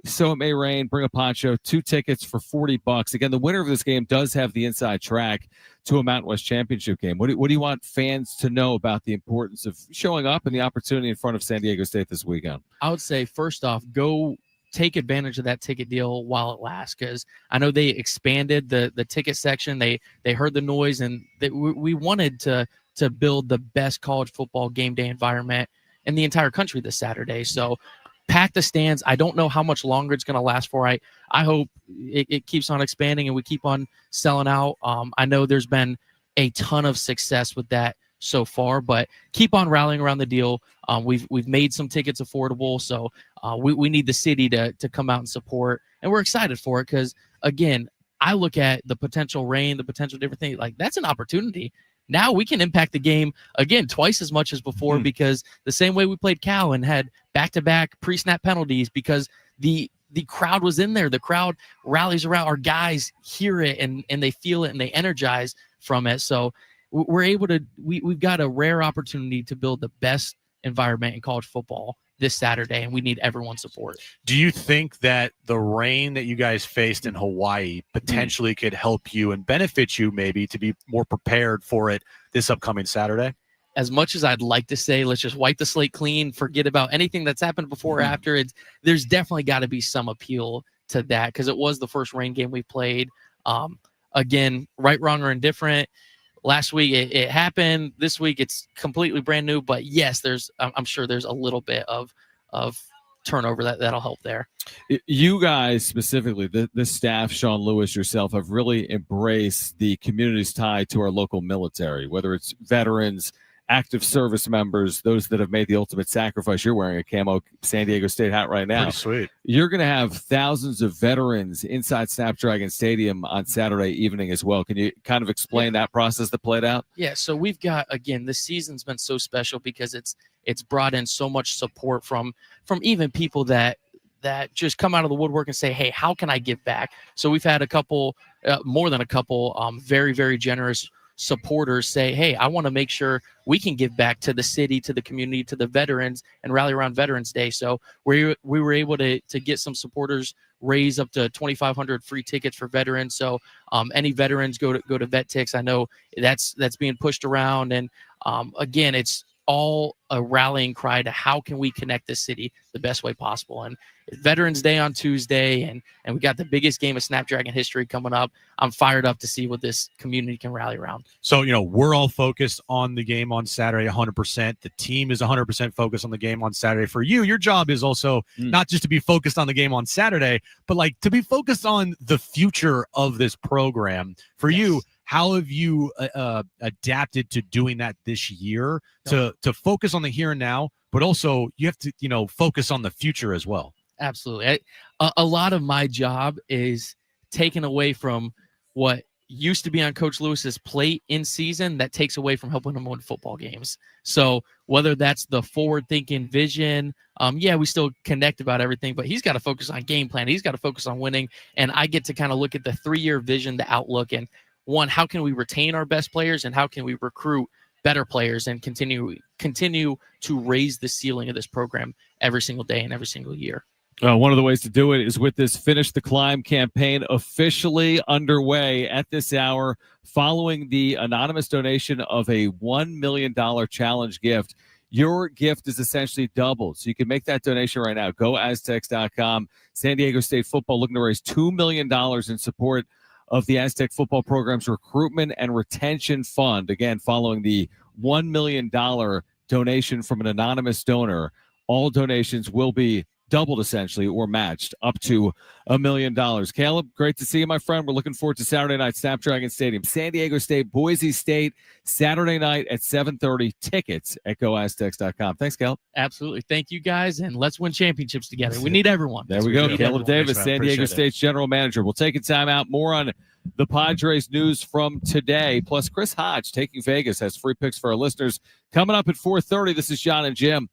so it may rain, bring a poncho, 2 tickets for $40. Again, the winner of this game does have the inside track to a Mountain West Championship game. What do you want fans to know about the importance of showing up and the opportunity in front of San Diego State this weekend? I would say, first off, go take advantage of that ticket deal while it lasts, because I know they expanded the ticket section. They heard the noise, and we wanted to build the best college football game day environment in the entire country this Saturday. So pack the stands. I don't know how much longer it's going to last for. I hope it keeps on expanding and we keep on selling out. I know there's been a ton of success with that so far, but keep on rallying around the deal. We've made some tickets affordable, so we need the city to come out and support, and we're excited for it, because again, I look at the potential rain, the potential different things, like that's an opportunity. Now we can impact the game again twice as much as before, because the same way we played Cal and had back-to-back pre-snap penalties, because the crowd was in there. The crowd rallies around. Our guys hear it and they feel it and they energize from it. So we're able to we've got a rare opportunity to build the best environment in college football this Saturday, and we need everyone's support. Do you think that the rain that you guys faced in Hawaii potentially could help you and benefit you maybe to be more prepared for it this upcoming Saturday? As much as I'd like to say, let's just wipe the slate clean, forget about anything that's happened before or after, there's definitely got to be some appeal to that, because it was the first rain game we played. Again, right, wrong, or indifferent. Last week it happened. This week it's completely brand new. But yes, I'm sure there's a little bit of turnover that'll help there. You guys specifically, the staff, Sean Lewis, yourself, have really embraced the community's tie to our local military, whether it's veterans, active service members, those that have made the ultimate sacrifice. You're wearing a camo San Diego State hat right now. Pretty sweet. You're going to have thousands of veterans inside Snapdragon Stadium on Saturday evening as well. Can you kind of explain that process that played out? Yeah, so we've got, again, this season's been so special because it's brought in so much support from even people that just come out of the woodwork and say, hey, how can I give back? So we've had a couple, more than a couple, very, very generous supporters say, hey, I want to make sure we can give back to the city, to the community, to the veterans, and rally around Veterans Day. So we were able to get some supporters raise up to 2,500 free tickets for veterans. So any veterans go to Vet Tix. I know that's being pushed around, and again, it's all a rallying cry to how can we connect the city the best way possible. And it's Veterans Day on Tuesday, and we got the biggest game of Snapdragon history coming up. I'm fired up to see what this community can rally around. So, we're all focused on the game on Saturday 100%. The team is 100% focused on the game on Saturday. For you, your job is also not just to be focused on the game on Saturday, but like to be focused on the future of this program. For you, how have you adapted to doing that this year to focus on the here and now, but also you have to, focus on the future as well? Absolutely. A lot of my job is taken away from what used to be on Coach Lewis's plate in season that takes away from helping him win football games. So whether that's the forward-thinking vision, we still connect about everything, but he's got to focus on game plan. He's got to focus on winning, and I get to kind of look at the 3-year vision, the outlook, and one, how can we retain our best players, and how can we recruit better players and continue to raise the ceiling of this program every single day and every single year. One of the ways to do it is with this Finish the Climb campaign officially underway at this hour, following the anonymous donation of a $1 million challenge gift. your gift is essentially doubled. So you can make that donation right now. Go Aztecs.com. San Diego State football looking to raise $2 million in support of the Aztec football program's recruitment and retention fund. Again, following the $1 million donation from an anonymous donor, all donations will be doubled essentially or matched up to $1 million. Caleb, great to see you, my friend. We're looking forward to Saturday night, Snapdragon Stadium. San Diego State, Boise State, Saturday night at 7:30. Tickets at goaztecs.com. Thanks, Caleb. Absolutely. Thank you, guys, and let's win championships together. We need everyone. There we go. Caleb everyone. Davis, Thanks, San Diego Appreciate State's general manager. We'll take a time out. More on the Padres news from today. Plus, Chris Hodge, Taking Vegas, has free picks for our listeners. Coming up at 4:30, this is Jon and Jim.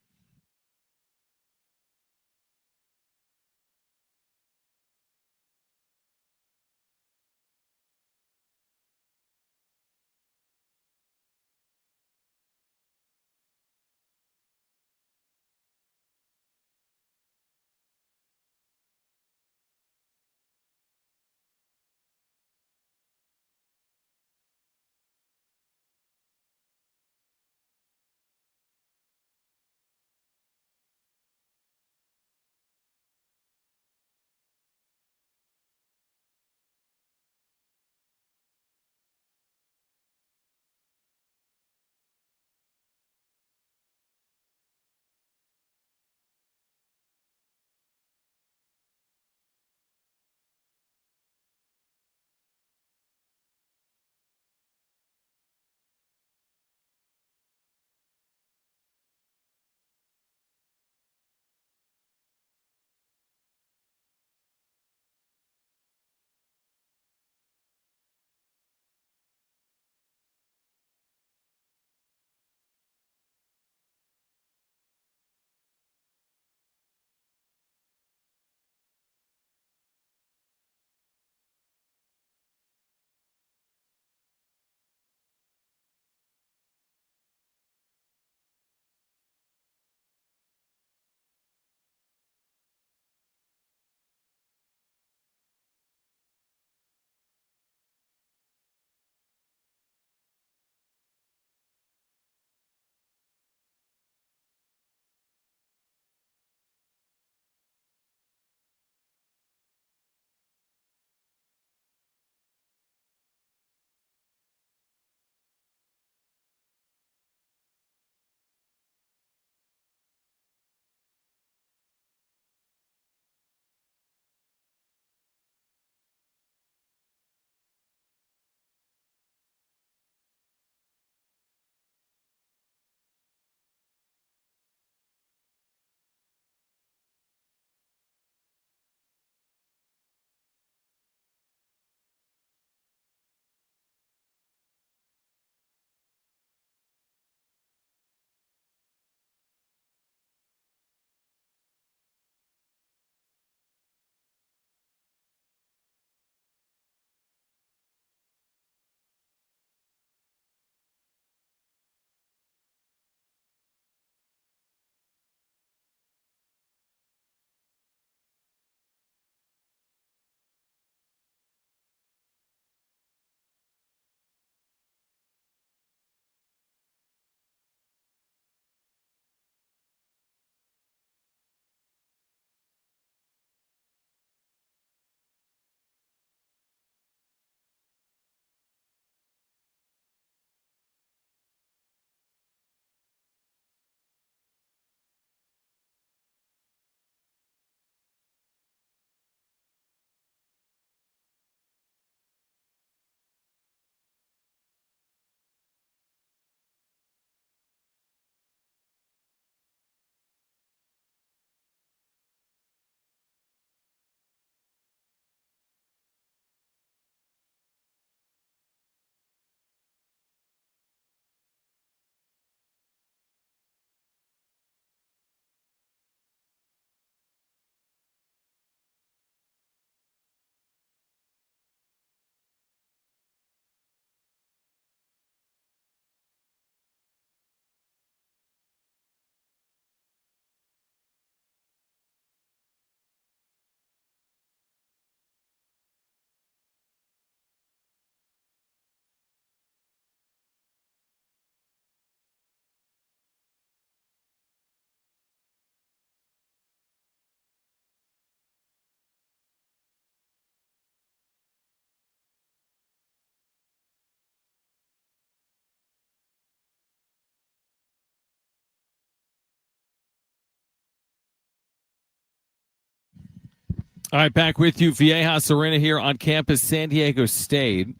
All right, back with you. Viejas Arena here on campus, San Diego State.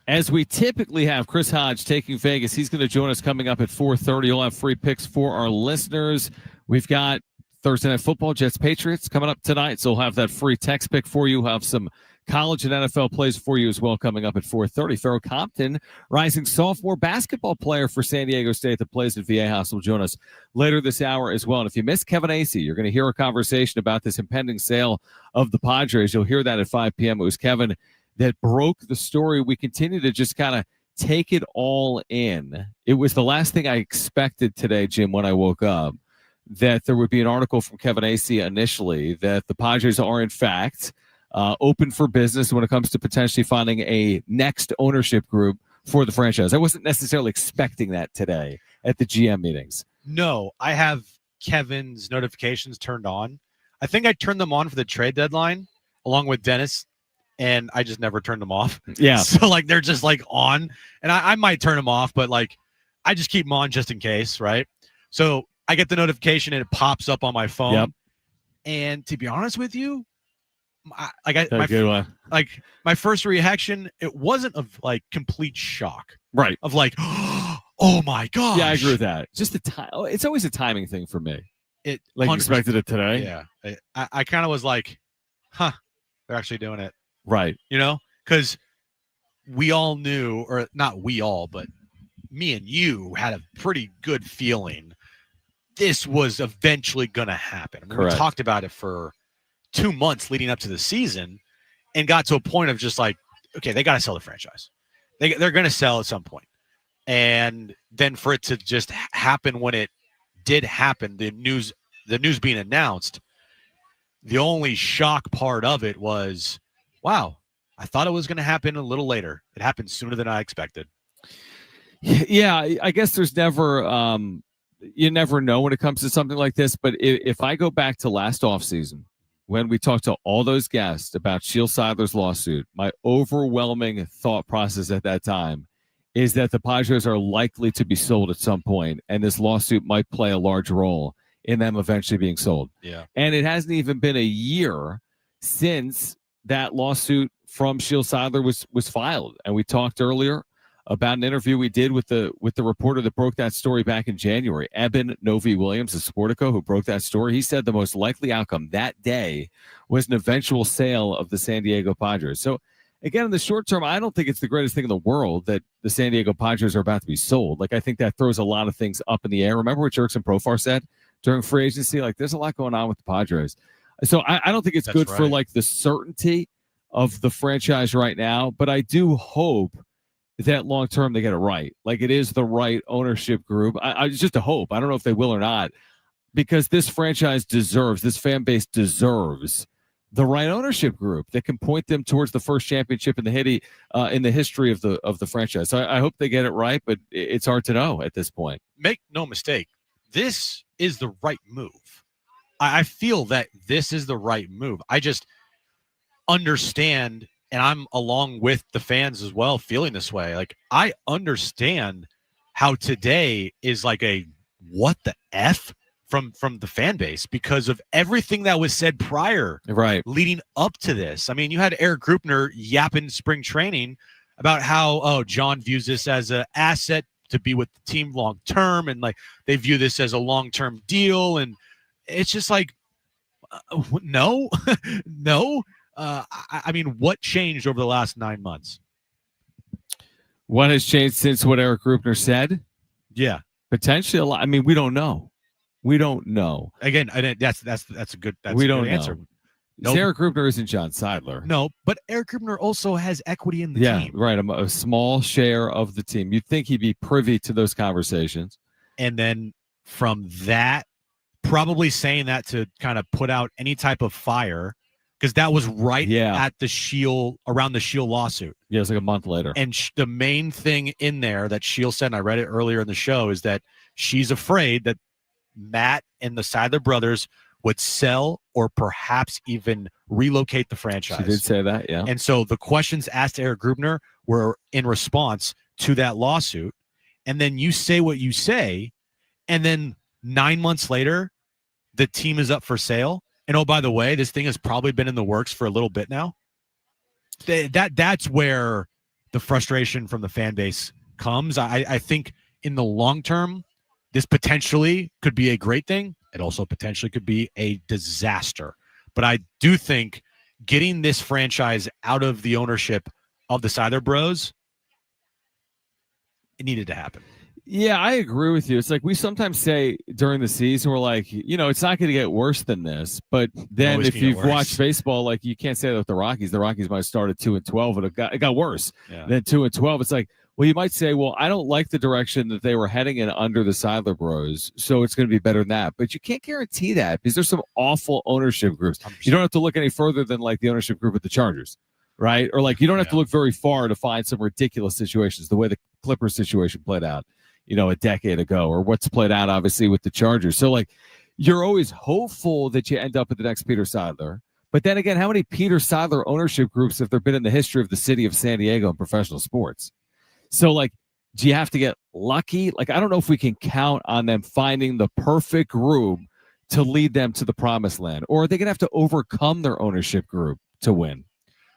As we typically have, Chris Hodge taking Vegas. He's going to join us coming up at 4:30. He'll have free picks for our listeners. We've got Thursday Night Football, Jets Patriots coming up tonight, so we'll have that free text pick for you. We'll have some college and NFL plays for you as well coming up at 4:30. Faroh Compton, rising sophomore basketball player for San Diego State that plays at Viejas, will join us later this hour as well. And if you missed Kevin Acee, you're going to hear a conversation about this impending sale of the Padres. You'll hear that at 5 p.m. It was Kevin that broke the story. We continue to just kind of take it all in. It was the last thing I expected today, Jim, when I woke up, that there would be an article from Kevin Acee initially that the Padres are, in fact, open for business when it comes to potentially finding a next ownership group for the franchise. I wasn't necessarily expecting that today at the GM meetings. No, I have Kevin's notifications turned on. I think I turned them on for the trade deadline along with Dennis, and I just never turned them off. Yeah. So, like, they're just, like, on. And I might turn them off, but, like, I just keep them on just in case, right? So I get the notification, and it pops up on my phone. Yep. And to be honest with you, my first reaction, it wasn't of, like, complete shock. Right. Of, like, oh, my gosh. Yeah, I agree with that. Just the time. It's always a timing thing for me. It like, you expected it today? Yeah. I kind of was like, huh, they're actually doing it. Right. You know, because we all knew, or not we all, but me and you had a pretty good feeling this was eventually going to happen. I mean, we talked about it for 2 months leading up to the season and got to a point of just like, okay, they got to sell the franchise. They're going to sell at some point. And then for it to just happen when it did happen, the news being announced, the only shock part of it was, wow, I thought it was going to happen a little later. It happened sooner than I expected. Yeah, I guess there's never you never know when it comes to something like this. But if I go back to last offseason, when we talked to all those guests about Shiel Seidler's lawsuit, my overwhelming thought process at that time is that the Padres are likely to be sold at some point, and this lawsuit might play a large role in them eventually being sold. Yeah. And it hasn't even been a year since that lawsuit from Shiel Seidler was filed. And we talked earlier about an interview we did with the reporter that broke that story back in January, Eben Novi-Williams of Sportico, who broke that story. He said the most likely outcome that day was an eventual sale of the San Diego Padres. So again, in the short term, I don't think it's the greatest thing in the world that the San Diego Padres are about to be sold. Like, I think that throws a lot of things up in the air. Remember what Jurickson Profar said during free agency? Like, there's a lot going on with the Padres. So I don't think it's good for, like, the certainty of the franchise right now, but I do hope that long-term they get it right. Like, it is the right ownership group. It's just a hope. I don't know if they will or not, because this franchise deserves, this fan base deserves the right ownership group that can point them towards the first championship in the history of the franchise. So I hope they get it right, but it's hard to know at this point. Make no mistake, this is the right move. I feel that this is the right move. I just understand, and I'm along with the fans as well feeling this way. Like, I understand how today is like a what the F from the fan base because of everything that was said prior, right, leading up to this. I mean, you had Eric Grupner yapping spring training about how, Jon views this as an asset to be with the team long term, and like they view this as a long-term deal, and it's just like, no, no. I mean, what changed over the last 9 months? What has changed since what Eric Grupner said? Yeah, potentially a lot. I mean, we don't know. We don't know. Again, that's a good. We don't good answer. know. Nope. Eric Grupner isn't Jon Seidler. No, but Eric Grupner also has equity in the team. Yeah, right. A small share of the team. You'd think he'd be privy to those conversations. And then from that, probably saying that to kind of put out any type of fire, because that was right at the Shiel, around the Shiel lawsuit. Yeah, it was like a month later. And the main thing in there that Shiel said, and I read it earlier in the show, is that she's afraid that Matt and the Seidler brothers would sell or perhaps even relocate the franchise. She did say that, yeah. And so the questions asked to Eric Grupner were in response to that lawsuit. And then you say what you say, and then 9 months later, the team is up for sale. And oh, by the way, this thing has probably been in the works for a little bit now. That's where the frustration from the fan base comes. I think in the long term, this potentially could be a great thing. It also potentially could be a disaster. But I do think getting this franchise out of the ownership of the Seidler Bros, it needed to happen. Yeah, I agree with you. It's like we sometimes say during the season, we're like, it's not going to get worse than this. But then if you've watched baseball, like you can't say that with the Rockies. The Rockies might have started 2-12, and it got worse. Yeah. Then 2-12. It's like, well, you might say, well, I don't like the direction that they were heading in under the Seidler Bros, so it's going to be better than that. But you can't guarantee that because there's some awful ownership groups. 100%. You don't have to look any further than like the ownership group at the Chargers, right? Or like you don't have to look very far to find some ridiculous situations, the way the Clippers situation played out, a decade ago, or what's played out obviously with the Chargers. So like you're always hopeful that you end up with the next Peter Seidler. But then again, how many Peter Seidler ownership groups have there been in the history of the city of San Diego in professional sports? So like, do you have to get lucky? Like, I don't know if we can count on them finding the perfect group to lead them to the promised land, or are they going to have to overcome their ownership group to win?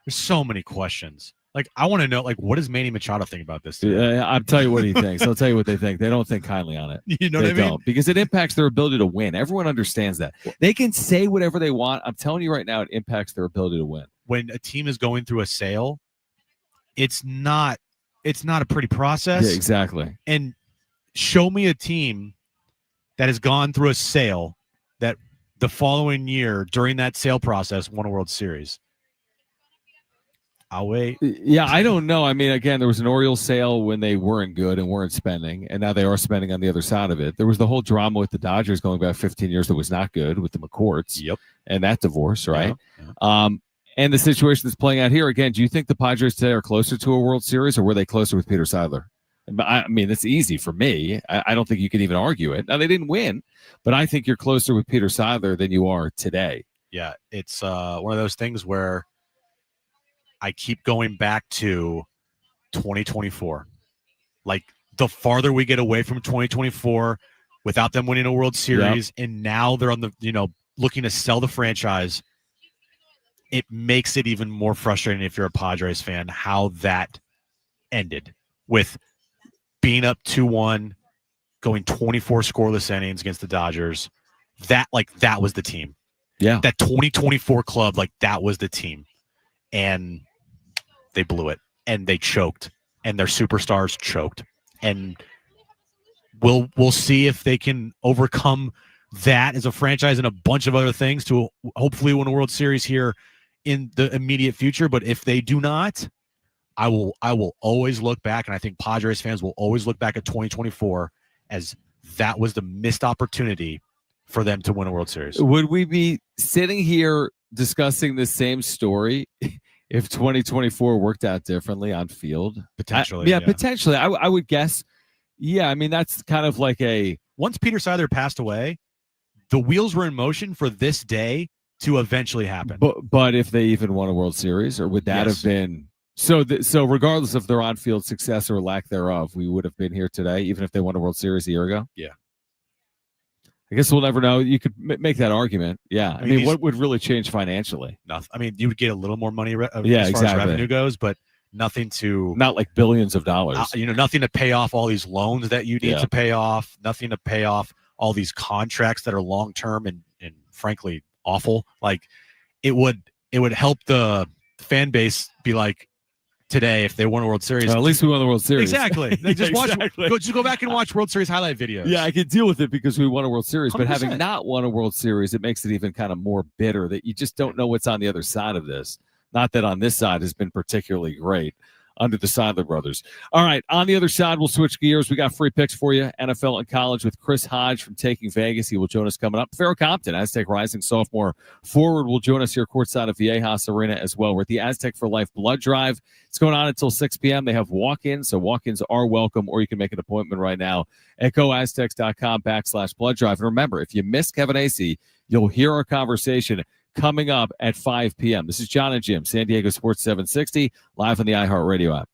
There's so many questions. Like, I want to know, like, what does Manny Machado think about this? I'll tell you what he thinks. I'll tell you what they think. They don't think kindly on it. You know what I mean? Don't, because it impacts their ability to win. Everyone understands that. They can say whatever they want. I'm telling you right now, it impacts their ability to win. When a team is going through a sale, it's not a pretty process. Yeah, exactly. And show me a team that has gone through a sale that the following year during that sale process won a World Series. I'll wait. Yeah, I don't know. I mean, again, there was an Orioles sale when they weren't good and weren't spending, and now they are spending on the other side of it. There was the whole drama with the Dodgers going back 15 years that was not good with the McCourts. Yep. And that divorce, right? Yeah. And the situation that's playing out here, again, do you think the Padres today are closer to a World Series, or were they closer with Peter Seidler? I mean, it's easy for me. I don't think you can even argue it. Now, they didn't win, but I think you're closer with Peter Seidler than you are today. Yeah, it's one of those things where I keep going back to 2024. Like, the farther we get away from 2024 without them winning a World Series, and now they're on the, looking to sell the franchise, it makes it even more frustrating if you're a Padres fan how that ended with being up 2-1, going 24 scoreless innings against the Dodgers. That was the team. Yeah. That 2024 club, that was the team. And they blew it, and they choked, and their superstars choked. And we'll see if they can overcome that as a franchise and a bunch of other things to hopefully win a World Series here in the immediate future. But if they do not, I will always look back, and I think Padres fans will always look back at 2024 as that was the missed opportunity for them to win a World Series. Would we be sitting here discussing the same story if 2024 worked out differently on field? Potentially. Potentially. I would guess. Yeah, I mean, that's kind of like once Peter Seidler passed away, the wheels were in motion for this day to eventually happen. But if they even won a World Series, or would that have been so regardless of their on-field success or lack thereof, we would have been here today, even if they won a World Series a year ago? Yeah. I guess we'll never know. You could make that argument. Yeah. I mean, what would really change financially? Nothing. I mean, you would get a little more money as far as revenue goes, but nothing to... Not like billions of dollars. Nothing to pay off all these loans that you need to pay off. Nothing to pay off all these contracts that are long-term and frankly awful. Like, it would help the fan base be like, today, if they won a World Series, at least we won the World Series. Exactly. Just go back and watch World Series highlight videos. Yeah, I can deal with it because we won a World Series. 100%. But having not won a World Series, it makes it even kind of more bitter that you just don't know what's on the other side of this. Not that on this side has been particularly great under the Seidler brothers. All right, on the other side, we'll switch gears. We got free picks for you, NFL and college, with Chris Hodge from Taking Vegas. He will join us coming up. Faroh Compton, Aztec rising sophomore forward, will join us here courtside of Viejas Arena as well. We're at the Aztec for Life blood drive. It's going on until 6 p.m. They have walk-ins, so walk-ins are welcome, or you can make an appointment right now at goaztecs.com/blood drive. And remember, if you miss Kevin Acee, you'll hear our conversation coming up at 5 p.m. This is Jon and Jim, San Diego Sports 760, live on the iHeartRadio app.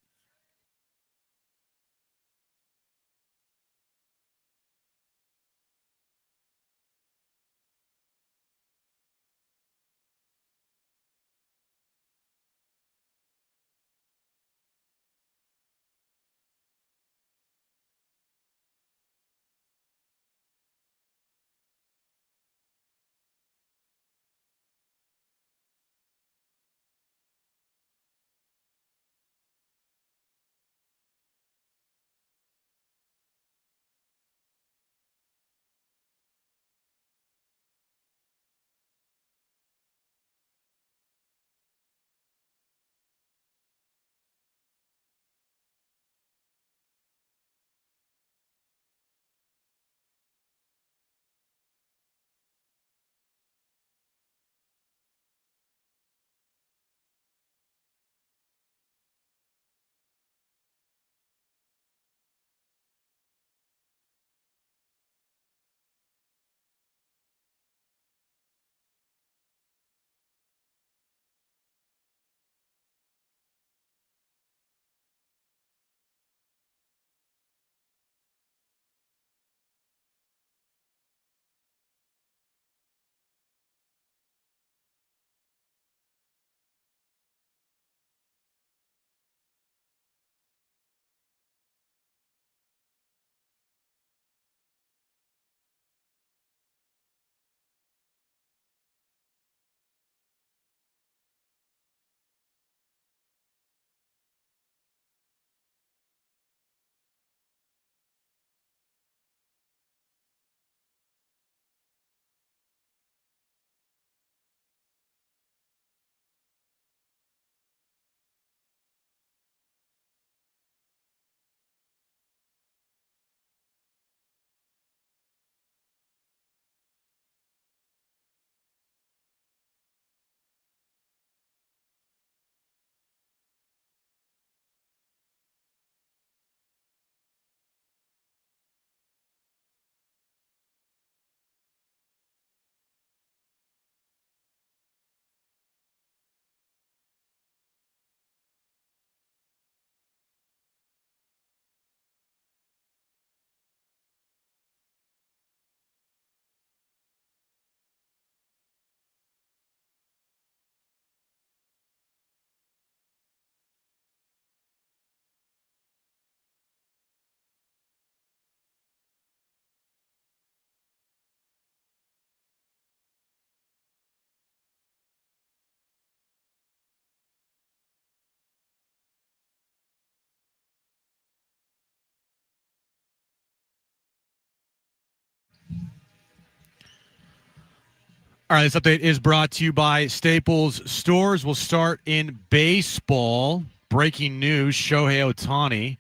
All right, this update is brought to you by Staples Stores. We'll start in baseball. Breaking news, Shohei Ohtani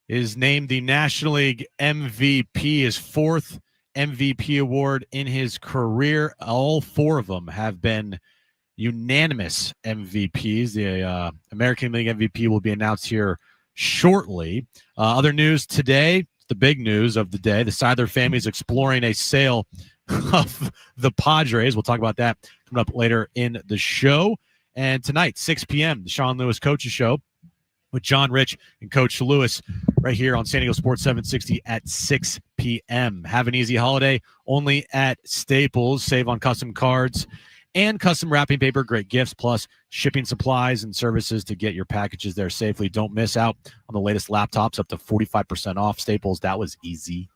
is named the National League MVP, his 4th MVP award in his career. All 4 of them have been unanimous MVPs. The American League MVP will be announced here shortly. Other news today, the big news of the day, the Seidler family is exploring a sale of the Padres. We'll talk about that coming up later in the show. And tonight, 6 p.m., the Sean Lewis Coaches Show with John Rich and Coach Lewis right here on San Diego Sports 760 at 6 p.m. Have an easy holiday only at Staples. Save on custom cards and custom wrapping paper, great gifts, plus shipping supplies and services to get your packages there safely. Don't miss out on the latest laptops, up to 45% off. Staples, that was easy.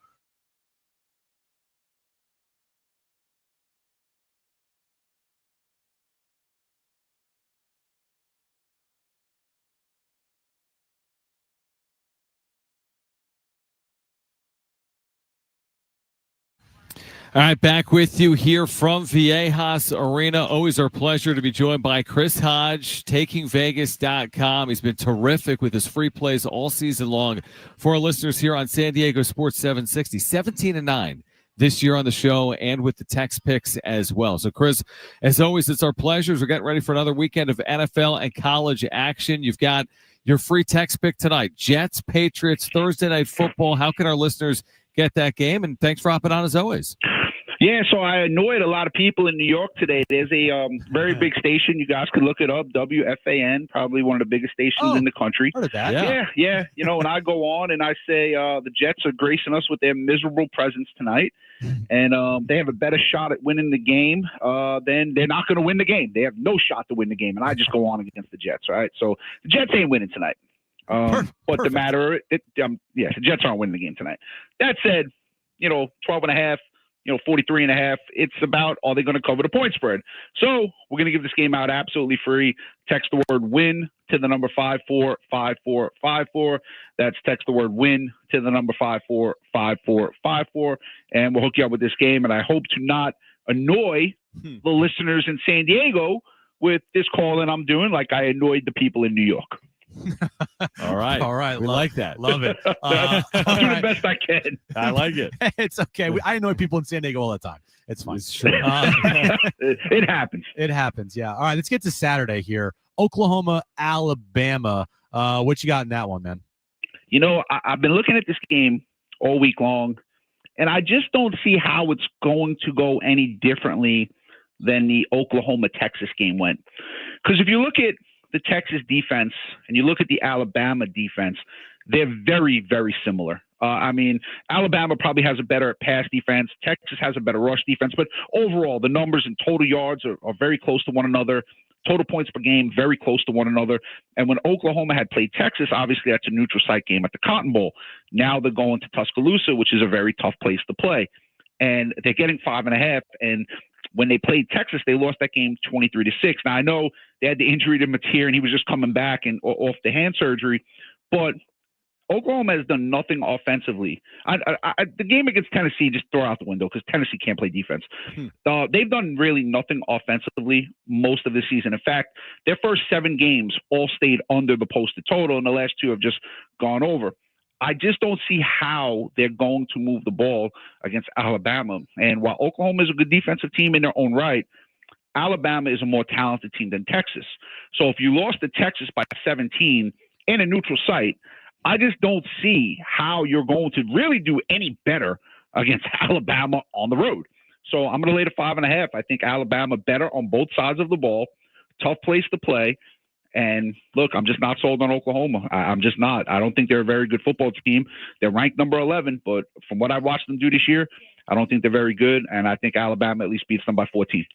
All right, back with you here from Viejas Arena. Always our pleasure to be joined by Chris Hodge, takingvegas.com. He's been terrific with his free plays all season long for our listeners here on San Diego Sports 760. 17-9 this year on the show and with the text picks as well. So, Chris, as always, it's our pleasure. We're getting ready for another weekend of NFL and college action. You've got your free text pick tonight. Jets, Patriots, Thursday Night Football. How can our listeners get that game? And thanks for hopping on as always. Yeah, so I annoyed a lot of people in New York today. There's a very big station. You guys could look it up, WFAN, probably one of the biggest stations in the country. Heard of that? Yeah. You know, when I go on and I say the Jets are gracing us with their miserable presence tonight, and they have a better shot at winning the game, then they're not going to win the game. They have no shot to win the game, and I just go on against the Jets, right? So the Jets ain't winning tonight. But the matter, the Jets aren't winning the game tonight. That said, 12.5. 43.5. It's about, are they going to cover the point spread? So we're going to give this game out absolutely free. Text the word win to the number 545454. That's text the word win to the number 545454. And we'll hook you up with this game. And I hope to not annoy the listeners in San Diego with this call that I'm doing like I annoyed the people in New York. All right. We like that. Love it. I'll do the best I can. I like it. It's okay. I annoy people in San Diego all the time. It's fine. It's true. It happens. It happens. Yeah. All right. Let's get to Saturday here. Oklahoma, Alabama. What you got in that one, man? I've been looking at this game all week long, and I just don't see how it's going to go any differently than the Oklahoma-Texas game went. Because if you look at the Texas defense and you look at the Alabama defense, they're very, very similar. Alabama probably has a better pass defense. Texas has a better rush defense. But overall, the numbers in total yards are very close to one another. Total points per game, very close to one another. And when Oklahoma had played Texas, obviously that's a neutral site game at the Cotton Bowl. Now they're going to Tuscaloosa, which is a very tough place to play. And they're getting 5.5. And when they played Texas, they lost that game 23-6. Now, I know they had the injury to Mateer, and he was just coming back and off the hand surgery. But Oklahoma has done nothing offensively. The game against Tennessee, just throw out the window because Tennessee can't play defense. They've done really nothing offensively most of the season. In fact, their first 7 games all stayed under the posted total, and the last 2 have just gone over. I just don't see how they're going to move the ball against Alabama. And while Oklahoma is a good defensive team in their own right, Alabama is a more talented team than Texas. So if you lost to Texas by 17 in a neutral site, I just don't see how you're going to really do any better against Alabama on the road. So I'm going to lay the 5.5. I think Alabama better on both sides of the ball. Tough place to play. And look, I'm just not sold on Oklahoma. I'm just not. I don't think they're a very good football team. They're ranked number 11, but from what I've watched them do this year, I don't think they're very good. And I think Alabama at least beats them by 14.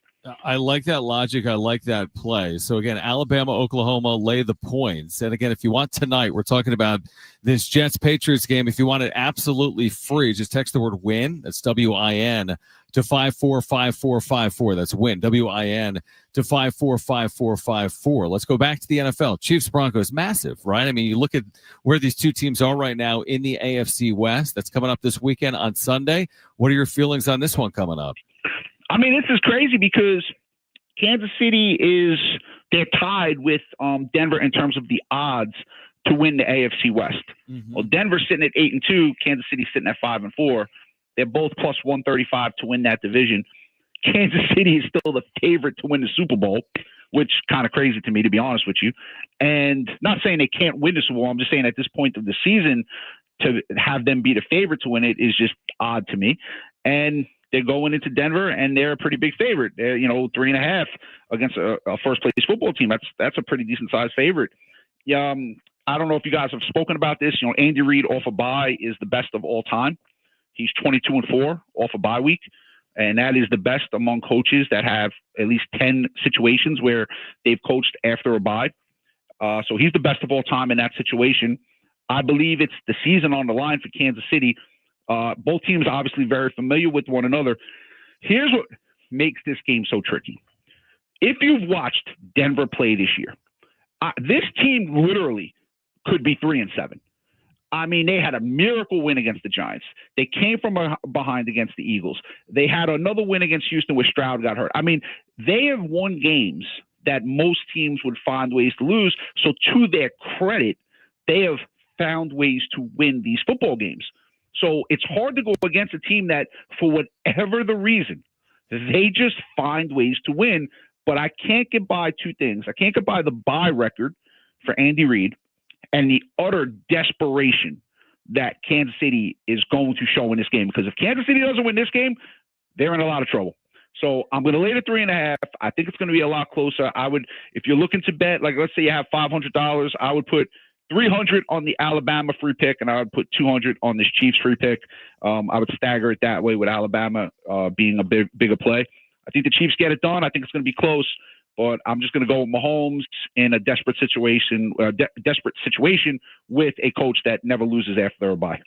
I like that logic. I like that play. So again, Alabama, Oklahoma, lay the points. And again, if you want tonight, we're talking about this Jets-Patriots game. If you want it absolutely free, just text the word win. That's WIN to 545454. That's win, WIN to 545454. Let's go back to the NFL. Chiefs Broncos, massive, right? I mean, you look at where these two teams are right now in the AFC West. That's coming up this weekend on Sunday. What are your feelings on this one coming up? I mean, this is crazy because Kansas City they're tied with Denver in terms of the odds to win the AFC West. Mm-hmm. Well, Denver's sitting at 8-2, Kansas City's sitting at 5-4. They're both plus 135 to win that division. Kansas City is still the favorite to win the Super Bowl, which kind of crazy to me, to be honest with you. And not saying they can't win the Super Bowl. I'm just saying at this point of the season, to have them be the favorite to win it is just odd to me. And they're going into Denver, and they're a pretty big favorite. They're 3.5 against a first place football team. That's a pretty decent sized favorite. I don't know if you guys have spoken about this. Andy Reid off a bye is the best of all time. He's 22-4 off a bye week. And that is the best among coaches that have at least 10 situations where they've coached after a bye. So he's the best of all time in that situation. I believe it's the season on the line for Kansas City. Both teams are obviously very familiar with one another. Here's what makes this game so tricky. If you've watched Denver play this year, this team literally could be 3-7. I mean, they had a miracle win against the Giants. They came from behind against the Eagles. They had another win against Houston where Stroud got hurt. I mean, they have won games that most teams would find ways to lose. So to their credit, they have found ways to win these football games. So it's hard to go against a team that, for whatever the reason, they just find ways to win. But I can't get by two things. I can't get by the bye record for Andy Reid and the utter desperation that Kansas City is going to show in this game. Because if Kansas City doesn't win this game, they're in a lot of trouble. So I'm going to lay the 3.5. I think it's going to be a lot closer. I would, if you're looking to bet, like let's say you have $500, I would put $300 on the Alabama free pick, and I would put $200 on this Chiefs free pick. I would stagger it that way with Alabama being a bigger play. I think the Chiefs get it done. I think it's going to be close. But I'm just going to go with Mahomes in a desperate situation with a coach that never loses after a bye.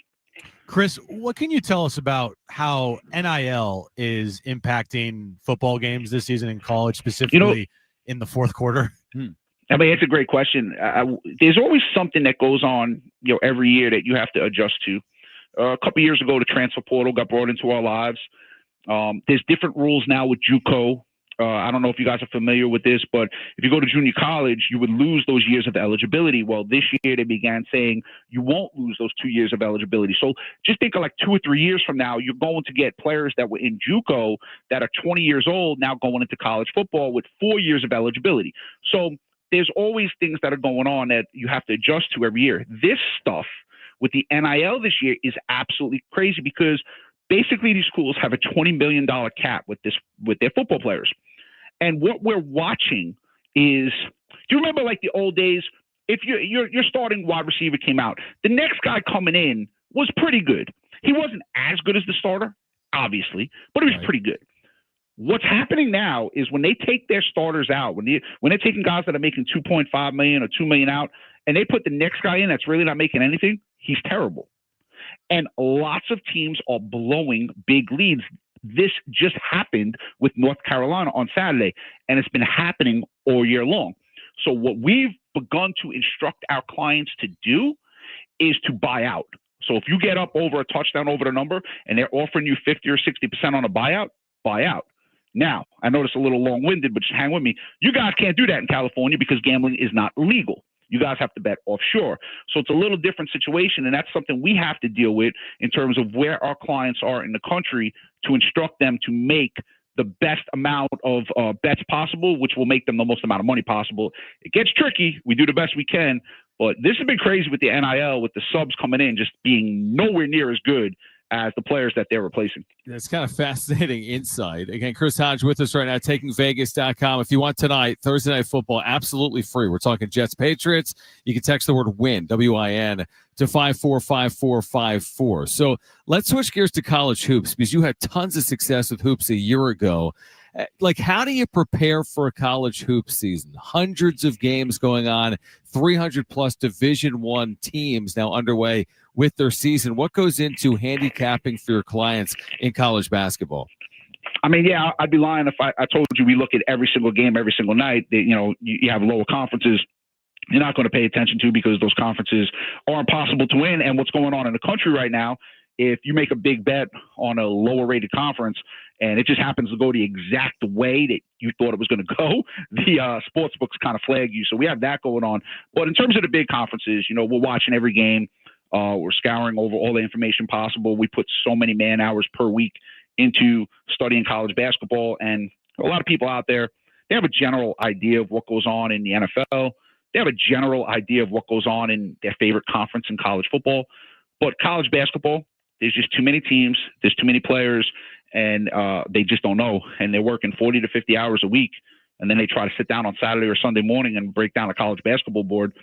Chris, what can you tell us about how NIL is impacting football games this season in college, specifically in the fourth quarter? I mean, it's a great question. There's always something that goes on, every year that you have to adjust to. A couple years ago, the transfer portal got brought into our lives. There's different rules now with JUCO. I don't know if you guys are familiar with this, but if you go to junior college, you would lose those years of eligibility. Well, this year they began saying you won't lose those 2 years of eligibility. So just think of like 2 or 3 years from now, you're going to get players that were in JUCO that are 20 years old now going into college football with 4 years of eligibility. So there's always things that are going on that you have to adjust to every year. This stuff with the NIL this year is absolutely crazy because basically these schools have a $20 million cap with their football players. And what we're watching is, do you remember like the old days? If your starting wide receiver came out, the next guy coming in was pretty good. He wasn't as good as the starter, obviously, but he was pretty good. What's happening now is when they take their starters out, when they're taking guys that are making $2.5 million or $2 million out, and they put the next guy in that's really not making anything, he's terrible. And lots of teams are blowing big leads. This just happened with North Carolina on Saturday, and it's been happening all year long. So what we've begun to instruct our clients to do is to buy out. So if you get up over a touchdown over the number and they're offering you 50 or 60% on a buyout, buy out. Now, I know it's a little long-winded, but just hang with me. You guys can't do that in California because gambling is not legal. You guys have to bet offshore. So it's a little different situation, and that's something we have to deal with in terms of where our clients are in the country to instruct them to make the best amount of bets possible, which will make them the most amount of money possible. It gets tricky. We do the best we can, but this has been crazy with the NIL, with the subs coming in just being nowhere near as good as the players that they're replacing. That's kind of fascinating insight. Again, Chris Hodge with us right now, takingvegas.com. If you want tonight, Thursday Night Football, absolutely free. We're talking Jets Patriots. You can text the word WIN, W-I-N, to 545454. So let's switch gears to college hoops because you had tons of success with hoops a year ago. Like, how do you prepare for a college hoop season? Hundreds of games going on, 300-plus Division I teams now underway with their season. What goes into handicapping for your clients in college basketball? I mean, yeah, I'd be lying if I told you we look at every single game every single night. You have lower conferences you're not going to pay attention to because those conferences are impossible to win. And what's going on in the country right now if you make a big bet on a lower rated conference and it just happens to go the exact way that you thought it was going to go, the sports books kind of flag you. So we have that going on. But in terms of the big conferences, you know, we're watching every game. We're scouring over all the information possible. We put so many man hours per week into studying college basketball. And a lot of people out there, they have a general idea of what goes on in the NFL. They have a general idea of what goes on in their favorite conference in college football. But college basketball, there's just too many teams, there's too many players, and they just don't know. And they're working 40 to 50 hours a week, and then they try to sit down on Saturday or Sunday morning and break down a college basketball board.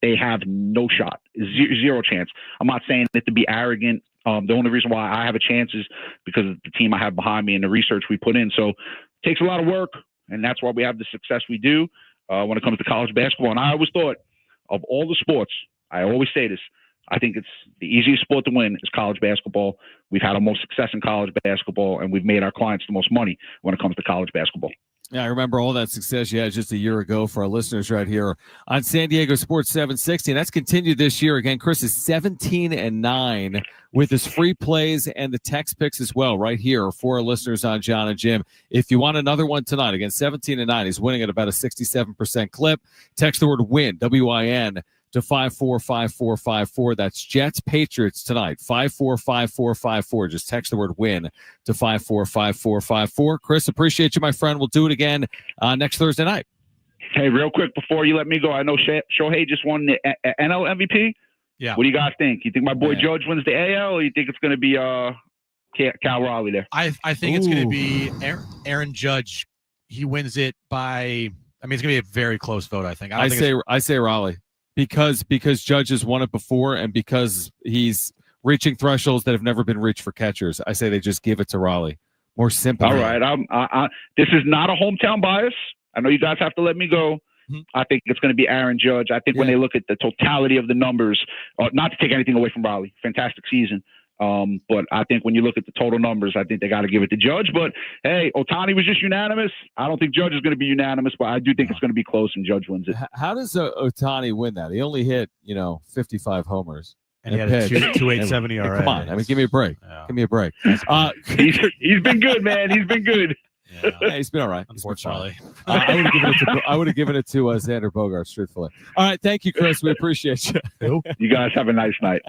They have no shot, zero chance. I'm not saying it to be arrogant. The only reason why I have a chance is because of the team I have behind me and the research we put in. So it takes a lot of work, and that's why we have the success we do when it comes to college basketball. And I always thought, of all the sports, I always say this, I think it's the easiest sport to win is college basketball. We've had the most success in college basketball, and we've made our clients the most money when it comes to college basketball. Yeah, I remember all that success you had just a year ago for our listeners right here on San Diego Sports 760. And that's continued this year. Again, Chris is 17-9 with his free plays and the text picks as well right here for our listeners on Jon and Jim. If you want another one tonight, again, 17-9, he's winning at about a 67% clip. Text the word WIN, W-I-N, to 545454. That's Jets Patriots tonight. 545454. Just text the word WIN to 545454. Chris, appreciate you, my friend. We'll do it again next Thursday night. Hey, real quick before you let me go, I know Shohei just won the NL MVP. Yeah. What do you guys think? You think my boy Judge wins the AL, or you think it's going to be Cal Raleigh there? I think it's going to be Aaron Judge. He wins it by. I mean, it's going to be a very close vote. I think. I say Raleigh. Because Judge has won it before, and because he's reaching thresholds that have never been reached for catchers, I say they just give it to Raleigh. More sympathy. All right. This is not a hometown bias. I know you guys have to let me go. I think it's going to be Aaron Judge. I think when they look at the totality of the numbers, not to take anything away from Raleigh, fantastic season. But I think when you look at the total numbers, I think they got to give it to Judge. But hey, Ohtani was just unanimous. I don't think Judge is going to be unanimous, but I do think it's going to be close and Judge wins it. How does Ohtani win that? He only hit 55 homers. And he had a 2.870 ERA. Come on, I mean, give me a break. Yeah. Give me a break. He's been good, man. He's been good. Yeah, he's been all right. Unfortunately, I would have given it to Xander Bogaerts, truthfully. All right, thank you, Chris. We appreciate you. You guys have a nice night.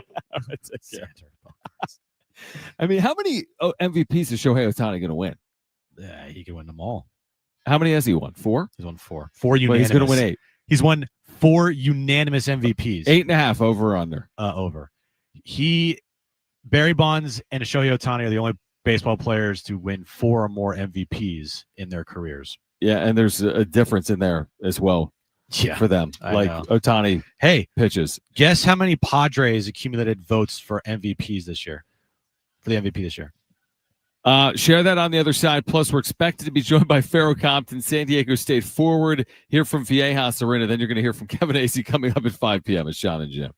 I mean, how many MVPs is Shohei Ohtani going to win? Yeah, he can win them all. How many has he won? 4? He's won 4. 4 unanimous. Well, he's going to win 8. He's won 4 unanimous MVPs. 8.5 over or under. Over. Barry Bonds and Shohei Ohtani are the only baseball players to win 4 or more MVPs in their careers. Yeah, and there's a difference in there as well. Yeah, for them, like Ohtani. Hey, pitches. Guess how many Padres accumulated votes for MVPs this year? For the MVP this year. Share that on the other side. Plus, we're expected to be joined by Faroh Compton, San Diego State forward, here from Viejas Arena. Then you're going to hear from Kevin Acee coming up at 5 p.m. It's Jon and Jim.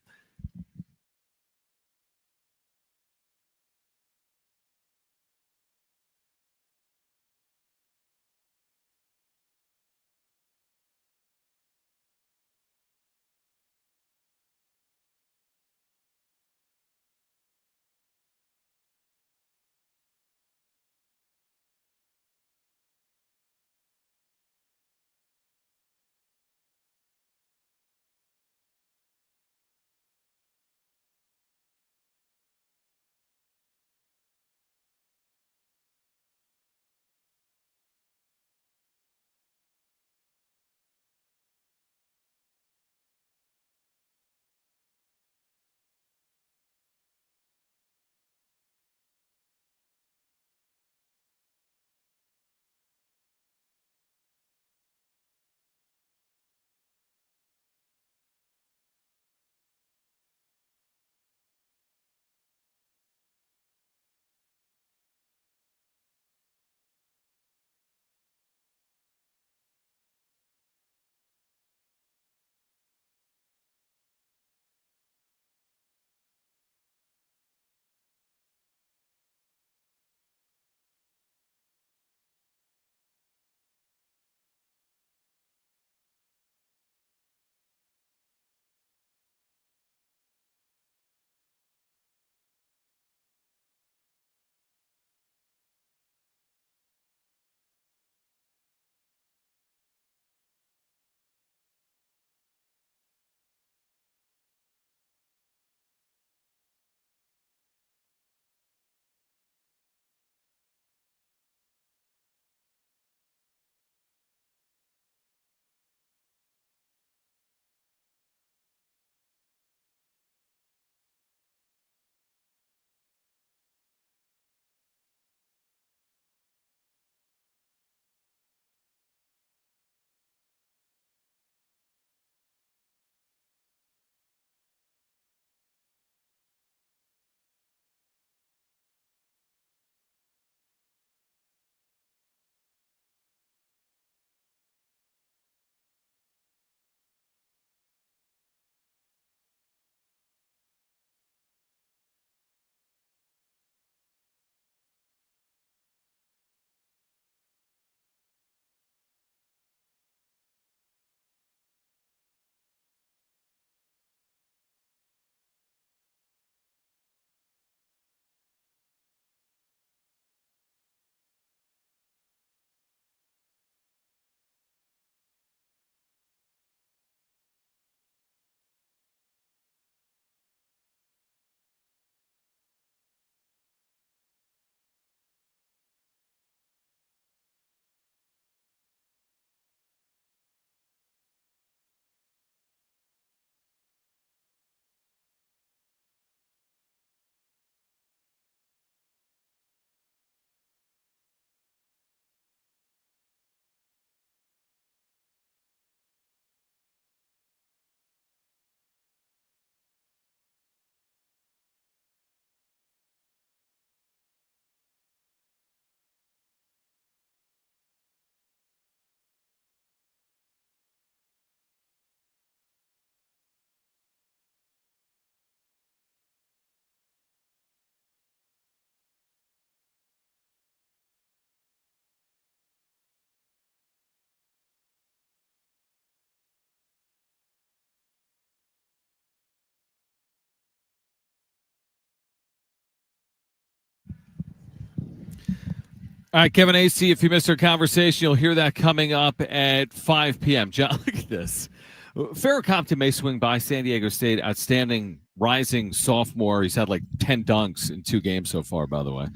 All right, Kevin Acee, if you missed our conversation, you'll hear that coming up at 5 p.m. John, look at this. Faroh Compton may swing by. San Diego State, outstanding rising sophomore. He's had like 10 dunks in 2 games so far, by the way.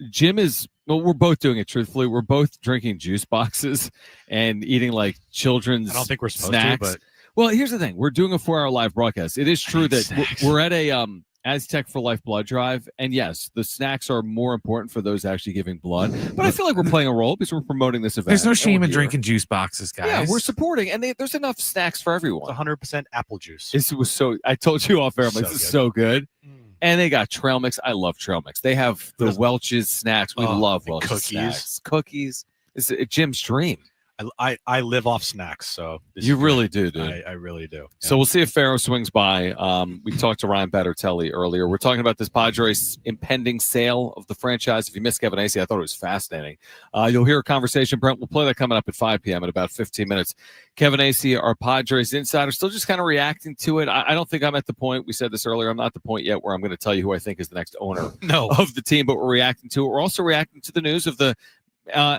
Jim is, well, we're both doing it truthfully. We're both drinking juice boxes and eating like children's I don't think we're supposed snacks. to, but well, here's the thing. We're doing a 4-hour live broadcast. It is true that we're at a Aztec for Life blood drive. And yes, the snacks are more important for those actually giving blood. But I feel like we're playing a role because we're promoting this event. There's no shame in drinking juice boxes, guys. Yeah, we're supporting. And there's enough snacks for everyone. 100% apple juice. This was so, I told you off air, this is so good. And they got trail mix. I love trail mix. They have the Welch's snacks. We love Welch's cookies. Snacks. Cookies. It's Jim's dream. I live off snacks, so you really do, dude. I really do. Yeah. So we'll see if Faroh swings by. We talked to Ryan Battertelli earlier. We're talking about this Padres impending sale of the franchise. If you missed Kevin Acee, I thought it was fascinating. You'll hear a conversation, Brent. We'll play that coming up at 5 p.m. in about 15 minutes. Kevin Acee, our Padres insider, still just kind of reacting to it. I don't think I'm at the point, we said this earlier, I'm not at the point yet where I'm going to tell you who I think is the next owner of the team, but we're reacting to it. We're also reacting to the news of the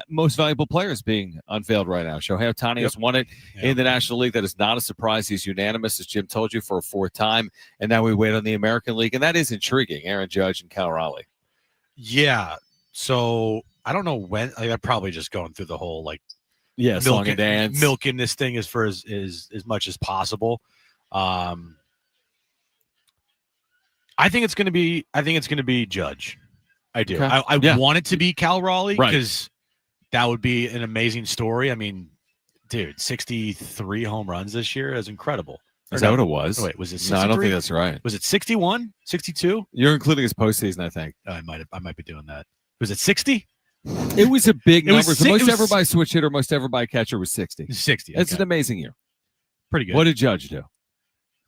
most valuable players being unveiled right now. Shohei Ohtani has won it in the National League. That is not a surprise. He's unanimous, as Jim told you, for a 4th time. And now we wait on the American League, and that is intriguing. Aaron Judge and Cal Raleigh. Yeah. So I don't know when. I'm probably just going through the whole song and dance, milking this thing as for as much as possible. I think it's going to be Judge. I do. Okay. I want it to be Cal Raleigh because that would be an amazing story. I mean, dude, 63 home runs this year is incredible. Is that what it was? Oh, wait, was it 63? No, I don't think that's right. Was it 61? 62? You're including his postseason, I think. I might be doing that. Was it 60? It was a big number. Most ever by switch hitter, most ever by catcher was 60. 60. It's an amazing year. Pretty good. What did Judge do?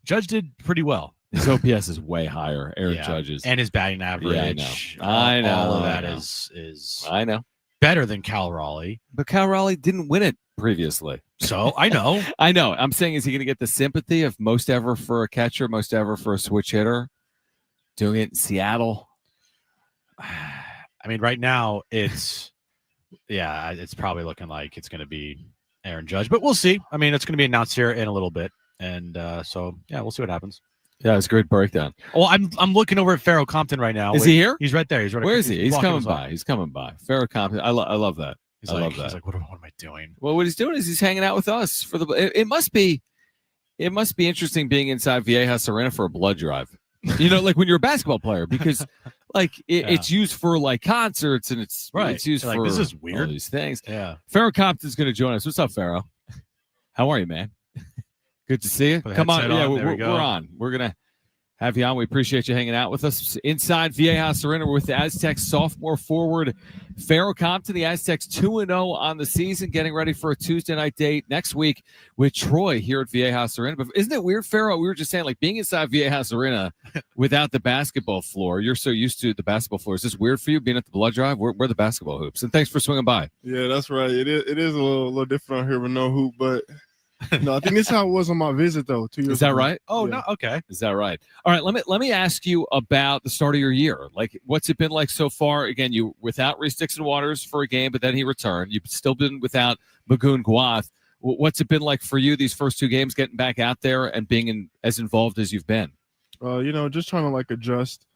Judge did pretty well. His OPS is way higher. Aaron Judge's and his batting average. Yeah, I know. All of that is I know better than Cal Raleigh. But Cal Raleigh didn't win it previously. So I know. I know. I'm saying, is he going to get the sympathy of most ever for a catcher, most ever for a switch hitter? Doing it in Seattle. I mean, right now it's probably looking like it's going to be Aaron Judge, but we'll see. I mean, it's going to be announced here in a little bit, and so we'll see what happens. Yeah, it's a great breakdown. Well, I'm looking over at Faroh Compton right now. Is he here? He's right there. He's right. Where is he? He's coming by. He's coming by. Faroh Compton. I love that. I love that. He's like, what am I doing? Well, what he's doing is he's hanging out with us for the. It must be interesting being inside Viejas Arena for a blood drive. You know, like when you're a basketball player, because like it's used for like concerts and it's used for this is weird. All these things. Yeah. Faroh Compton's going to join us. What's up, Faroh? How are you, man? Good to see you. Come on. Yeah, we're on. We're going to have you on. We appreciate you hanging out with us inside Viejas Arena. We're with the Aztec sophomore forward Faroh Compton. The Aztecs 2-0 on the season, getting ready for a Tuesday night date next week with Troy here at Viejas Arena. But isn't it weird, Faroh? We were just saying, like, being inside Viejas Arena without the basketball floor. You're so used to the basketball floor. Is this weird for you being at the blood drive? We're the basketball hoops. And thanks for swinging by. Yeah, that's right. It is a little different out here with no hoop, but. No, I think this is how it was on my visit though. 2 years. Is that ago. right? Oh yeah. no, okay. Is that right? All right. Let me ask you about the start of your year. Like, what's it been like so far? Again, you without Reese Dixon Waters for a game, but then he returned. You've still been without Magoon Guath. What's it been like for you these first 2 games, getting back out there and being as involved as you've been? Just trying to like adjust.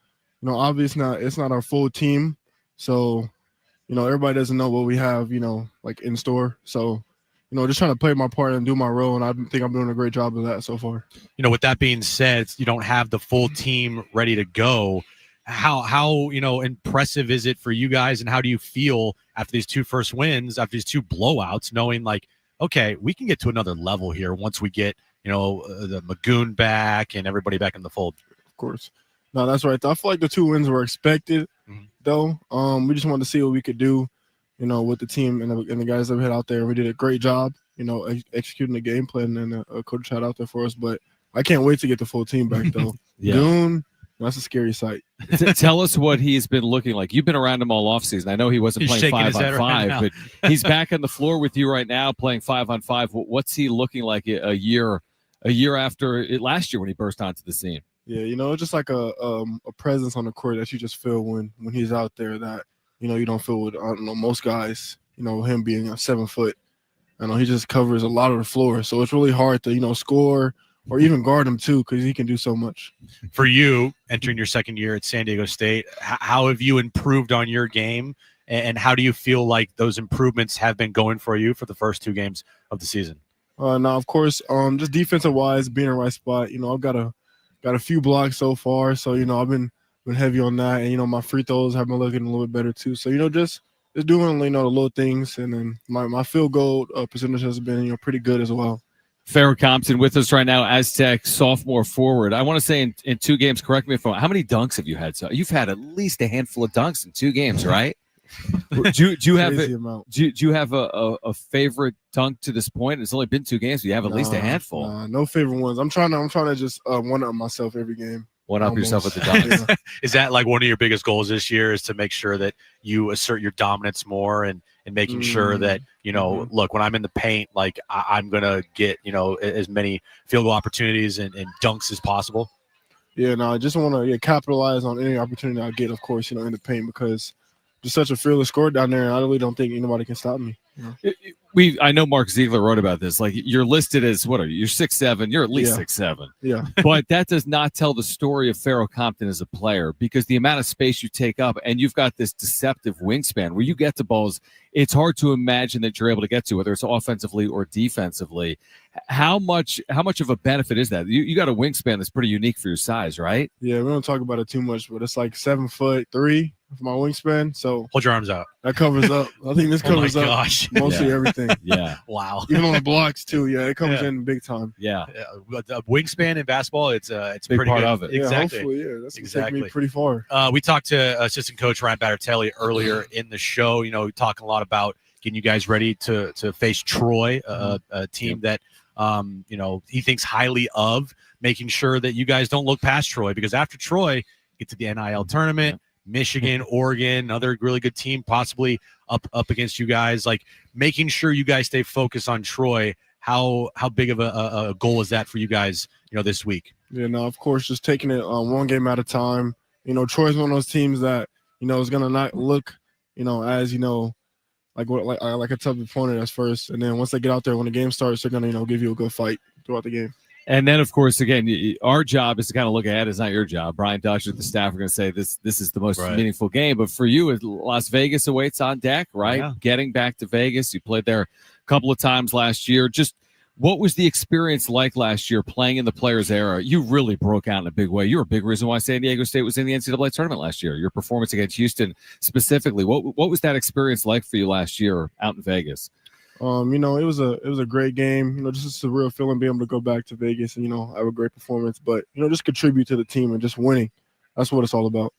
Obviously it's not our full team, so everybody doesn't know what we have, like in store. So. Just trying to play my part and do my role, and I think I'm doing a great job of that so far. With that being said, you don't have the full team ready to go. How impressive is it for you guys, and how do you feel after these 2 first wins, after these 2 blowouts, knowing like, okay, we can get to another level here once we get the Magoon back and everybody back in the fold? Of course. No, that's right. I feel like the 2 wins were expected, though. We just wanted to see what we could do. With the team and the guys that we had out there. We did a great job, executing the game plan, and a coach had out there for us. But I can't wait to get the full team back, though. Goon, that's a scary sight. Tell us what he's been looking like. You've been around him all offseason. I know he wasn't playing 5-on-5, right, but he's back on the floor with you right now playing 5-on-5. What's he looking like a year after last year when he burst onto the scene? Yeah, just like a presence on the court that you just feel when he's out there that you don't feel with, I don't know, most guys, him being a 7 foot. I know he just covers a lot of the floor. So it's really hard to, score or even guard him too, because he can do so much. For you, entering your second year at San Diego State, how have you improved on your game? And how do you feel like those improvements have been going for you for the first 2 games of the season? Now, of course, just defensive wise, being in the right spot. I've got a few blocks so far, so I've been heavy on that, and my free throws have been looking a little bit better too. So just doing the little things, and then my field goal percentage has been pretty good as well. Faroh Compton with us right now, Aztec sophomore forward. I want to say in 2 games, correct me if I'm wrong, how many dunks have you had? So you've had at least a handful of dunks in 2 games, right? do you have a favorite dunk to this point? It's only been 2 games, but you have at least a handful. No favorite ones. I'm trying to just one up myself every game. One up yourself with the dunks. Yeah. Is that like one of your biggest goals this year, is to make sure that you assert your dominance more and making sure that, look, when I'm in the paint, like I'm going to get, as many field goal opportunities and dunks as possible? Yeah, no, I just want to capitalize on any opportunity I get, of course, in the paint, because just such a fearless scorer down there, and I really don't think anybody can stop me. I know Mark Ziegler wrote about this. Like, you're listed as, what are you? You're 6'7". You're at least 6'7". Yeah. But that does not tell the story of Faroh Compton as a player, because the amount of space you take up, and you've got this deceptive wingspan where you get to balls, it's hard to imagine that you're able to get to, whether it's offensively or defensively. How much of a benefit is that? You got a wingspan that's pretty unique for your size, right? Yeah, we don't talk about it too much, but it's like 7'3" for my wingspan. So hold your arms out. That covers up. I think this covers up mostly everything. Yeah. Wow. Even on the blocks too. Yeah, it comes in big time. Yeah. A wingspan in basketball, it's a big pretty part good. of it. Exactly. Hopefully, that's gonna take me pretty far. We talked to assistant coach Ryan Battertelli earlier in the show. Talking a lot about getting you guys ready to face Troy, a team that he thinks highly of, making sure that you guys don't look past Troy, because after Troy, get to the NIL tournament. Michigan, Oregon, another really good team, possibly up against you guys. Like, making sure you guys stay focused on Troy. How big of a goal is that for you guys, this week? Yeah, no, of course, just taking it one game at a time. Troy's one of those teams that is gonna not look, as like a tough opponent at first, and then once they get out there, when the game starts, they're gonna give you a good fight throughout the game. And then, of course, again, our job is to kind of look ahead. It's not your job. Brian Dutch and the staff are going to say this is the most meaningful game. But for you, Las Vegas awaits on deck, right? Yeah. Getting back to Vegas. You played there a couple of times last year. Just what was the experience like last year playing in the Players era? You really broke out in a big way. You were a big reason why San Diego State was in the NCAA tournament last year. Your performance against Houston specifically. What was that experience like for you last year out in Vegas? It was a great game. Just a surreal feeling being able to go back to Vegas and have a great performance, but just contribute to the team and just winning. That's what it's all about.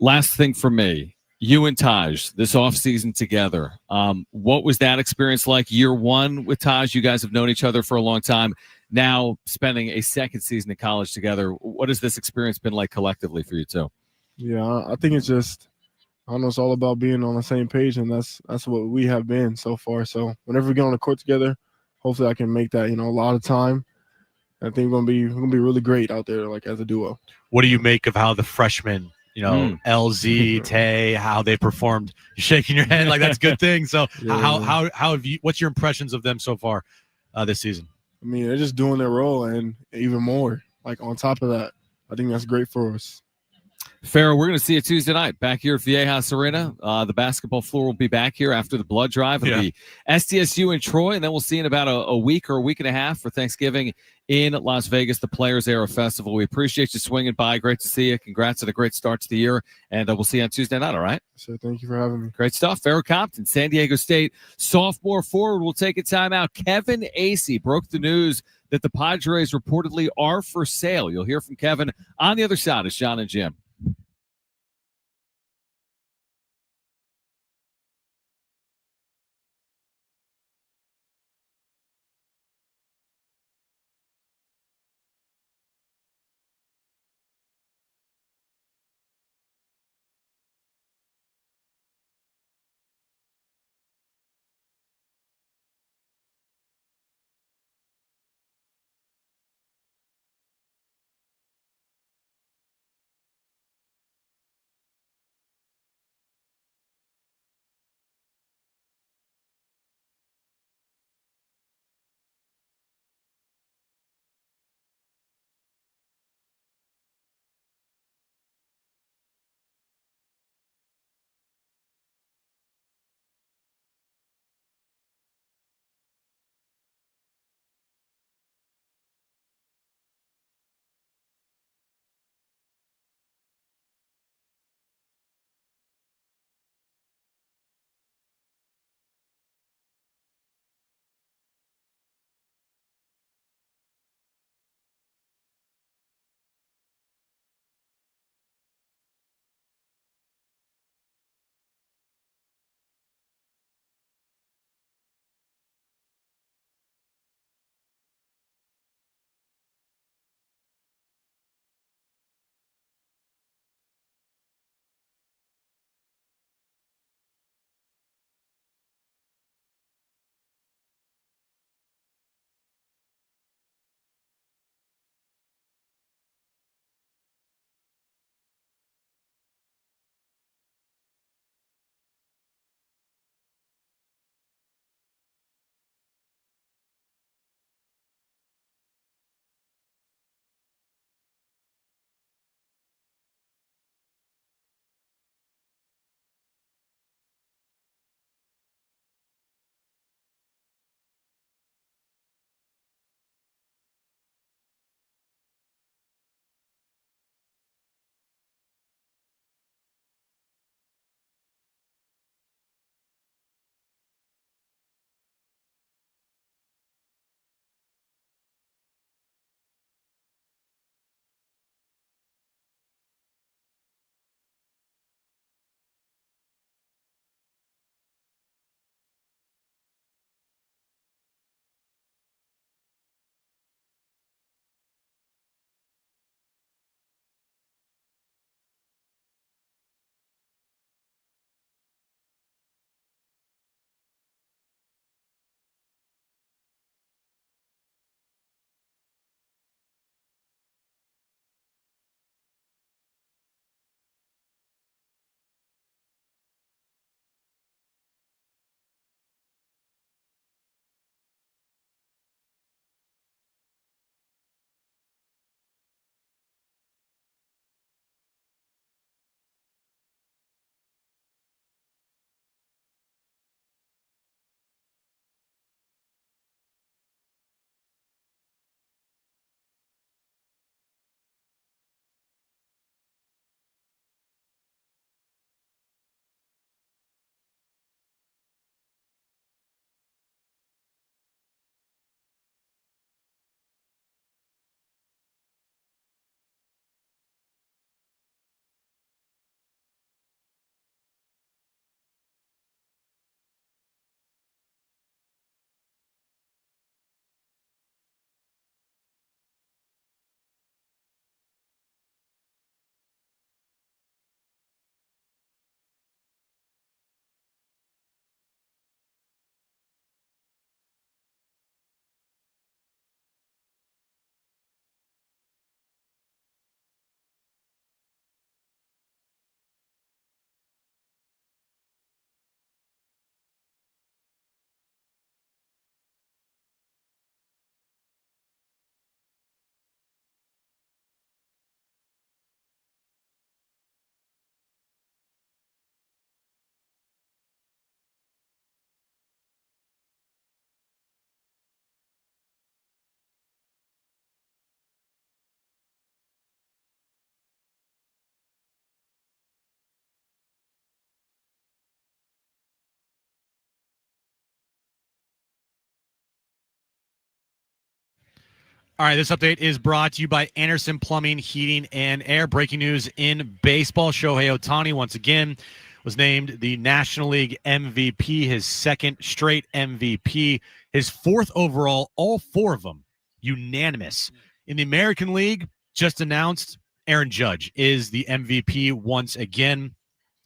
Last thing for me, you and Taj this offseason together. What was that experience like? Year one with Taj, you guys have known each other for a long time. Now spending a second season in college together, what has this experience been like collectively for you two? Yeah, I think it's just, I don't know, it's all about being on the same page, and that's what we have been so far. So whenever we get on the court together, hopefully I can make that, a lot of time. I think we're gonna be really great out there, like as a duo. What do you make of how the freshmen, LZ, Tay, how they performed? You're shaking your head like that's a good thing. So how have you? What's your impressions of them so far this season? I mean, they're just doing their role, and even more. Like on top of that, I think that's great for us. Faroh, we're going to see you Tuesday night back here at Viejas Arena. The basketball floor will be back here after the blood drive. It'll be SDSU in Troy, and then we'll see you in about a week or a week and a half for Thanksgiving in Las Vegas, the Players Era Festival. We appreciate you swinging by. Great to see you. Congrats on a great start to the year, and we'll see you on Tuesday night, all right? So thank you for having me. Great stuff. Faroh Compton, San Diego State sophomore forward, will take a timeout. Kevin Acee broke the news that the Padres reportedly are for sale. You'll hear from Kevin on the other side of Jon and Jim. All right, this update is brought to you by Anderson Plumbing, Heating, and Air. Breaking news in baseball. Shohei Ohtani, once again, was named the National League MVP, his second straight MVP, his fourth overall, all four of them unanimous. In the American League, just announced, Aaron Judge is the MVP once again.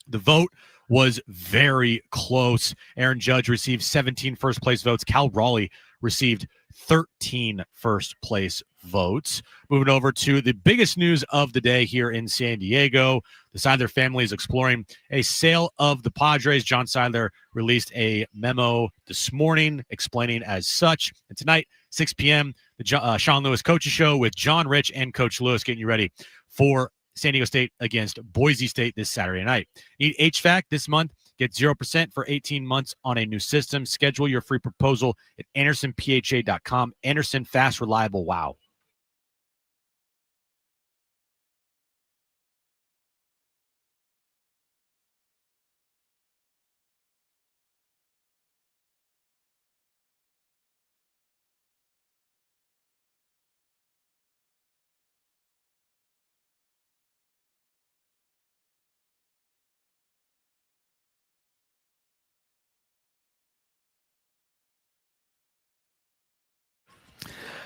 The vote was very close. Aaron Judge received 17 first-place votes. Cal Raleigh received 13 first-place votes. Moving over to the biggest news of the day here in San Diego. The Seidler family is exploring a sale of the Padres. John Seidler released a memo this morning explaining as such. And tonight, 6 p.m., the Sean Lewis Coaches Show with John Rich and Coach Lewis getting you ready for San Diego State against Boise State this Saturday night. Need HVAC this month? Get 0% for 18 months on a new system. Schedule your free proposal at AndersonPHA.com. Anderson, fast, reliable, wow.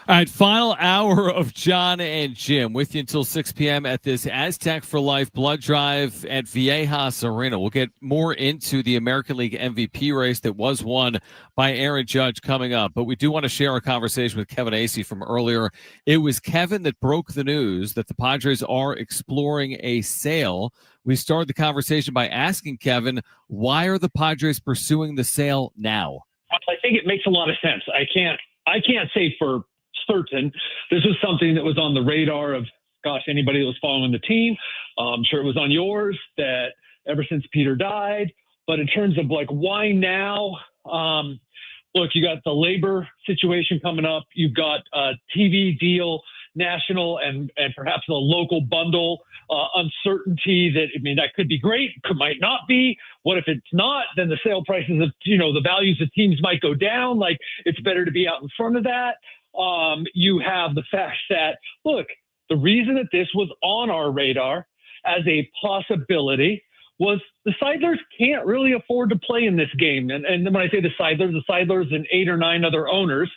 All right, final hour of Jon and Jim with you until 6 p.m. at this Aztec for Life blood drive at Viejas Arena. We'll get more into the American League MVP race that was won by Aaron Judge coming up. But we do want to share a conversation with Kevin Acee from earlier. It was Kevin that broke the news that the Padres are exploring a sale. We started the conversation by asking Kevin, why are the Padres pursuing the sale now? I think it makes a lot of sense. I can't say for certain this was something that was on the radar of, anybody that was following the team. I'm sure it was on yours that ever since Peter died. But in terms of like, why now? Look, you got the labor situation coming up. You've got a TV deal, national and perhaps a local bundle, uncertainty that could be great, might not be. What if it's not? Then the sale prices of, the values of teams might go down. Like, it's better to be out in front of that. You have the fact that, look, the reason that this was on our radar as a possibility was the Seidlers can't really afford to play in this game. And when I say the Seidlers and 8 or 9 other owners,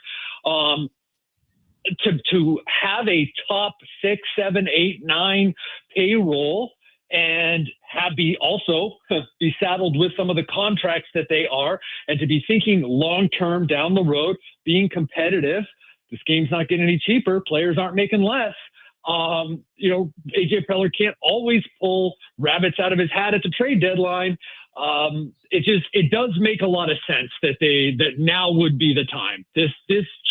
to have a top 6, 7, 8, 9 payroll and be saddled with some of the contracts that they are, and to be thinking long-term down the road, being competitive. This game's not getting any cheaper. Players aren't making less. AJ Preller can't always pull rabbits out of his hat at the trade deadline. It does make a lot of sense that now would be the time. This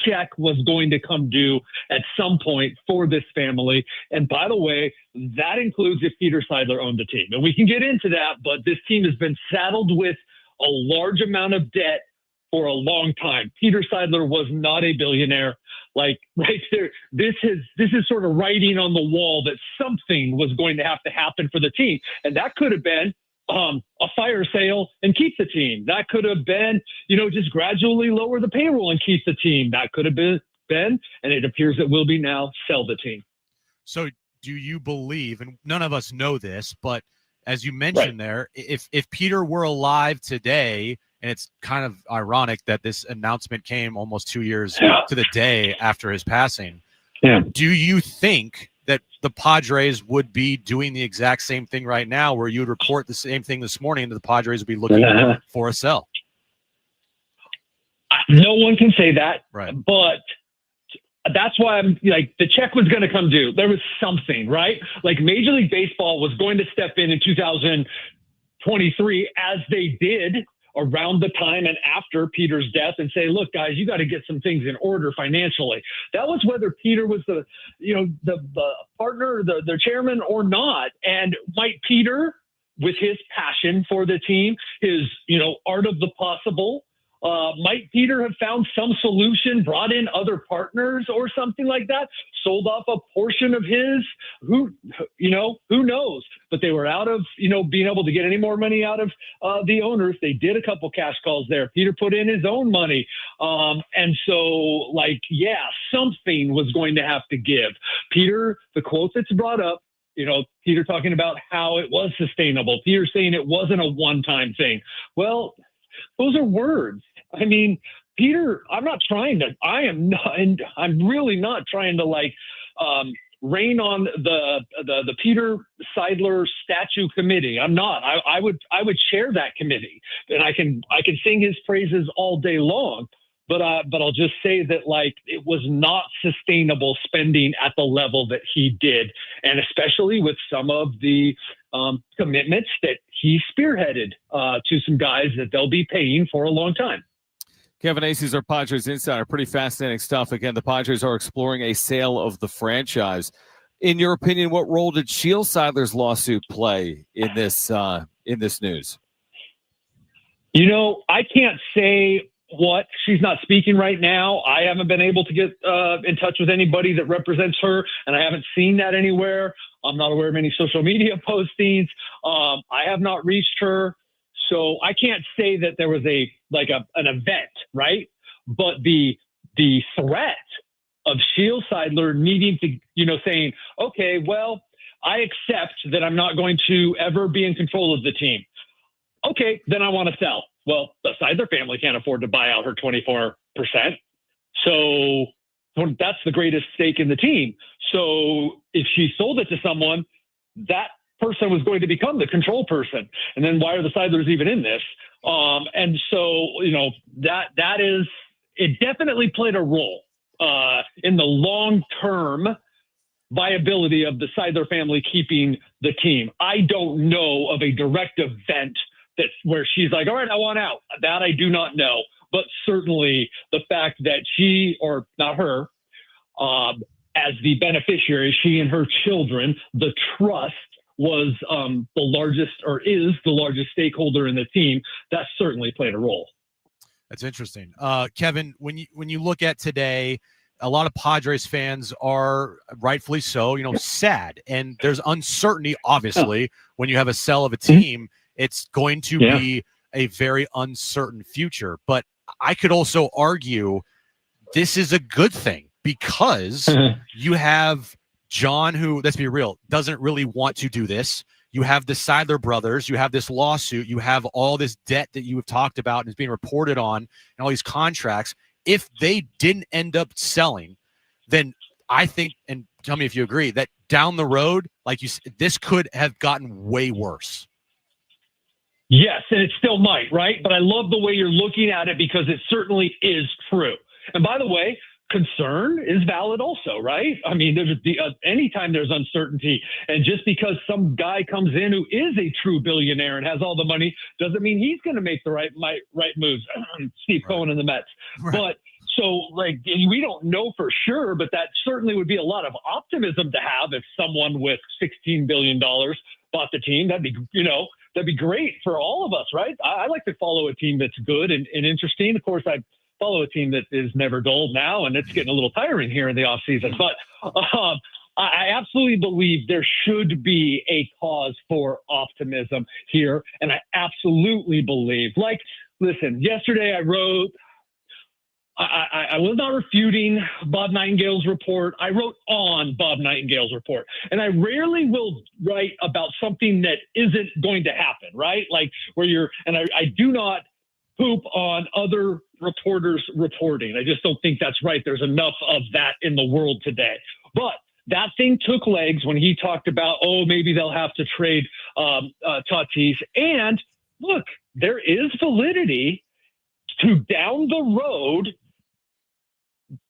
check was going to come due at some point for this family. And by the way, that includes if Peter Seidler owned the team. And we can get into that, but this team has been saddled with a large amount of debt for a long time. Peter Seidler was not a billionaire. Like, right there, this is sort of writing on the wall that something was going to have to happen for the team. And that could have been a fire sale and keep the team. That could have been, just gradually lower the payroll and keep the team. That could have been, and it appears it will be now, sell the team. So do you believe, and none of us know this, but as you mentioned there, if Peter were alive today, and it's kind of ironic that this announcement came almost 2 years to the day after his passing. Yeah. Do you think that the Padres would be doing the exact same thing right now, where you would report the same thing this morning that the Padres would be looking for a sell? No one can say that, right? But that's why I'm like, the check was going to come due. There was something, right? Like Major League Baseball was going to step in 2023, as they did around the time and after Peter's death, and say, look, guys, you got to get some things in order financially. That was whether Peter was the partner, the chairman or not. And might Peter, with his passion for the team, his, art of the possible, might Peter have found some solution, brought in other partners or something like that? sold off a portion of his. Who knows? But they were out of, being able to get any more money out of the owners. They did a couple cash calls there. Peter put in his own money. And so, something was going to have to give. Peter, the quote that's brought up, Peter talking about how it was sustainable. Peter saying it wasn't a one-time thing. Well, those are words. I mean, Peter, I'm really not trying to rain on the Peter Seidler statue committee. I'm not. I would chair that committee, and I can sing his praises all day long. But I'll just say that it was not sustainable spending at the level that he did, and especially with some of the commitments that he spearheaded to some guys that they'll be paying for a long time. Kevin Acee is our Padres insider. Pretty fascinating stuff. Again, the Padres are exploring a sale of the franchise. In your opinion, what role did Shiel Seidler's lawsuit play in this news? I can't say what. She's not speaking right now. I haven't been able to get in touch with anybody that represents her, and I haven't seen that anywhere. I'm not aware of any social media postings. I have not reached her. So I can't say that there was an event, right? But the threat of Shiel Seidler needing to, saying, okay, well, I accept that I'm not going to ever be in control of the team. Okay, then I want to sell. Well, the Seidler family can't afford to buy out her 24%. So that's the greatest stake in the team. So if she sold it to someone, that person was going to become the control person. And then why are the Seidlers even in this? And so, that is, it definitely played a role in the long-term viability of the Seidler family keeping the team. I don't know of a direct event that's where she's like, all right, I want out. That I do not know. But certainly the fact that she, or not her, as the beneficiary, she and her children, the trust was the largest, or is the largest stakeholder in the team. That certainly played a role. That's interesting. Kevin, when you look at today, a lot of Padres fans are rightfully so, sad. And there's uncertainty, obviously, when you have a sell of a team. It's going to be a very uncertain future. But I could also argue this is a good thing because you have Jon, who, let's be real, doesn't really want to do this. You have the Seidler brothers. You have this lawsuit. You have all this debt that you have talked about and is being reported on and all these contracts. If they didn't end up selling, then I think, and tell me if you agree, that down the road, like you said, this could have gotten way worse. Yes, and it still might, right? But I love the way you're looking at it because it certainly is true. And by the way, concern is valid also, right? I mean, there's anytime there's uncertainty, and just because some guy comes in who is a true billionaire and has all the money doesn't mean he's going to make the right moves. Steve Cohen and the Mets. Right. But so, we don't know for sure, but that certainly would be a lot of optimism to have if someone with $16 billion bought the team. That'd be great for all of us, right? I like to follow a team that's good and interesting. Of course, I follow a team that is never dull now, and it's getting a little tiring here in the offseason. But I absolutely believe there should be a cause for optimism here, and I absolutely believe. Listen, yesterday I wrote, I was not refuting Bob Nightingale's report. I wrote on Bob Nightingale's report. And I rarely will write about something that isn't going to happen, right? I do not poop on other reporters reporting. I just don't think that's right. There's enough of that in the world today. But that thing took legs when he talked about, maybe they'll have to trade Tatis. And look, there is validity to down the road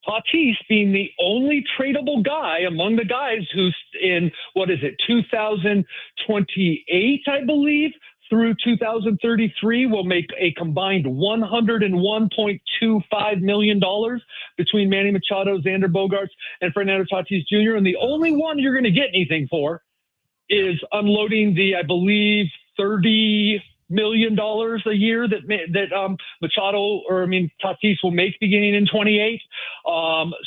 Tatis being the only tradable guy among the guys who's in, 2028, I believe, through 2033 will make a combined $101.25 million between Manny Machado, Xander Bogaerts, and Fernando Tatis Jr. And the only one you're going to get anything for is unloading the, I believe, $30 million a year that Machado, Tatis will make beginning in 28.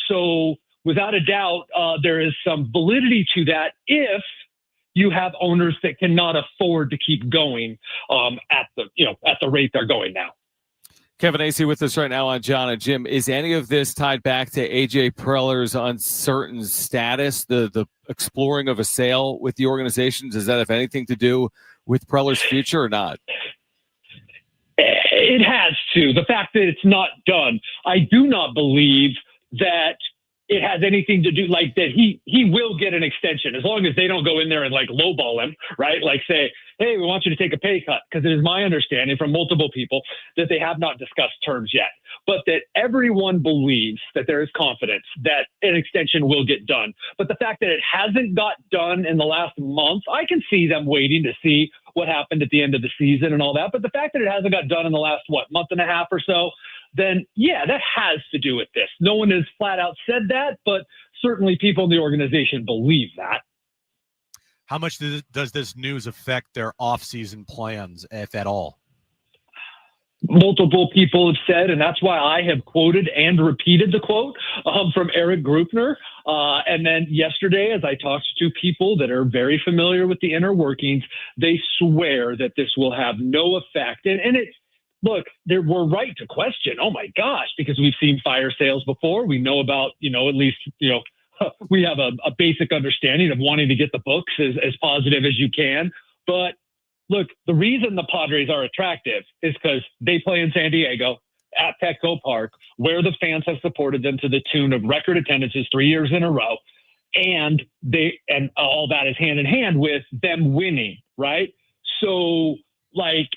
So without a doubt, there is some validity to that if you have owners that cannot afford to keep going at the rate they're going now. Kevin Acee with us right now on Jon and Jim. Is any of this tied back to AJ Preller's uncertain status, the exploring of a sale with the organization? Does that have anything to do with Preller's future or not? It has to. The fact that it's not done, I do not believe that it has anything to do like that. He will get an extension as long as they don't go in there and like lowball him, right? Like say, hey, we want you to take a pay cut, because it is my understanding from multiple people that they have not discussed terms yet, but that everyone believes that there is confidence that an extension will get done. But the fact that it hasn't got done in the last month, I can see them waiting to see what happened at the end of the season and all that. But the fact that it hasn't got done in the last, month and a half or so, then yeah, that has to do with this. No one has flat out said that, but certainly people in the organization believe that. How much does this news affect their off-season plans, if at all? Multiple people have said, and that's why I have quoted and repeated the quote from Eric Grupner. And then yesterday, as I talked to people that are very familiar with the inner workings, they swear that this will have no effect. And it, look, we're right to question, oh my gosh, because we've seen fire sales before. We know about, at least, we have a basic understanding of wanting to get the books as positive as you can. But look, the reason the Padres are attractive is because they play in San Diego at Petco Park, where the fans have supported them to the tune of record attendances 3 years in a row. And all that is hand in hand with them winning, right? So like,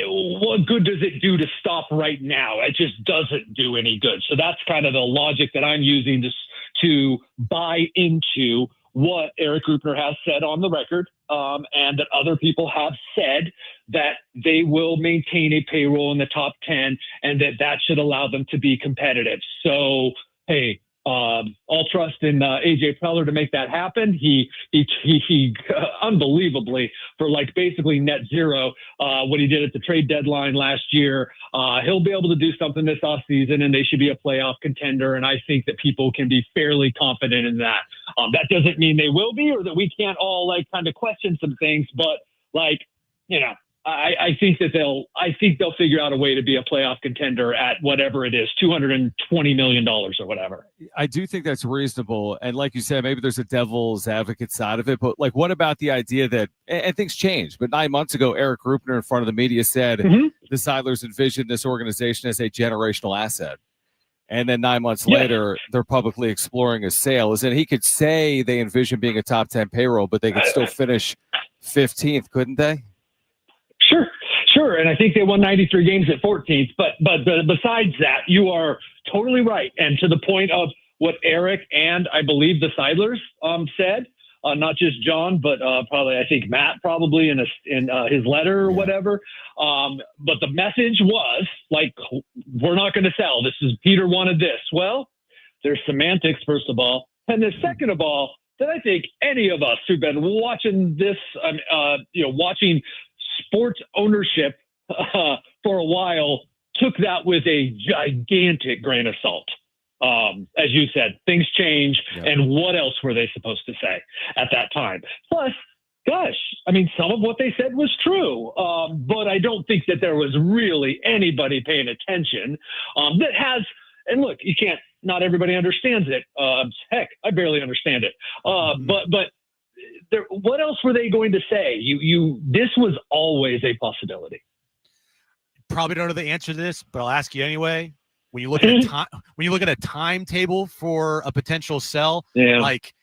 what good does it do to stop right now? It just doesn't do any good. So that's kind of the logic that I'm using to buy into what Eric Grupner has said on the record, and that other people have said that they will maintain a payroll in the top 10 and that should allow them to be competitive. So, hey, I'll trust in AJ Preller to make that happen. He unbelievably, for like basically net zero, what he did at the trade deadline last year, he'll be able to do something this offseason, and they should be a playoff contender. And I think that people can be fairly confident in that. That doesn't mean they will be, or that we can't all like kind of question some things, but like, I think they'll figure out a way to be a playoff contender at whatever it is, $220 million or whatever. I do think that's reasonable. And like you said, maybe there's a devil's advocate side of it, but like, what about the idea that, and things change, but 9 months ago, Eric Grupner in front of the media said the Seidlers envisioned this organization as a generational asset. And then 9 months later, they're publicly exploring a sale. As in, he could say they envision being a top 10 payroll, but they could still finish 15th, couldn't they? Sure. And I think they won 93 games at 14th. But besides that, you are totally right. And to the point of what Eric and I believe the Seidlers said, not just John, but probably I think Matt probably in his letter or whatever. But the message was like, we're not going to sell. This is Peter wanted this. Well, there's semantics, first of all. And then second of all, that I think any of us who've been watching this, watching sports ownership for a while, took that with a gigantic grain of salt. As you said, things change, and what else were they supposed to say at that time? Plus, gosh, I mean, some of what they said was true, but I don't think that there was really anybody paying attention that has. And look, you can't. Not everybody understands it. Heck, I barely understand it. But. What else were they going to say? This was always a possibility. Probably don't know the answer to this, but I'll ask you anyway. When you look at a timetable for a potential sell, like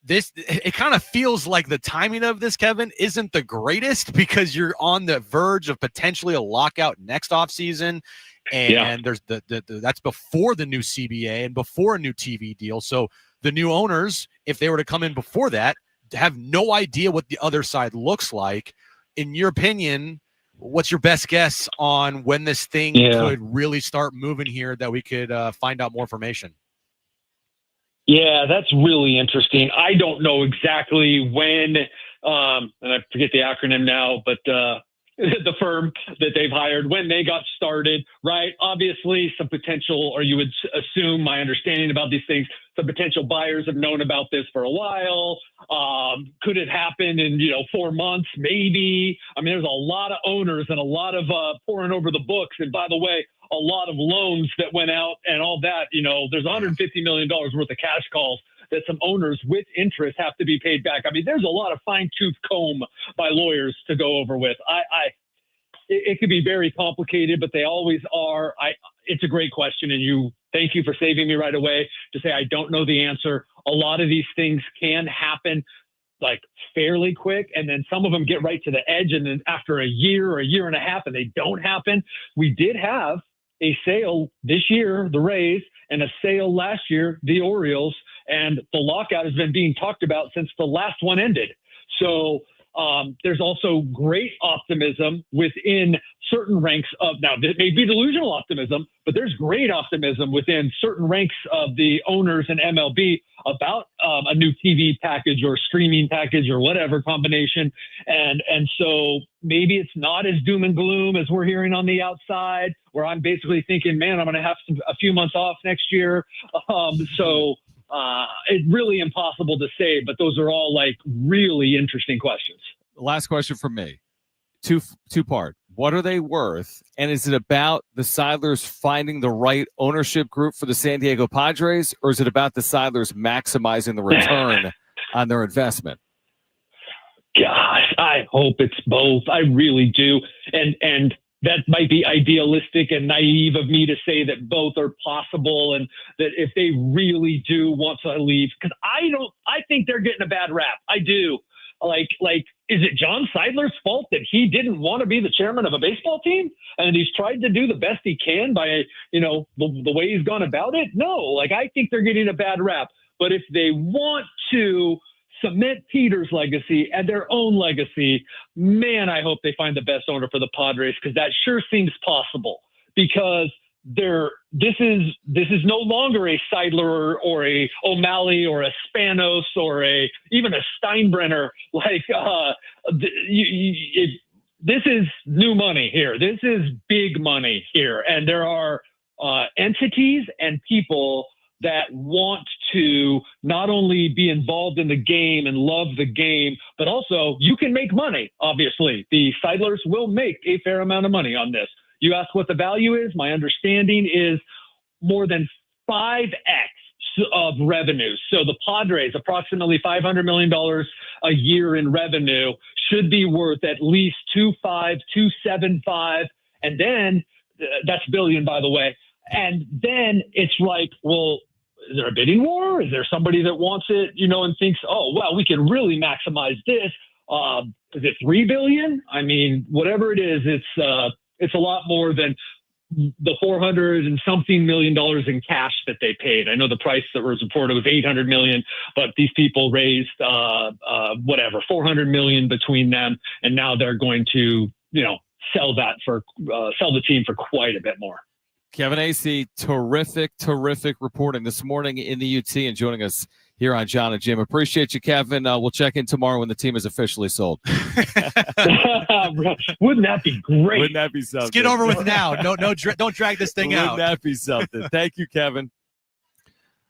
this, it kind of feels like the timing of this, Kevin, isn't the greatest, because you're on the verge of potentially a lockout next offseason. And there's that's before the new CBA and before a new TV deal. So the new owners, if they were to come in before that, have no idea what the other side looks like. In your opinion, what's your best guess on when this thing could really start moving here, that we could find out more information? Yeah, that's really interesting. I don't know exactly when, and I forget the acronym now, but the firm that they've hired, when they got started, right? Obviously, some potential, or you would assume, my understanding about these things, some potential buyers have known about this for a while. Could it happen in 4 months? Maybe. I mean, there's a lot of owners and a lot of pouring over the books. And by the way, a lot of loans that went out and all that. There's $150 million worth of cash calls that some owners with interest have to be paid back. I mean, there's a lot of fine-tooth comb by lawyers to go over with. It could be very complicated, but they always are. It's a great question, and thank you for saving me right away to say I don't know the answer. A lot of these things can happen like fairly quick, and then some of them get right to the edge, and then after a year or a year and a half, and they don't happen. We did have a sale this year, the Rays, and a sale last year, the Orioles, and the lockout has been being talked about since the last one ended. So there's also great optimism within certain ranks of, now it may be delusional optimism, but there's great optimism within certain ranks of the owners in MLB about a new TV package or streaming package or whatever combination. And so maybe it's not as doom and gloom as we're hearing on the outside, where I'm basically thinking, man, I'm going to have a few months off next year. It's really impossible to say, but those are all like really interesting questions. Last question from me. Two-part. What are they worth? And is it about the Seidlers finding the right ownership group for the San Diego Padres, or is it about the Seidlers maximizing the return on their investment? Gosh, I hope it's both. I really do. And that might be idealistic and naive of me to say that both are possible, and that if they really do want to leave, because I think they're getting a bad rap. I do. Like, is it John Seidler's fault that he didn't want to be the chairman of a baseball team, and he's tried to do the best he can by, the way he's gone about it? No, I think they're getting a bad rap. But if they want to cement Peter's legacy and their own legacy, man, I hope they find the best owner for the Padres, because that sure seems possible. Because this is no longer a Seidler or a O'Malley or a Spanos or even a Steinbrenner. This is new money here. This is big money here, and there are entities and people that want to not only be involved in the game and love the game, but also you can make money. Obviously, the Seidlers will make a fair amount of money on this. You ask what the value is. My understanding is more than 5x of revenue. So the Padres, approximately $500 million a year in revenue, should be worth at least 2.5, 2.75, and then that's billion, by the way. And then it's like, well, is there a bidding war? Is there somebody that wants it, and thinks, oh, well, we can really maximize this? Is it $3 billion? I mean, whatever it is, it's a lot more than the $400 and something million in cash that they paid. I know the price that was reported was $800 million, but these people raised $400 million between them, and now they're going to sell the team for quite a bit more. Kevin Acee, terrific reporting this morning in the UT and joining us here on Jon and Jim. Appreciate you, Kevin. We'll check in tomorrow when the team is officially sold. Wouldn't that be great? Wouldn't that be something? Let's get over with now. Don't drag this thing out. Wouldn't that be something? Thank you, Kevin.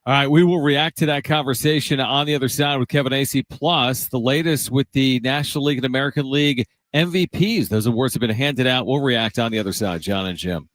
All right, we will react to that conversation on the other side with Kevin Acee, plus the latest with the National League and American League MVPs. Those awards have been handed out. We'll react on the other side. Jon and Jim.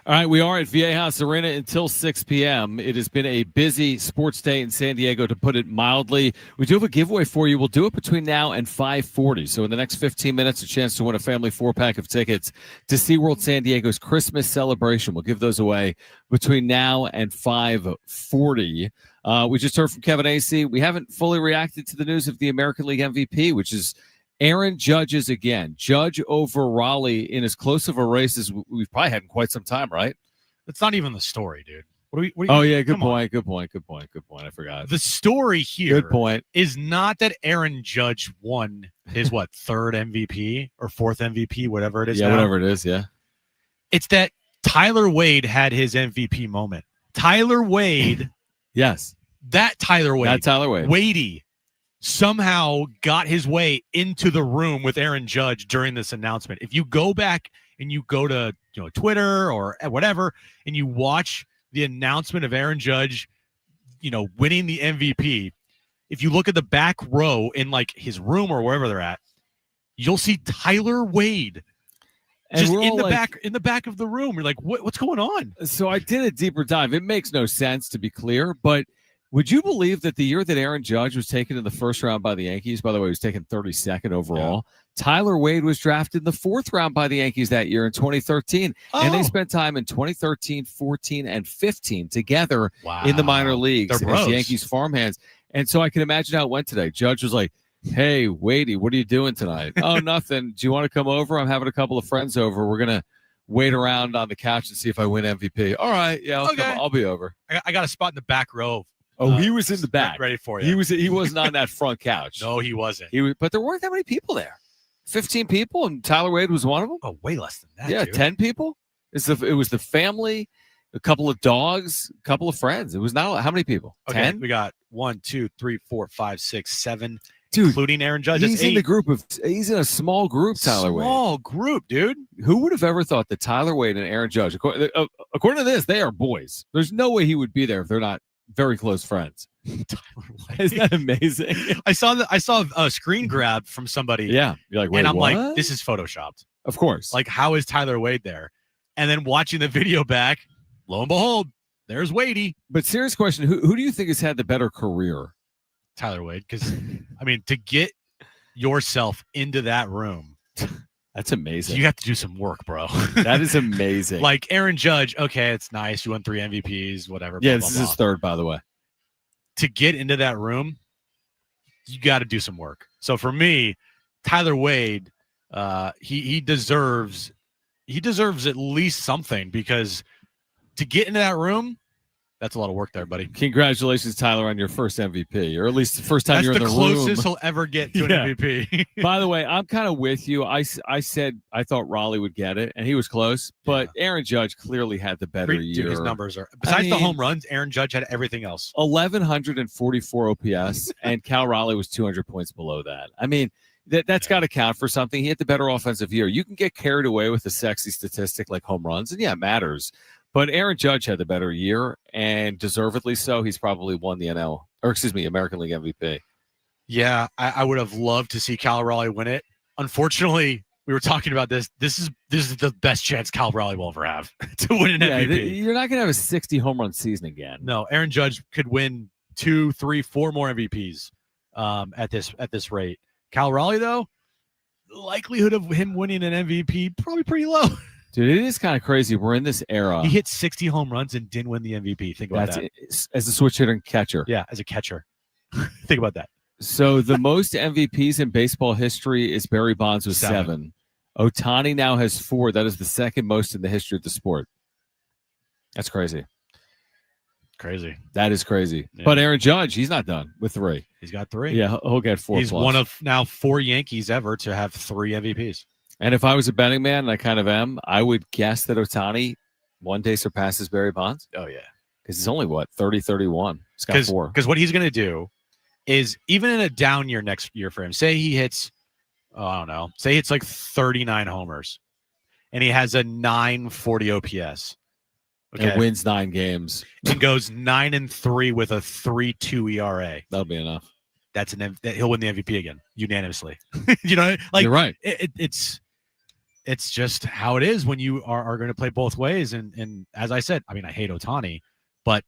All right, we are at VA House Arena until 6 p.m. It has been a busy sports day in San Diego, to put it mildly. We do have a giveaway for you. We'll do it between now and 5:40. So in the next 15 minutes, a chance to win a family 4-pack of tickets to SeaWorld San Diego's Christmas celebration. We'll give those away between now and 5:40. We just heard from Kevin Acee. We haven't fully reacted to the news of the American League MVP, which is Aaron Judge's again. Judge over Raleigh in as close of a race as we've probably had in quite some time, right? That's not even the story, dude. Oh, yeah, good point. I forgot. The story here Good point. is not that Aaron Judge won his, third MVP or fourth MVP, whatever it is. Yeah, now. whatever it is, yeah. It's that Tyler Wade had his MVP moment. Tyler Wade. Yes. That Tyler Wade. That Tyler Wade. Wadey somehow got his way into the room with Aaron Judge during this announcement. If you go back and you go to Twitter or whatever, and you watch the announcement of Aaron Judge, winning the MVP, if you look at the back row in his room or wherever they're at, you'll see Tyler Wade and just in the back of the room. You're like, what's going on? So I did a deeper dive. It makes no sense, to be clear, but would you believe that the year that Aaron Judge was taken in the first round by the Yankees, by the way, he was taken 32nd overall, Tyler Wade was drafted in the 4th round by the Yankees that year in 2013. And they spent time in 2013, 14, and 15 together in the minor leagues as Yankees farmhands. And so I can imagine how it went today. Judge was like, "Hey, Wadey, what are you doing tonight?" "Oh, nothing. Do you want to come over? I'm having a couple of friends over. We're going to wait around on the couch and see if I win MVP." "All right, yeah, I'll be over." I got a spot in the back row. Oh, he was in the back, ready for you. He wasn't on that front couch. No, he wasn't. But there weren't that many people there. 15 people, and Tyler Wade was one of them. Oh, way less than that. Yeah, dude. 10 people. It was the family, a couple of dogs, a couple of friends. It was not how many people? Okay, 10. we got 1, 2, 3, 4, 5, 6, 7, dude, including Aaron Judge. He's in the group he's in a small group. Tyler Wade. Small group, dude. Who would have ever thought that Tyler Wade and Aaron Judge, according to this, they are boys. There's no way he would be there if they're not very close friends. Tyler Wade. Isn't that amazing? I saw a screen grab from somebody. Yeah, you're like, wait, and I'm what? like, this is photoshopped. Of course. Like, how is Tyler Wade there? And then watching the video back, lo and behold, there's Wadey. But serious question: Who do you think has had the better career? Tyler Wade, because to get yourself into that room, that's amazing. You have to do some work, bro. That is amazing. Like Aaron Judge, okay, it's nice. You won 3 MVPs, whatever. Yeah, blah, this blah, is his 3rd, by the way. To get into that room, you got to do some work. So for me, Tyler Wade, he deserves at least something, because to get into that room, that's a lot of work there, buddy. Congratulations, Tyler, on your first MVP, or at least the first time you're in the room. That's the closest he'll ever get to an MVP. By the way, I'm kind of with you. I said I thought Raleigh would get it, and he was close, but Aaron Judge clearly had the better year. Dude, his numbers are, besides the home runs, Aaron Judge had everything else. 1,144 OPS, and Cal Raleigh was 200 points below that. I mean, that's got to count for something. He had the better offensive year. You can get carried away with a sexy statistic like home runs, and yeah, it matters. But Aaron Judge had the better year, and deservedly so. He's probably won the American League MVP. Yeah, I would have loved to see Cal Raleigh win it. Unfortunately, we were talking about this. This is the best chance Cal Raleigh will ever have to win an MVP. You're not going to have a 60 home run season again. No, Aaron Judge could win 2, 3, 4 more MVPs at this rate. Cal Raleigh, though, the likelihood of him winning an MVP probably pretty low. Dude, it is kind of crazy. We're in this era. He hit 60 home runs and didn't win the MVP. Think about that. As a switch hitter and catcher. Yeah, as a catcher. Think about that. So the most MVPs in baseball history is Barry Bonds with 7. Ohtani now has 4. That is the second most in the history of the sport. That's crazy. Crazy. That is crazy. Yeah. But Aaron Judge, he's not done with 3. He's got 3. Yeah, he'll get 4. He's one of now 4 Yankees ever to have 3 MVPs. And if I was a betting man, and I kind of am, I would guess that Ohtani one day surpasses Barry Bonds. Oh, yeah. Because he's only, 30-31. He's got 4. Because what he's going to do is, even in a down year next year for him, say he hits, say it's like 39 homers, and he has a 940 OPS. Okay. And wins 9 games. And goes 9-3 with a 3.2 ERA. That'll be enough. He'll win the MVP again unanimously. You're right. it's just how it is when you are going to play both ways. And as I said, I mean, I hate Ohtani, but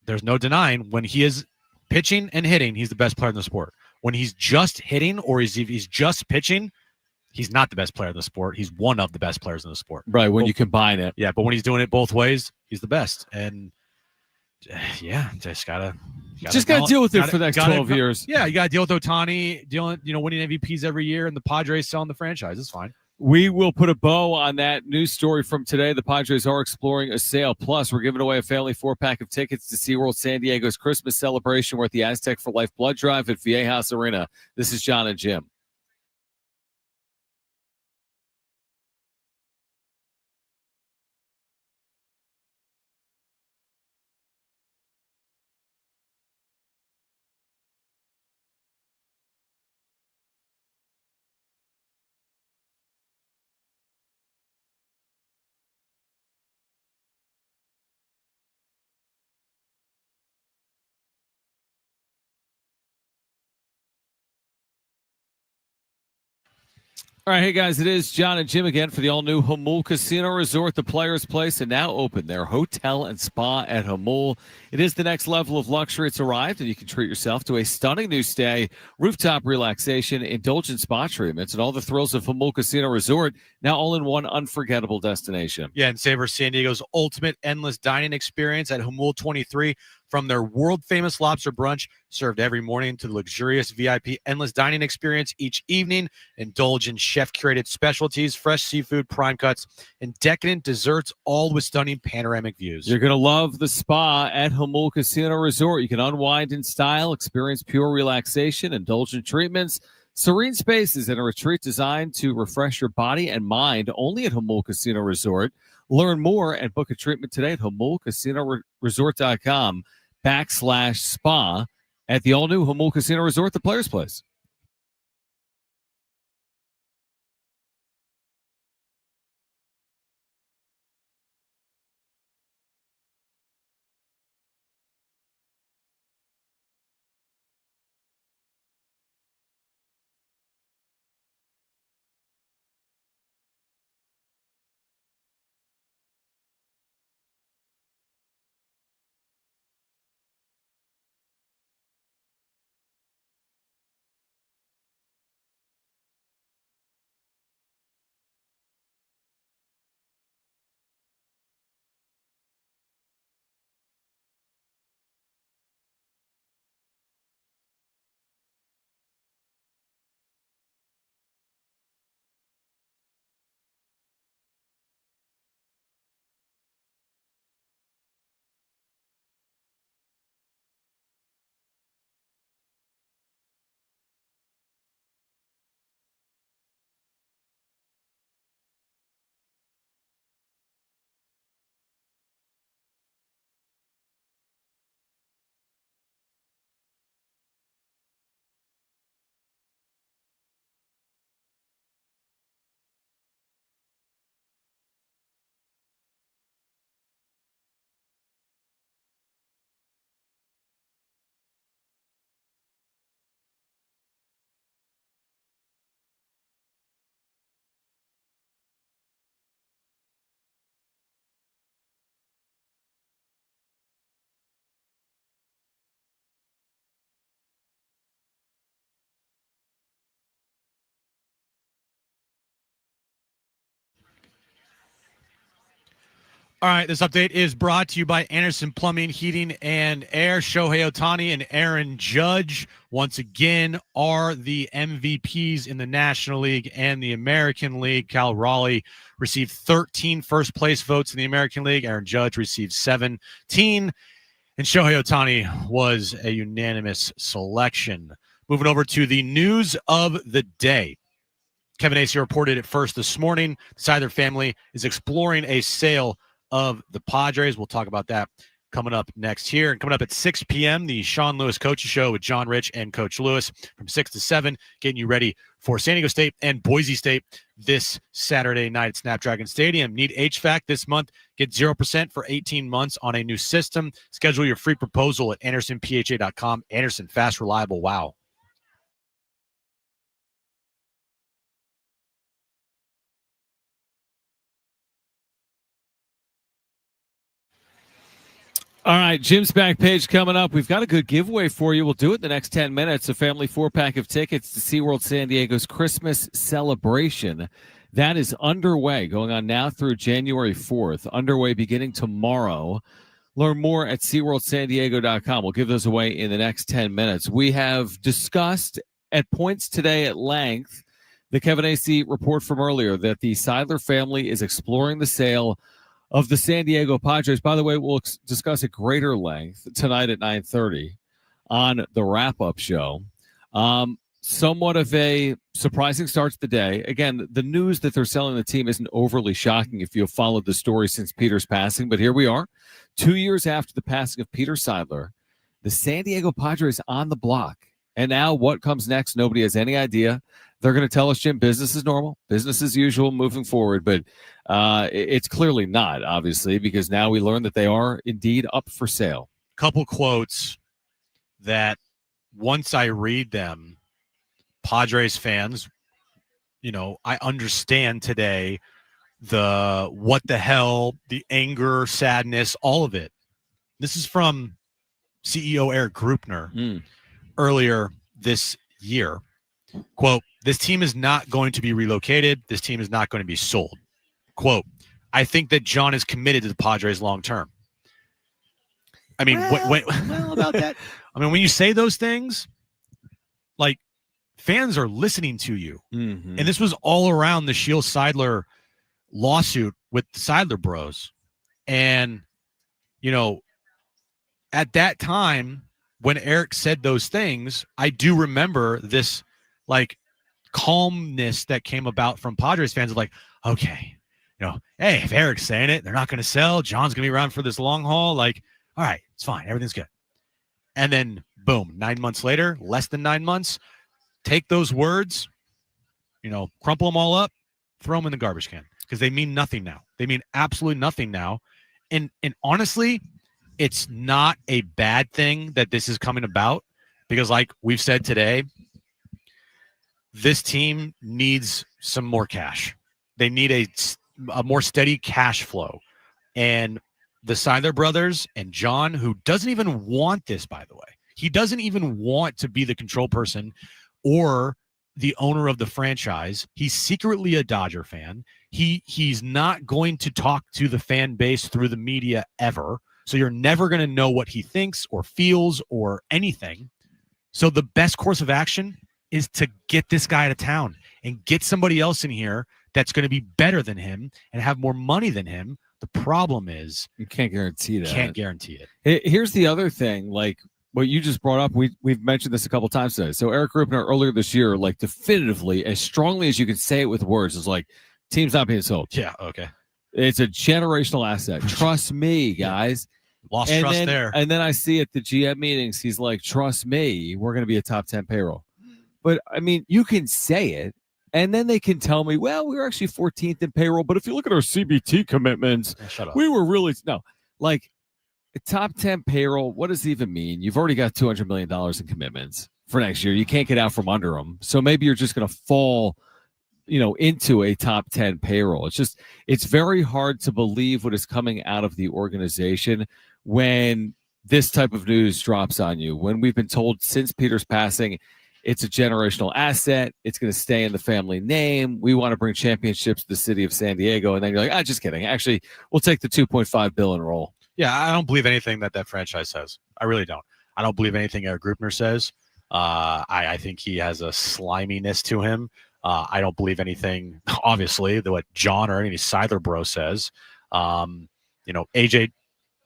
there's no denying when he is pitching and hitting, he's the best player in the sport. When he's just hitting or he's just pitching, he's not the best player in the sport. He's one of the best players in the sport. Right, when you combine it. Yeah, but when he's doing it both ways, he's the best. And yeah, just gotta deal with it for the next 12 years. Yeah, you gotta deal with Ohtani, winning MVPs every year, and the Padres selling the franchise. It's fine. We will put a bow on that news story from today. The Padres are exploring a sale. Plus, we're giving away a family 4-pack of tickets to SeaWorld San Diego's Christmas celebration. We're at the Aztec for Life blood drive at Viejas Arena. This is Jon and Jim. All right, hey guys, it is Jon and Jim again for the all-new Jamul Casino Resort, the Players Place, and now open their hotel and spa at Jamul. It is the next level of luxury. It's arrived, and you can treat yourself to a stunning new stay, rooftop relaxation, indulgent spa treatments, and all the thrills of Jamul Casino Resort, now all in one unforgettable destination. Yeah, and savor San Diego's ultimate endless dining experience at Jamul 23. From their world-famous lobster brunch served every morning to the luxurious VIP endless dining experience each evening, indulge in chef-curated specialties, fresh seafood, prime cuts, and decadent desserts, all with stunning panoramic views. You're going to love the spa at Jamul Casino Resort. You can unwind in style, experience pure relaxation, indulgent treatments, serene spaces, and a retreat designed to refresh your body and mind only at Jamul Casino Resort. Learn more and book a treatment today at JamulCasinoResort.com/spa at the all-new Jamul Casino Resort, the Players Place. All right, this update is brought to you by Anderson Plumbing, Heating, and Air. Shohei Ohtani and Aaron Judge, once again, are the MVPs in the National League and the American League. Cal Raleigh received 13 first-place votes in the American League. Aaron Judge received 17. And Shohei Ohtani was a unanimous selection. Moving over to the news of the day. Kevin Acee reported it first this morning. The Seidler family is exploring a sale of the Padres. We'll talk about that coming up next here. And coming up at 6 p.m., the Sean Lewis Coaches Show with John Rich and Coach Lewis from 6 to 7, getting you ready for San Diego State and Boise State this Saturday night at Snapdragon Stadium. Need HVAC this month? Get 0% for 18 months on a new system. Schedule your free proposal at AndersonPHA.com. Anderson, fast, reliable, wow. All right, Jim's back page coming up. We've got a good giveaway for you. We'll do it in the next 10 minutes. A family 4-pack of tickets to SeaWorld San Diego's Christmas celebration. That is underway, going on now through January 4th. Underway beginning tomorrow. Learn more at SeaWorldSanDiego.com. We'll give those away in the next 10 minutes. We have discussed at points today at length the Kevin Acee report from earlier that the Seidler family is exploring the sale of the San Diego Padres. By the way, we'll discuss at greater length tonight at 9:30 on the wrap-up show. Somewhat of a surprising start to the day. Again, the news that they're selling the team isn't overly shocking if you've followed the story since Peter's passing, but here we are, 2 years after the passing of Peter Seidler, the San Diego Padres on the block. And now what comes next, nobody has any idea. They're going to tell us, Jim, business is normal, business as usual moving forward. But it's clearly not, obviously, because now we learn that they are indeed up for sale. Couple quotes that once I read them, Padres fans, I understand today the what the hell, the anger, sadness, all of it. This is from CEO Eric Grupner earlier this year. Quote, "This team is not going to be relocated. This team is not going to be sold." Quote, "I think that Jon is committed to the Padres long term." I mean, well, about that. I mean, when you say those things, like, fans are listening to you. Mm-hmm. And this was all around the Shield Seidler lawsuit with the Seidler bros. And, at that time, when Eric said those things, I do remember this, like, calmness that came about from Padres fans of like, okay, hey, if Eric's saying it, they're not going to sell. Jon's going to be around for this long haul. Like, all right, it's fine. Everything's good. And then, boom, 9 months later, less than 9 months, take those words, crumple them all up, throw them in the garbage can because they mean nothing now. They mean absolutely nothing now. And honestly, it's not a bad thing that this is coming about because, like we've said today, this team needs some more cash. They need a more steady cash flow. And the Seidler brothers and Jon, who doesn't even want this, by the way, he doesn't even want to be the control person or the owner of the franchise. He's secretly a Dodger fan. He's not going to talk to the fan base through the media ever. So you're never going to know what he thinks or feels or anything. So the best course of action is to get this guy out of town and get somebody else in here that's going to be better than him and have more money than him. The problem is you can't guarantee that. Can't guarantee it. Here's the other thing, like what you just brought up. We've mentioned this a couple times today. So Eric Grupner earlier this year, like definitively, as strongly as you can say it with words, is like, team's not being sold. Yeah, okay. It's a generational asset. Trust me, guys. Lost trust there. And then I see at the GM meetings, he's like, trust me, we're going to be a top 10 payroll. But, I mean, you can say it, and then they can tell me, well, we were actually 14th in payroll, but if you look at our CBT commitments, shut up. We were really – no. Like, a top 10 payroll, what does it even mean? You've already got $200 million in commitments for next year. You can't get out from under them. So maybe you're just going to fall – into a top 10 payroll. It's very hard to believe what is coming out of the organization when this type of news drops on you. When we've been told since Peter's passing, it's a generational asset. It's going to stay in the family name. We want to bring championships to the city of San Diego. And then you're like, just kidding. Actually, we'll take the $2.5 billion and roll. Yeah, I don't believe anything that franchise says. I really don't. I don't believe anything Eric Grupner says. I think he has a sliminess to him. I don't believe anything, obviously, what Jon or any Seidler bro says. AJ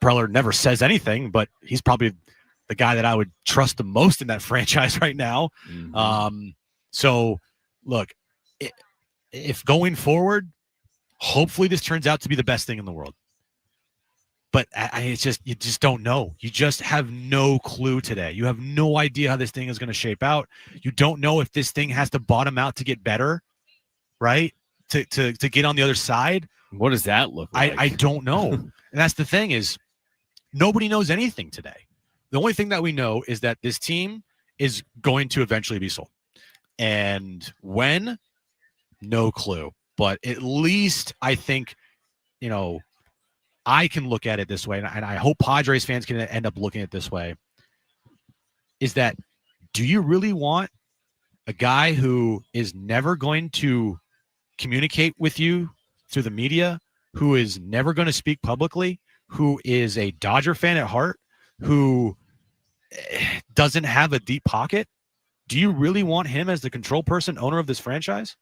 Preller never says anything, but he's probably the guy that I would trust the most in that franchise right now. Mm-hmm. So, look, if going forward, hopefully this turns out to be the best thing in the world. But you just don't know. You just have no clue today. You have no idea how this thing is going to shape out. You don't know if this thing has to bottom out to get better, right? To get on the other side. What does that look like? I don't know. And that's the thing is nobody knows anything today. The only thing that we know is that this team is going to eventually be sold. And when? No clue. But at least I think, I can look at it this way, and I hope Padres fans can end up looking at it this way, is that do you really want a guy who is never going to communicate with you through the media, who is never going to speak publicly, who is a Dodger fan at heart, who doesn't have a deep pocket? Do you really want him as the control person, owner of this franchise?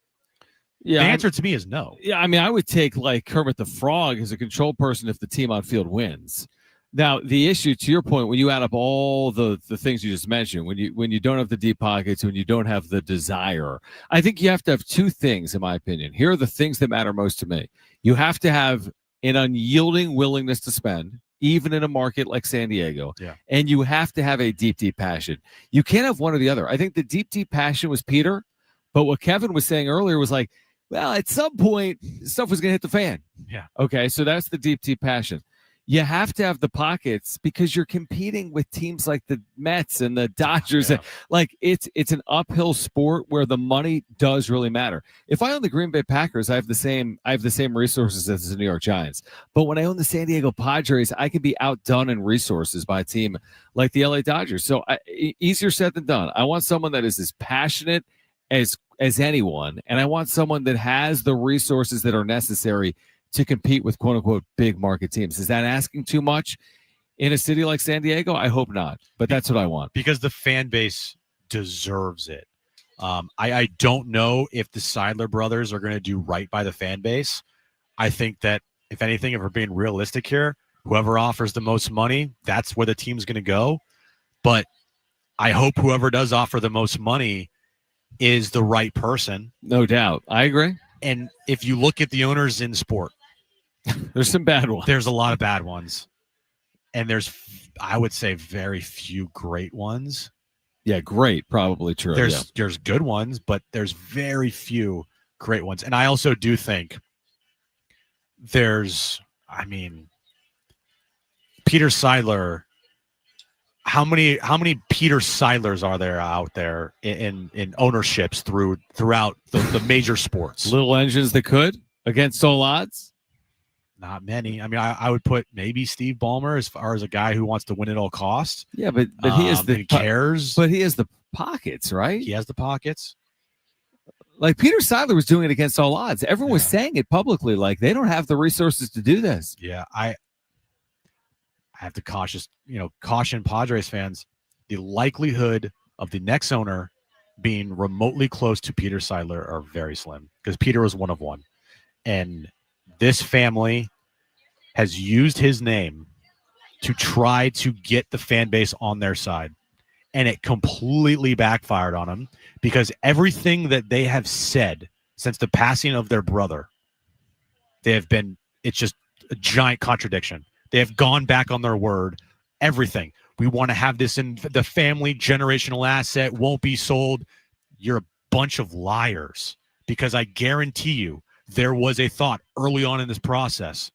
Yeah, the answer to me is no. Yeah, I mean, I would take like Kermit the Frog as a control person if the team on field wins. Now, the issue, to your point, when you add up all the things you just mentioned, when you don't have the deep pockets, when you don't have the desire, I think you have to have two things, in my opinion. Here are the things that matter most to me. You have to have an unyielding willingness to spend, even in a market like San Diego. Yeah. And you have to have a deep, deep passion. You can't have one or the other. I think the deep, deep passion was Peter, but what Kevin was saying earlier was like, well, at some point, stuff was going to hit the fan. Yeah. Okay, so that's the deep, deep passion. You have to have the pockets because you're competing with teams like the Mets and the Dodgers. Yeah. And like it's an uphill sport where the money does really matter. If I own the Green Bay Packers, I have the same resources as the New York Giants. But when I own the San Diego Padres, I can be outdone in resources by a team like the LA Dodgers. So easier said than done. I want someone that is as passionate as anyone, and I want someone that has the resources that are necessary to compete with quote unquote big market teams. Is that asking too much in a city like San Diego? I hope not, but that's what I want. Because the fan base deserves it. I don't know if the Seidler brothers are going to do right by the fan base. I think that if anything, if we're being realistic here, whoever offers the most money, that's where the team's going to go. But I hope whoever does offer the most money is the right person. No doubt. I agree. And if you look at the owners in sport, there's some bad ones. There's a lot of bad ones. And there's, I would say, very few great ones. Yeah, great. Probably true. There's good ones, but there's very few great ones. And I also do think Peter Seidler, how many Peter Seidlers are there out there in ownerships throughout the major sports? Little engines that could against all odds? Not many. I mean, I would put maybe Steve Ballmer as far as a guy who wants to win at all costs. Yeah, but he is he cares. But he has the pockets, right? He has the pockets. Like Peter Seidler was doing it against all odds. Everyone was saying it publicly, like they don't have the resources to do this. Yeah, I have to caution Padres fans. The likelihood of the next owner being remotely close to Peter Seidler are very slim because Peter was one of one. And this family has used his name to try to get the fan base on their side. And it completely backfired on him because everything that they have said since the passing of their brother, it's just a giant contradiction. They have gone back on their word. Everything. We want to have this in the family generational asset, won't be sold. You're a bunch of liars because I guarantee you there was a thought early on in this process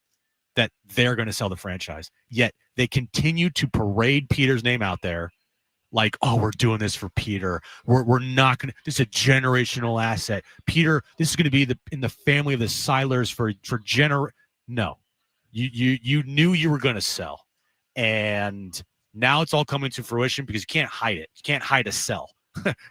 that they're going to sell the franchise. Yet they continue to parade Peter's name out there like, oh, we're doing this for Peter. We're not going to. This is a generational asset. Peter, this is going to be in the family of the Seidlers for No. You knew you were going to sell, and now it's all coming to fruition because you can't hide it. You can't hide a sell,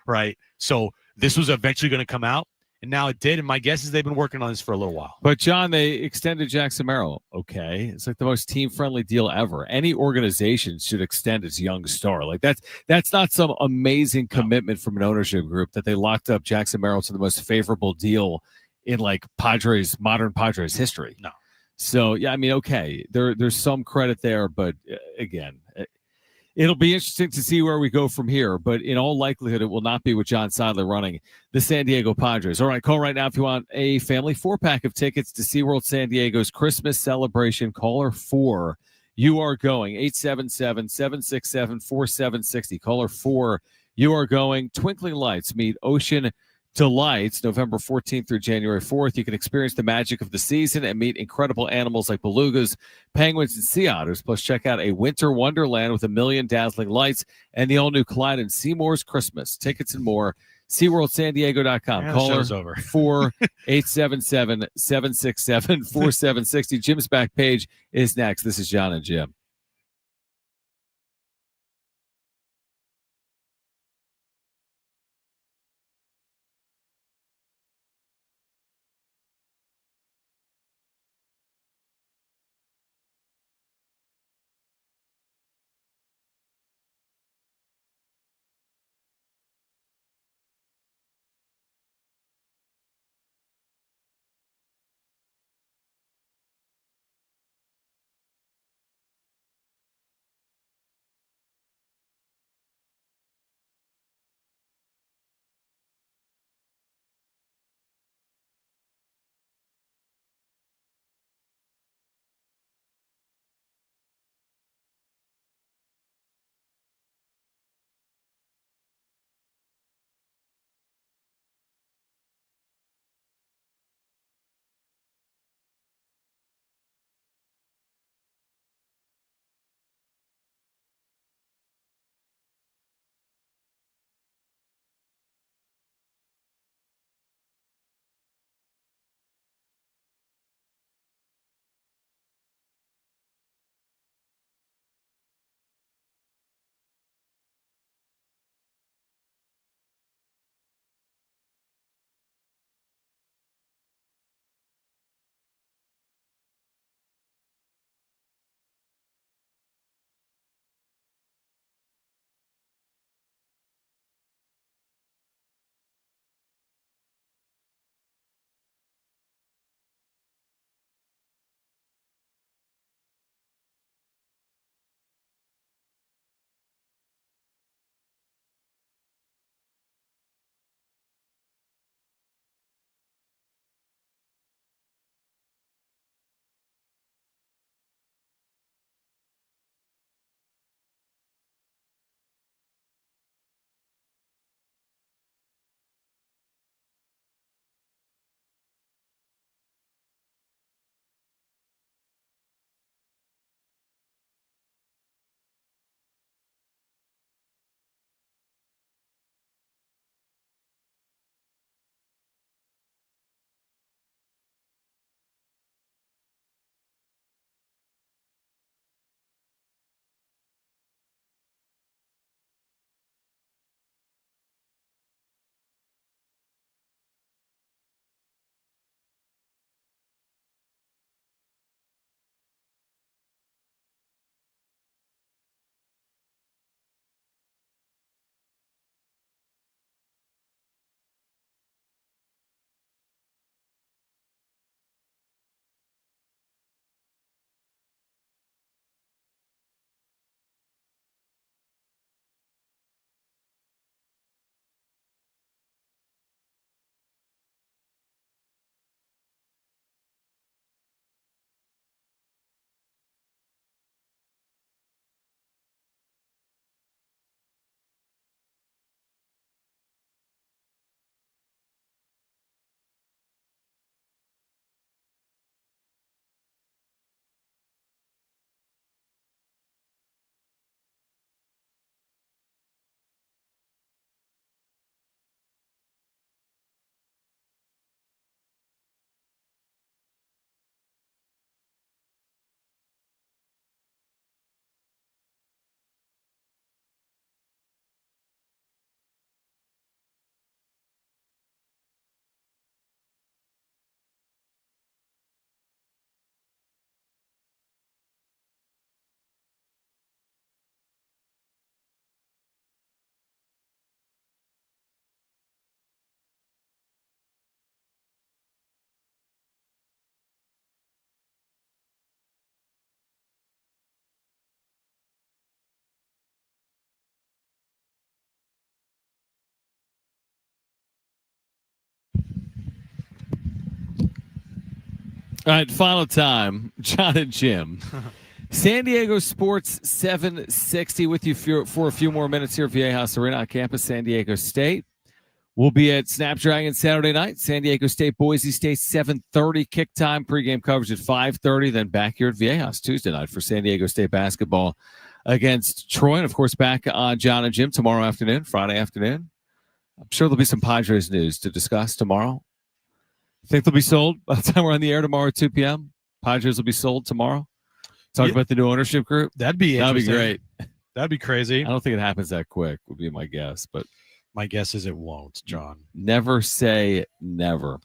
right? So this was eventually going to come out, and now it did. And my guess is they've been working on this for a little while. But John, they extended Jackson Merrill. Okay, it's like the most team-friendly deal ever. Any organization should extend its young star. Like that's not some amazing commitment from an ownership group that they locked up Jackson Merrill to the most favorable deal in like modern Padres history. No. So, yeah, I mean, okay, there's some credit there, but again, it'll be interesting to see where we go from here. But in all likelihood, it will not be with John Seidler running the San Diego Padres. All right, call right now if you want a family 4-pack of tickets to SeaWorld San Diego's Christmas celebration. Caller 4, you are going. 877-767-4760. Caller 4, you are going. Twinkling Lights meet Ocean Delights, November 14th through January 4th. You can experience the magic of the season and meet incredible animals like belugas, penguins, and sea otters. Plus, check out a winter wonderland with a million dazzling lights and the all-new Clyde and Seymour's Christmas. Tickets and more, SeaWorldSanDiego.com. Yeah, the Caller show's over. 4-877-767-4760. Jim's back page is next. This is Jon and Jim. All right, final time. Jon and Jim. San Diego Sports 760 with you for a few more minutes here at Viejas Arena on campus, San Diego State. We'll be at Snapdragon Saturday night. San Diego State, Boise State, 7:30 kick time. Pregame coverage at 5:30. Then back here at Viejas Tuesday night for San Diego State basketball against Troy. And, of course, back on Jon and Jim tomorrow afternoon, Friday afternoon. I'm sure there'll be some Padres news to discuss tomorrow. Think they'll be sold by the time we're on the air tomorrow at 2 p.m.? Padres will be sold tomorrow? Talk about the new ownership group? That'd be great. That'd be crazy. I don't think it happens that quick, would be my guess. But my guess is it won't, John. Never say never.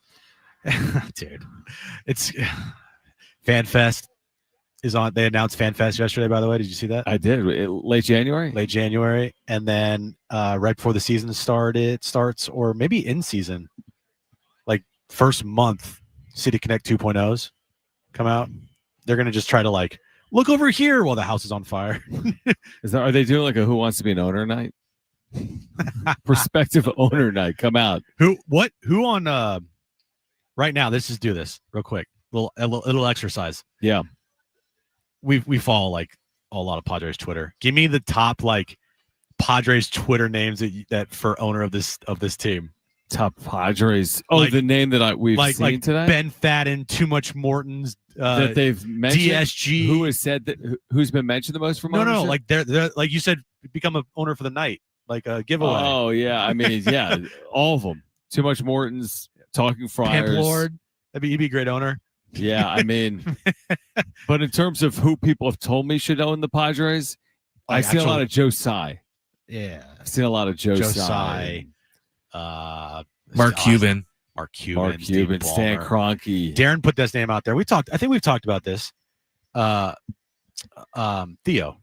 Dude, it's FanFest is on. They announced FanFest yesterday, by the way. Did you see that? I did. Late January? Late January. And then right before the season starts, or maybe in season, like first month, City Connect 2.0s come out. They're going to just try to like, look over here while the house is on fire. Are they doing like a Who Wants to Be an Owner night? Prospective owner night. Come out. Who on right now, let's just do this real quick. A little exercise. Yeah. We follow like a lot of Padres Twitter. Give me the top like Padres Twitter names that for owner of this team. Top Padres. Oh, like, the name that we've seen today. Ben Fadden, Too Much Morton's that they've mentioned. DSG. Who has said that? Who's been mentioned the most from? No. Like they're like you said, become an owner for the night, like a giveaway. Oh yeah, I mean yeah, all of them. Too Much Morton's, Talking Friars. Pimp Lord. He'd be a great owner. Yeah, I mean, but in terms of who people have told me should own the Padres, I see a lot of Joe Tsai. Yeah, I've seen a lot of Joe Tsai. Mark Cuban, Stan Kroenke. Darren put this name out there. I think we've talked about this. Theo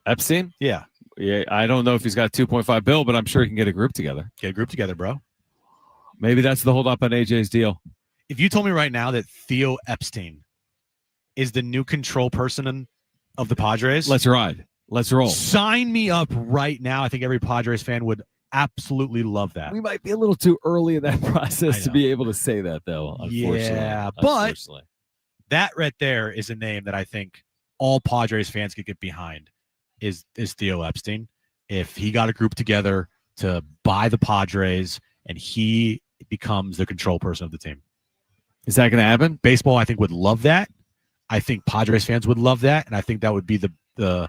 Epstein. Yeah. I don't know if he's got 2.5 bill, but I'm sure he can get a group together. Get a group together, bro. Maybe that's the hold up on AJ's deal. If you told me right now that Theo Epstein is the new control person of the Padres, let's ride. Let's roll. Sign me up right now. I think every Padres fan would absolutely love that. We might be a little too early in that process to be able to say that, though. Unfortunately. Yeah, but that right there is a name that I think all Padres fans could get behind. Is Theo Epstein? If he got a group together to buy the Padres and he becomes the control person of the team, is that going to happen? Baseball, I think, would love that. I think Padres fans would love that, and I think that would be the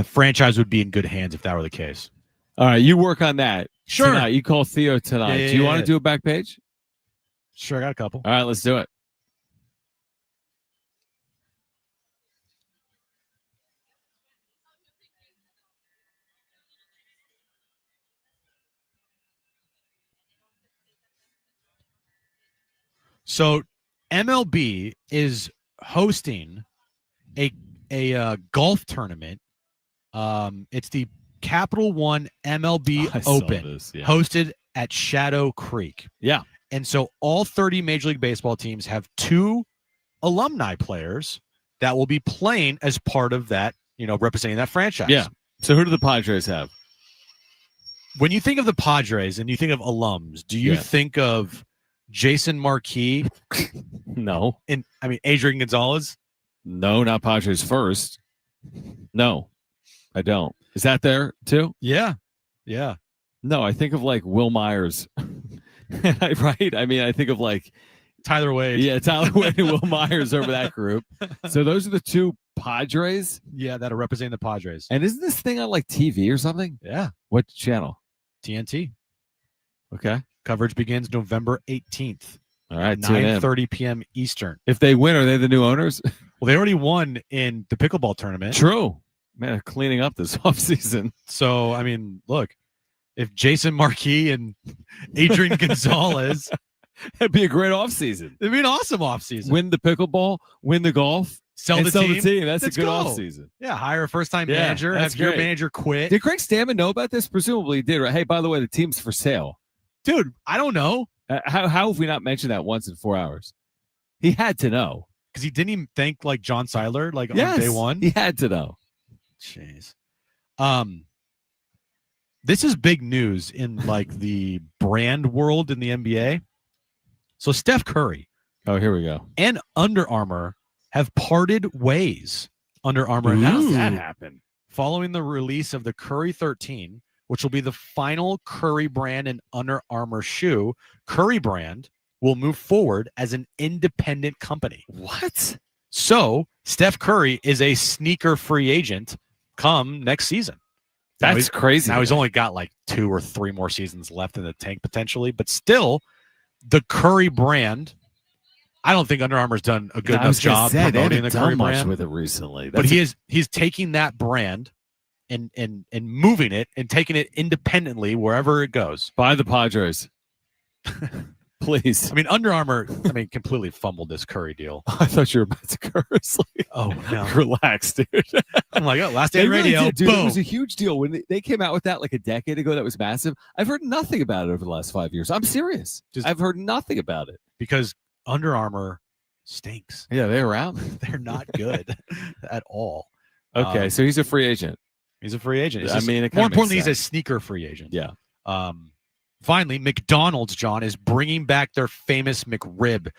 franchise would be in good hands if that were the case. All right, you work on that. Sure. Tonight. You call Theo tonight. Yeah, do you want to do a back page? Sure, I got a couple. All right, let's do it. So MLB is hosting a golf tournament. It's the Capital One MLB Open, hosted at Shadow Creek. Yeah. And so all 30 Major League Baseball teams have 2 alumni players that will be playing as part of that, representing that franchise. Yeah. So who do the Padres have? When you think of the Padres and you think of alums, do you think of Jason Marquis? No. Adrian Gonzalez? No, not Padres first. No, I don't. Is that there too? Yeah. Yeah. No, I think of like Will Myers. Right? I think of like Tyler Wade. Yeah, Tyler Wade and Will Myers over that group. So those are the 2 Padres. Yeah, that are representing the Padres. And isn't this thing on like TV or something? Yeah. What channel? TNT. Okay. Coverage begins November 18th. All right, 9:30 p.m. Eastern. If they win, are they the new owners? Well, they already won in the pickleball tournament. True. Man, they're cleaning up this offseason. So, look, if Jason Marquis and Adrian Gonzalez, that'd be a great offseason. It'd be an awesome offseason. Win the pickleball, win the golf, sell the team. That's Let's a good go. offseason. Yeah, hire a first-time manager, have your manager quit. Did Craig Stammen know about this? Presumably he did, right? Hey, by the way, the team's for sale. Dude, I don't know. How have we not mentioned that once in 4 hours? He had to know. Because he didn't even thank like John Seidler on day one. He had to know. Jeez. This is big news in like the brand world in the NBA. So Steph Curry. Oh, here we go. And Under Armour have parted ways. Under Armour announced that happened following the release of the Curry 13, which will be the final Curry brand and Under Armour shoe. Curry brand will move forward as an independent company. What? So Steph Curry is a sneaker free agent come next season. That's crazy. Now he's only got like 2 or 3 more seasons left in the tank potentially, but still, the Curry brand. I don't think Under Armour's done a good enough job promoting the Curry brand with it recently. But he's taking that brand and moving it and taking it independently wherever it goes. By the Padres. Please. I mean, Under Armour, completely fumbled this Curry deal. I thought you were about to curse. Oh, no. Relax, dude. I'm like, Last Day Radio. Really did, dude. Boom. It was a huge deal. When they came out with that like a decade ago, that was massive. I've heard nothing about it over the last 5 years. I'm serious. I've heard nothing about it. Because Under Armour stinks. Yeah, they're around. They're not good at all. Okay, so he's a free agent. He's a free agent. More importantly, he's a sneaker free agent. Yeah. Finally, McDonald's, John, is bringing back their famous McRib.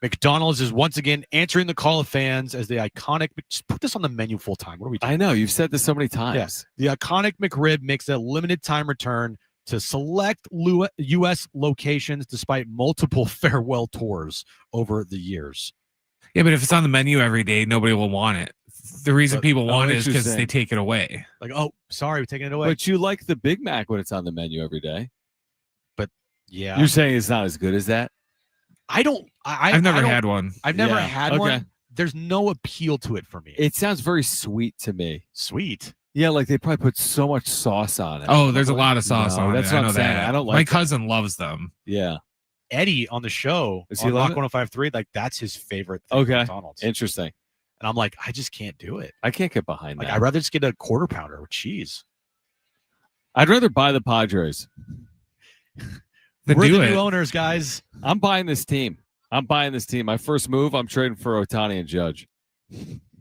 McDonald's is once again answering the call of fans as the iconic. Just put this on the menu full time. What are we doing? I know. You've said this so many times. Yeah. The iconic McRib makes a limited time return to select U.S. locations despite multiple farewell tours over the years. Yeah, but if it's on the menu every day, nobody will want it. The reason people want it is because they take it away. Like, oh, sorry, we're taking it away. But you like the Big Mac when it's on the menu every day. But yeah, you're saying it's not as good as that. I've never had one. I've never had one. There's no appeal to it for me. It sounds very sweet to me. Sweet. Yeah, like they probably put so much sauce on it. Oh, there's a lot of sauce on that's it. What I'm saying. That. I don't like My cousin loves them. Yeah. Eddie on the show, is he on Rock 105.3, like that's his favorite thing. Okay. McDonald's. Interesting. And I'm like, I just can't do it. I can't get behind that. I'd rather just get a quarter pounder with cheese. I'd rather buy the Padres. We're the new owners, guys. I'm buying this team. My first move, I'm trading for Ohtani and Judge.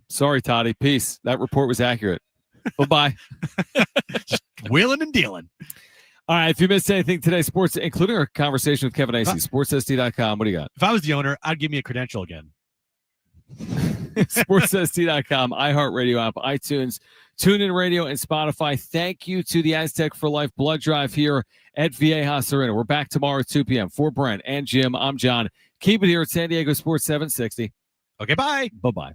Sorry, Toddy. Peace. That report was accurate. Bye-bye. Just wheeling and dealing. All right. If you missed anything today, sports, including our conversation with Kevin Acee, sportssd.com. What do you got? If I was the owner, I'd give me a credential again. sportssd.com, iHeartRadio app, iTunes, TuneIn Radio, and Spotify. Thank you to the Aztec for Life blood drive here at Viejas Arena. We're back tomorrow at 2 p.m. For Brent and Jim, I'm John. Keep it here at San Diego Sports 760. Okay, bye. Bye-bye.